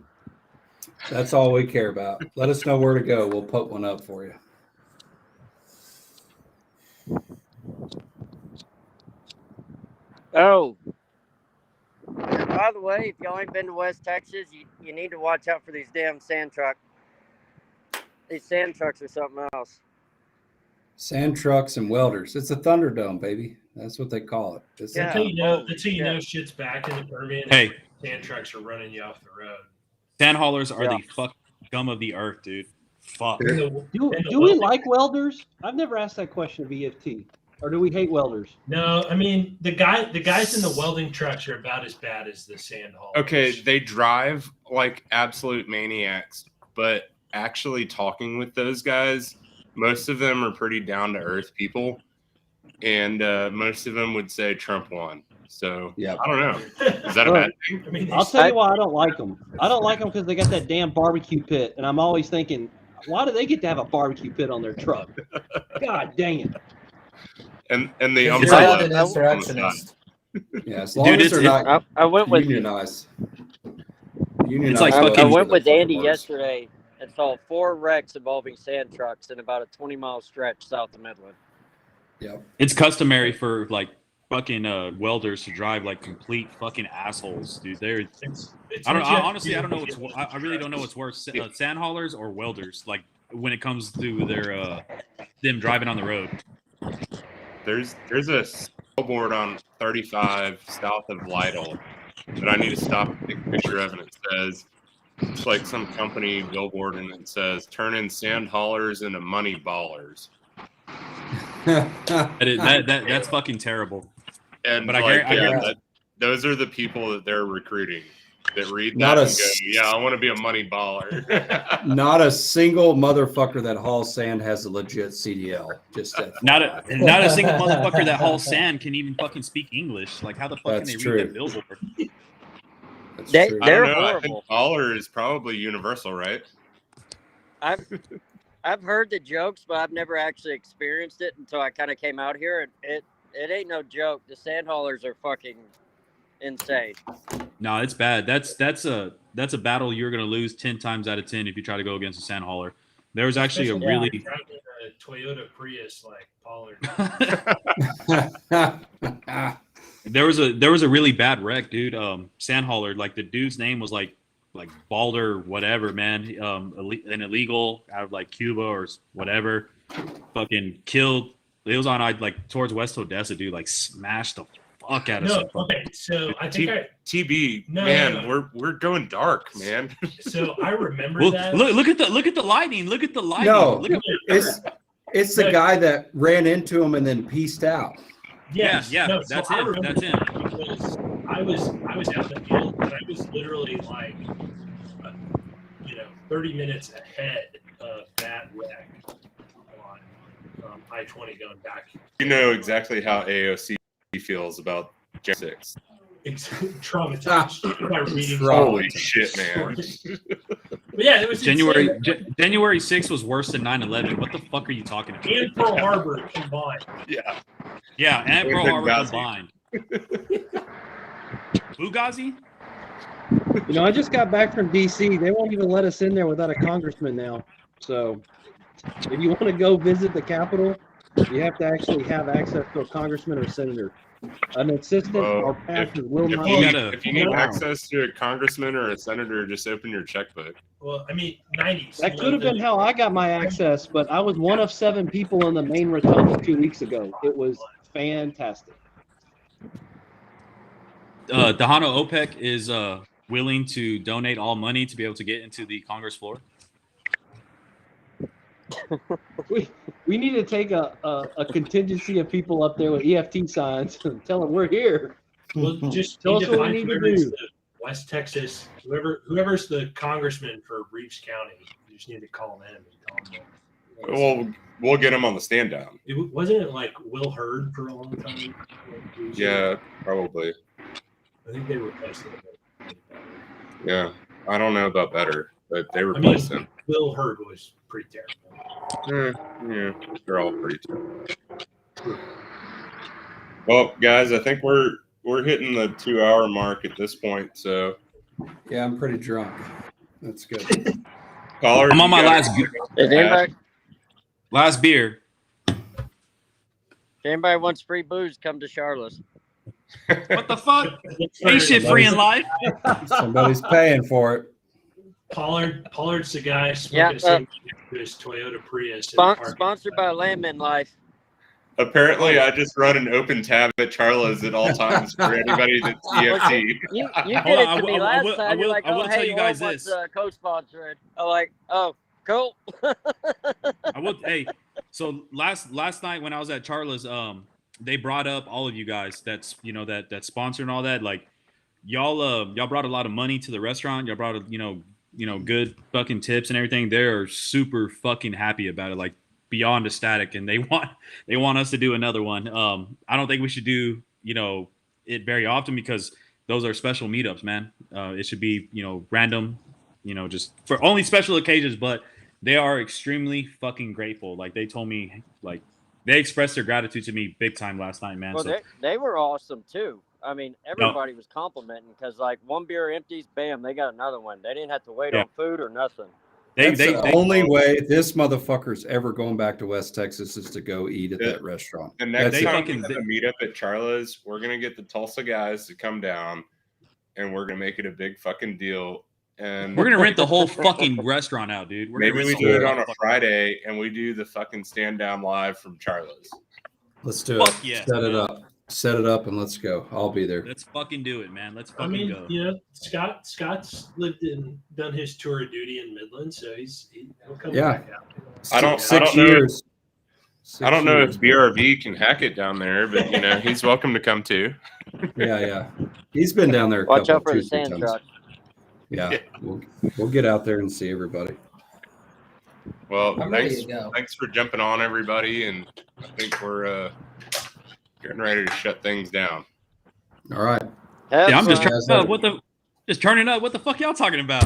F: That's all we care about. Let us know where to go. We'll put one up for you.
M: Oh, by the way, if y'all ain't been to West Texas, you need to watch out for these damn sand trucks. These sand trucks are something else.
F: Sand trucks and welders. It's a Thunderdome, baby. That's what they call it. It's
B: That's how you know shit's back in the Permian.
H: Hey.
B: Sand trucks are running you off the road.
H: Sand haulers are the fucking scum of the earth, dude. Fuck.
L: Do we like welders? I've never asked that question of EFT. Or do we hate welders?
B: No, I mean the guys in the welding trucks are about as bad as the sand haulers.
A: Okay, they drive like absolute maniacs, but actually talking with those guys, most of them are pretty down to earth people, and most of them would say Trump won. So yeah, I don't know. Is that a bad thing?
B: I mean,
L: I'll tell you why I don't like them. I don't like them because they got that damn barbecue pit, and I'm always thinking, why do they get to have a barbecue pit on their truck? God dang it!
A: And the
E: You're
A: umbrella.
E: not an insurrectionist.
F: Yeah, as long as they're not
M: I went with
F: unionized.
H: It's like
M: I went with Andy yesterday and saw 4 wrecks involving sand trucks in about a 20-mile stretch south of Midland.
F: Yeah,
H: It's customary for like fucking welders to drive like complete fucking assholes, dude. They're
B: It's
H: I don't
B: what you have to
H: honestly I
B: do
H: don't know
B: to
H: what's
B: get
H: I really don't know what's worse, sand haulers or welders. Like when it comes to their them driving on the road.
A: There's a billboard on 35 south of Lytle that I need to stop and take a picture of, and it says it's like some company billboard, and it says "Turn in sand haulers into money ballers."
H: That's fucking terrible.
A: And
H: But
A: like,
H: I guarantee
A: those are the people that they're recruiting that read
F: Not
A: that
F: a
A: and go, "Yeah, I want to be a money baller."
F: Not a single motherfucker that hauls sand has a legit CDL. Just that.
H: not a single motherfucker that hauls sand can even fucking speak English. Like how the fuck
F: That's
H: can they
F: true.
H: read that billboard?
F: That's
M: They-
F: true.
A: I
M: They're
A: don't know. I think
M: horrible.
A: baller is probably universal, right?
M: I've heard the jokes, but I've never actually experienced it until I kind of came out here. And it ain't no joke. The sand haulers are fucking insane.
H: No, it's bad. That's a battle you're gonna lose 10 times out of 10 if you try to go against a sand hauler. There was actually a
B: Especially
H: really
B: driving a Toyota Prius like Pollard.
H: there was a really bad wreck, dude. Sand hauler, like the dude's name was like Balder whatever, man. An illegal out of like Cuba or whatever. Fucking killed. It was on like towards West Odessa, dude. Like smashed the fuck out of
B: No,
H: something.
B: okay, so I think
A: TB,
B: No,
A: man,
B: no.
A: we're going dark, man.
B: So I remember
H: Well,
B: that.
H: look at the lighting. Look at the lighting.
F: No,
H: Look at
F: it's the guy that ran into him and then pieced out.
B: Yes,
H: yeah,
B: no, so
H: that's
B: I
H: him.
B: remember
H: That's him.
B: because I was out in the field and I was literally like, 30 minutes ahead of that wreck on I-20 going back.
A: You know exactly how AOC feels about January 6th.
B: It's traumatized by reading.
A: Holy shit, man.
B: But yeah, it was
H: January
B: insane.
H: January 6th was worse than 9/11. What the fuck are you talking about?
B: And Pearl Harbor combined.
A: Yeah.
H: Yeah, and Pearl Harbor
A: Benghazi.
H: combined. Benghazi?
L: You know, I just got back from DC. They won't even let us in there without a congressman now. So if you want to go visit the Capitol, you have to actually have access to a congressman or senator. An assistant or pastor will
A: If
L: not.
A: you need
L: allow.
A: access to a congressman or a senator, just open your checkbook.
B: Well, I mean, 90s.
L: That could have been how I got my access, but I was one of 7 people in the main rotunda 2 weeks ago. It was fantastic.
H: Dahano OPEC is willing to donate all money to be able to get into the Congress floor.
L: We need to take a contingency of people up there with EFT signs and tell them we're here.
B: Well, just
L: Tell
B: need
L: us
B: to
L: what we
B: find
L: need to
B: whoever's
L: do.
B: the West Texas, whoever's the congressman for Reeves County. You just need to call them in and tell them.
A: Well, we'll get him on the stand down.
B: Wasn't it like Will Hurd for a long time?
A: Yeah, probably.
B: I think they replaced him.
A: Yeah. I don't know about better, but they replaced him.
B: Will Hurd was pretty terrible.
A: Yeah, they're all pretty terrible. Well, guys, I think we're hitting the 2-hour mark at this point. So
F: Yeah, I'm pretty drunk. That's good.
A: Caller,
H: I'm on my last beer.
M: If anybody wants free booze, come to Charlotte's.
H: What the fuck? Ain't shit free in life.
F: Somebody's paying for it.
B: Pollard's the guy
M: Yeah,
B: smoking his Toyota Prius.
M: Sponsored by Landman Life.
A: Apparently, I just run an open tab at Charla's at all times for anybody that's EFT.
M: You
H: Hold
M: did
H: on,
M: it to me
H: I
M: last
H: will-
M: time.
H: I
M: You're
H: will-
M: like,
H: I will
M: oh,
H: tell
M: hey,
H: you guys
M: what's
H: this.
M: co-sponsoring? I'm like, oh, cool.
H: I will. Hey, so last night when I was at Charla's, they brought up all of you guys that's that sponsor and all that. Like y'all brought a lot of money to the restaurant. Y'all brought good fucking tips and everything. They're super fucking happy about it, like beyond ecstatic, and they want us to do another one. I don't think we should do it very often because those are special meetups, man. It should be random, just for only special occasions. But they are extremely fucking grateful. Like they told me, like they expressed their gratitude to me big time last night, man.
M: Well,
H: So
M: they were awesome too. I mean, everybody was complimenting because like one beer empties, bam, they got another one. They didn't have to wait
H: Yeah.
M: on food or nothing.
F: That's the only way this motherfucker's ever going back to West Texas is to go eat at that restaurant.
A: The next
F: That's
A: time
F: it.
A: we have a meet up at Charla's, we're gonna get the Tulsa guys to come down, and we're gonna make it a big fucking deal. And
H: We're gonna rent the whole fucking restaurant out, dude. We're
A: maybe
H: gonna
A: we
H: rent
A: do
H: the
A: it
H: whole
A: on a
H: fucking-
A: Friday, and we do the fucking stand down live from Charla's.
F: Let's do it.
H: Fuck yes,
F: Set it
H: man.
F: up. Set it up and let's go. I'll be there.
H: Let's fucking do it, man. Let's
B: I
H: fucking
B: mean,
H: go.
B: you know, Scott's done his tour of duty in Midland, so he'll come
F: Yeah.
B: back out.
A: I don't
F: Six
A: know.
F: years.
A: I don't know if
F: 6
A: BRV can hack it down there, but you know he's welcome to come too.
F: Yeah. He's been down there a
M: Watch
F: couple
M: out for the
F: 2-3
M: sand
F: times.
M: truck.
F: Yeah. We'll get out there and see everybody.
A: Well,
E: I'm ready
A: thanks
E: to go.
A: thanks for jumping on, everybody, and I think we're getting ready to shut things down.
F: All right.
M: Have
H: Yeah, I'm just
M: fun.
H: turning up. Just turning up. What the fuck y'all talking about?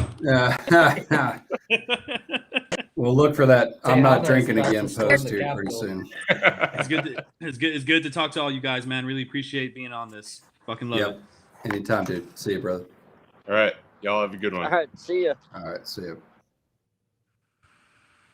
F: We'll look for that.
E: Say
F: I'm
E: how
F: not
E: those
F: drinking
E: about
F: again
E: to storm
F: post
E: the
F: here pretty
E: Capitol.
F: soon.
H: It's good to talk to all you guys, man. Really appreciate being on this. Fucking love
F: Yep.
H: it.
F: Anytime, dude. See you, brother.
A: All right, y'all have a good one.
M: All right, see ya.
F: All right. See you.